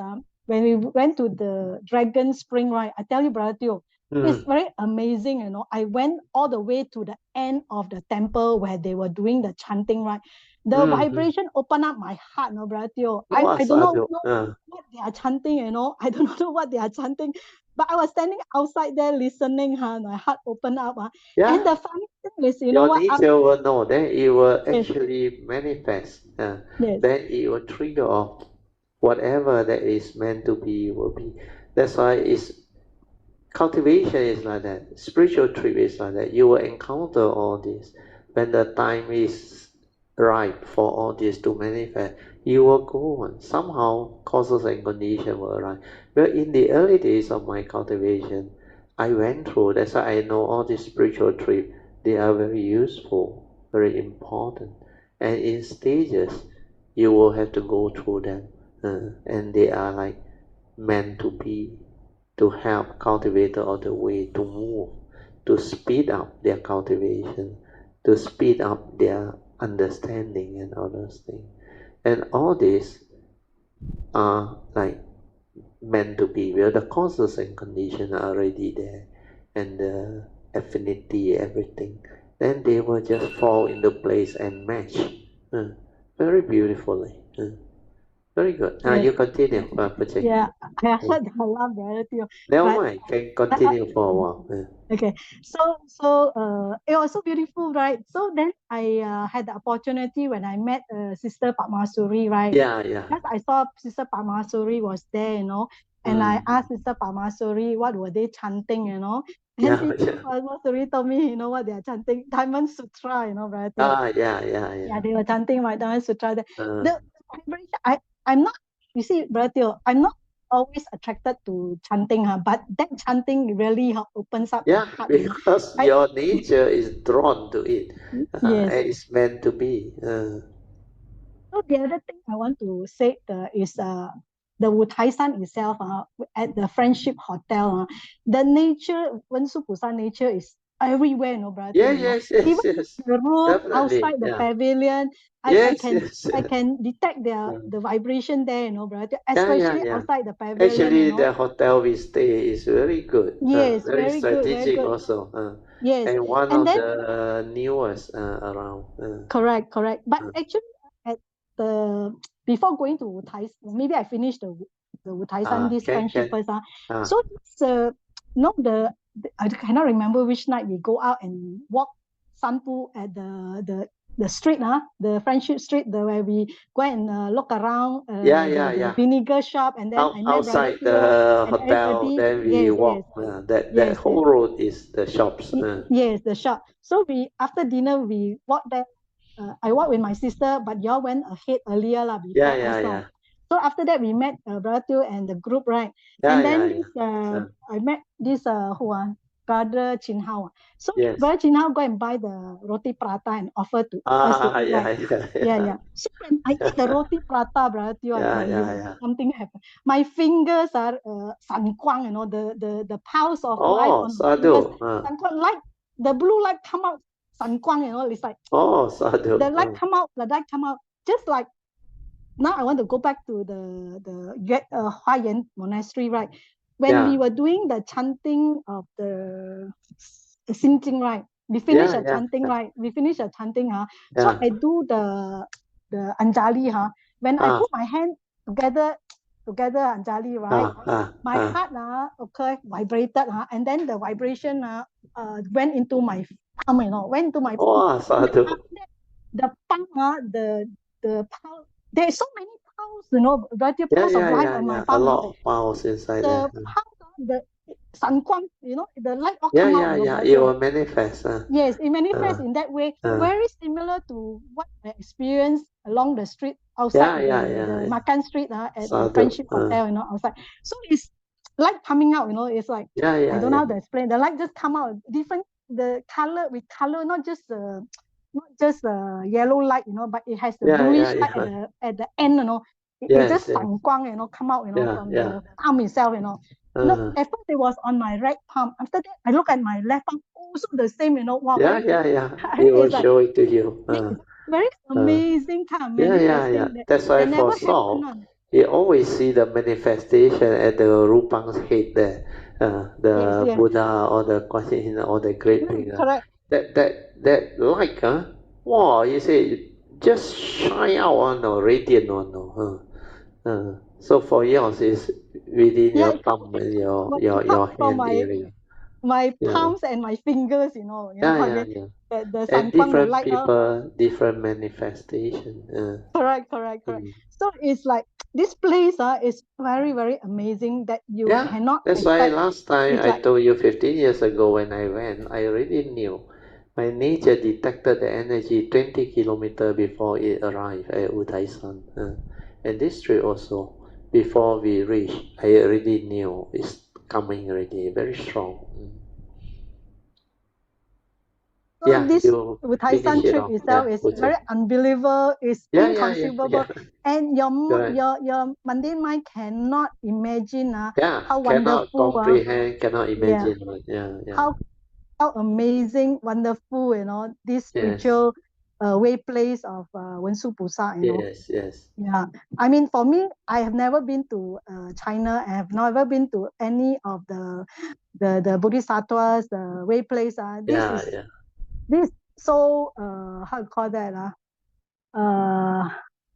when we went to the Dragon Spring, right? I tell you, brother Teo, it's very amazing, I went all the way to the end of the temple where they were doing the chanting, right? The vibration opened up my heart, brother Teo. Oh, I do not sadhu. know what they are chanting, I do not know what they are chanting, but I was standing outside there listening, my heart opened up. And Yeah. the funny thing is, Your what? nature will know. Then it will Yes, actually manifest. yes, Then it will trigger off whatever that is meant to be will be. That's why it's cultivation is like that. Spiritual trip is like that. You will encounter all this. When the time is ripe for all this to manifest, you will go on. Somehow causes and conditions will arise. Well, in the early days of my cultivation, I went through, that's why I know all these spiritual trips, they are very useful, very important. And in stages, you will have to go through them. And they are like meant to be, to help cultivator of the way to move, to speed up their cultivation, to speed up their understanding and all those things. And all these are like meant to be, where the causes and conditions are already there, and the affinity, everything. Then they will just fall into place and match very beautifully. Very good. Yes. You continue, Poh Cheng. Yeah, I heard a lot, brother Teo. Never But mind, can continue for a while. okay, it was so beautiful, right? So then I had the opportunity when I met Sister Padmasuri, right? Yeah, yeah. Because I saw Sister Padmasuri was there, and I asked Sister Padmasuri what were they chanting, and Yeah, Sister yeah. Padmasuri told me, what they are chanting, Diamond Sutra, brother Teo. Yeah. Yeah, they were chanting my Dhamma Sutra. The Uh, vibration, I'm not, you see, brother Teo, I'm not always attracted to chanting, but that chanting really opens up the yeah, heart, because right? your nature is drawn to it. Yes. And it's meant to be. So the other thing I want to say is the Wu Tai San itself at the Friendship Hotel. The nature, Wen Su Pusa nature is everywhere, brother Teo, Yes, Even yes. the room Definitely. outside the Yeah. pavilion, I Yes, can yes. I can detect Yeah, the vibration there, brother Teo, yeah, especially yeah. outside the pavilion, Actually, the hotel we stay is very good. Yes, Very very good, very strategic good. also. Yes. And one And of then the newest around. correct. But Uh, actually, at the before going to Wu Tai, maybe I finished the Wu Tai San this friendship can. first. Ah, So it's no I cannot remember which night we go out and walk Sanpu at the street, the friendship street, where we go and look around the yeah. vinegar shop, and then I met Brother Outside Teo the and hotel, everybody. then we Yes, yes, walk. That yes, yes. whole road is the shops. Yes, the shop. So we after dinner we walked there. I walked with my sister, but y'all went ahead earlier before us. Yeah. So after that we met Brother Teo and the group, right? And then Yeah. this I met this Brother Chin Hao. So Yes. Brother Chin Hao go and buy the roti prata and offer to us to eat, right? Yeah. So when I eat the roti prata, Brother Teo, I tell you, Yeah. something happened. My fingers are san guang, the pulse of life Oh, on my fingers. sadhu. San guang light, the blue light come out, san guang, it's like Oh, sadhu. the light come out. Just like now, I want to go back to the Huayan Monastery, right? When we were doing the chanting of the Xinjing, right? We finished a chanting, right? We finished a chanting, So I do the Anjali, When I put my hand together Anjali, right? My heart, okay, vibrated, and then the vibration went into my palm, went into my palm. Oh, And then sadhu. after that, the palm, the palm, there's so many powers, the powers of light on my A palm. lot of powers inside there. The powers, the sun quang, the light all come out, It will manifest. Yes, it manifests Uh, in that way, uh, very similar to what I experienced along the street outside the yeah. Makan Street at the Sadhu. Friendship Hotel, outside. So it's light coming out, it's like I don't know how to explain. The light just come out different, the color with color, not just yellow light, but it has the bluish light at the end, It just sun guang, come out, from the palm itself, No, at first it was on my right palm. After that, I look at my left palm, also the same, Wow, very, It will it's like, show it to you. it's very amazing kind of Yeah. manifesting That's that why never for happened. Saul, you always see the manifestation at the Rupang's head there. The Yes. Buddha or the Kuan Yin or the Great Being. Correct. That light, wow, you say, just shine out on no radiant one, no. So for yours is within Yeah, your thumb and it come your from hand area. my Yeah. palms and my fingers, what I mean? Yeah. The And sun quang, the different light, people, different manifestation. correct. Mm. So it's like this place is very, very amazing that you Yeah, cannot that's why expect. last time It's I like, told you 15 years ago when I went, I already knew. My nature detected the energy 20 kilometers before it arrived at Udaisan. And this trip also, before we reached, I already knew it's coming already, very strong. so this You Thailand finish it trip off. itself is Puja. very unbelievable, is inconceivable, Yeah. and Correct. your mundane mind cannot imagine how Cannot wonderful, comprehend, cannot yeah, imagine. Yeah. how amazing, wonderful, this Yes, spiritual way place of Wensu Pusa, yes. Yeah, I mean, for me, I have never been to China. I have never been to any of the bodhisattvas, the way place. Yeah. This so how to call that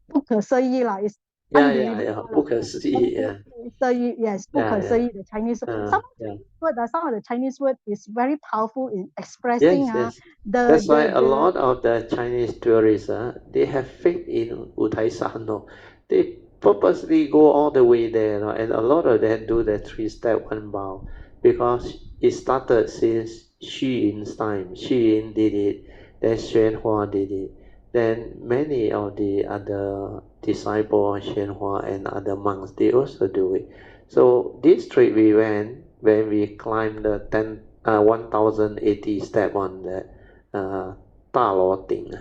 不可思议 lah. It's 不可思议 yes, 不可思议 the Chinese word. Some of the Chinese word is very powerful in expressing Yes. the That's why a lot of the Chinese tourists, they have faith in Uthai no. They purposely go all the way there, no? And a lot of them do the 3-step 1 bow because it started since Xu Yin's time. Xu Yin did it, then Xuan Hua did it. Then many of the other disciples, Xuan Hua and other monks, they also do it. So this trip we went when we climbed the 1080 step on the 大罗顶.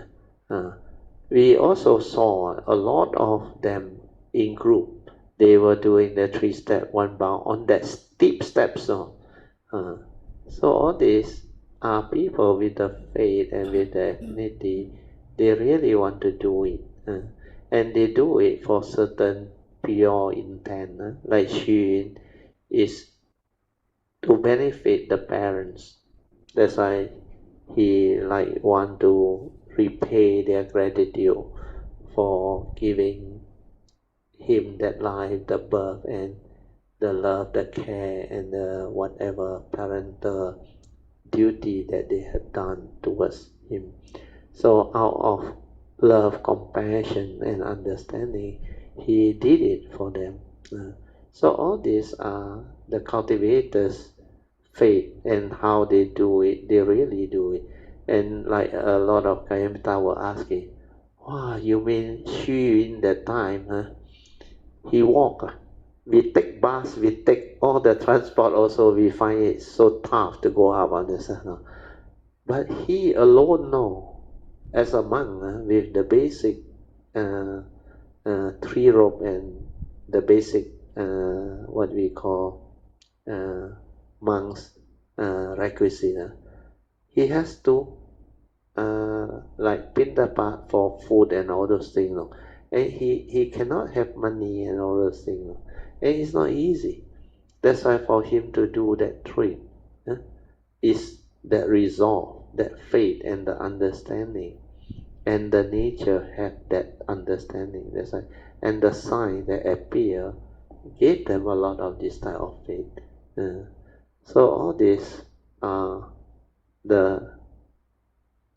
We also saw a lot of them in group. They were doing the 3-step 1 bow on that steep steps. So all these are people with the faith and with the affinity. They really want to do it. And they do it for certain pure intent. Like Xun is to benefit the parents. That's why he want to repay their gratitude for giving him that life, the birth and the love, the care and the whatever parental duty that they have done towards him. So out of love, compassion and understanding, he did it for them. So all these are the cultivators' faith and how they do it. They really do it. And like a lot of Kayamita were asking, wow, you mean Xu in that time, huh? He walk. We take bus, we take all the transport also, we find it so tough to go up on this. But he alone know, as a monk, with the basic 3 rope and the basic what we call monks requisite, he has to like pindapat for food and all those things, and he cannot have money and all those things, and it's not easy. That's why for him to do that trip is that resolve, that faith and the understanding, and the nature have that understanding. That's why, and the sign that appear gave them a lot of this type of faith. So all this are the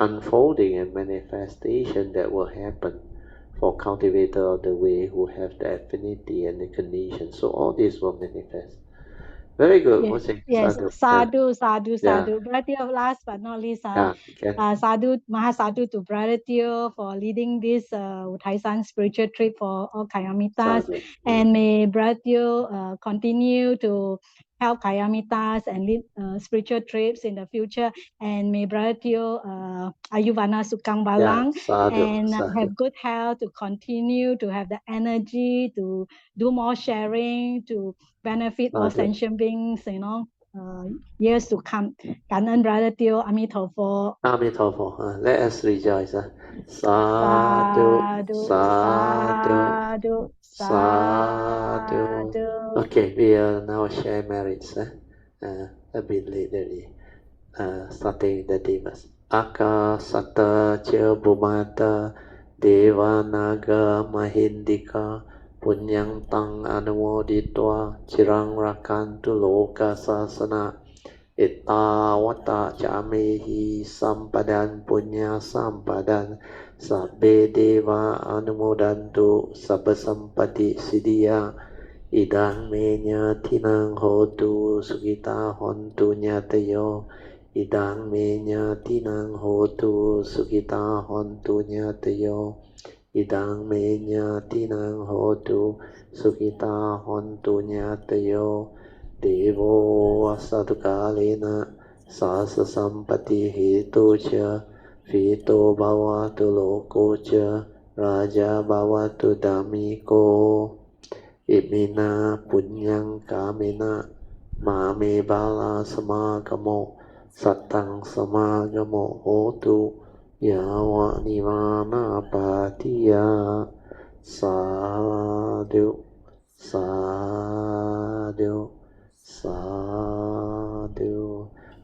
unfolding and manifestation that will happen for cultivator of the way who have the affinity and the condition. So all this will manifest. Very good. Yes, sadhu. Brother Theo, last but not least, sadhu, Mahasadhu to Brother Theo for leading this Uthai spiritual trip for all Kayamitas. And may Brother Theo continue to help Kayamitas and lead spiritual trips in the future. And may Brother Theo Ayuvana Sukang Balang and have good health to continue to have the energy to do more sharing, to benefit all sentient beings, years to come. 感恩 Brother Teo, Amitofo. Let us rejoice. Sadhu, sadhu, sadhu. Okay, we will now share merits a bit later, starting the Devas. Aka Sata Cha Bhumata Deva Naga Mahindika Punyang Tang Anumoditwa Chirang Rakantu Loka Sasana Ittawata Chamehi Sampadan Punya Sampadan Sabbe Deva Anumodantu Sabba Sampati Siddhya Idang Menya Tinang Hotu Sugita Hontu Nyatayo Idang Menya Tinang Hotu Sugita Hontu Nyatayo Idang Menya Tinang Hotu Sugita Hontu Nyatayo Devo Asadukalena Sasa Sampati Hetu Cha Vito Bhavatu Loko Cha Raja Bhavatu Damiko Imina Punyang Kamena Mame Bala Samagamo Satang Samagamo Hotu Yawa Nivana Patiya Sadhu Sadhu Sadhu.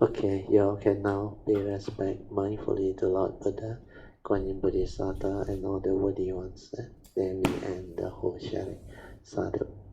Okay, you all can now pay respect mindfully to Lord Buddha. Kuan Yin Bodhisattva, and all the worthy ones. Then we end the whole sharing. Sadhu.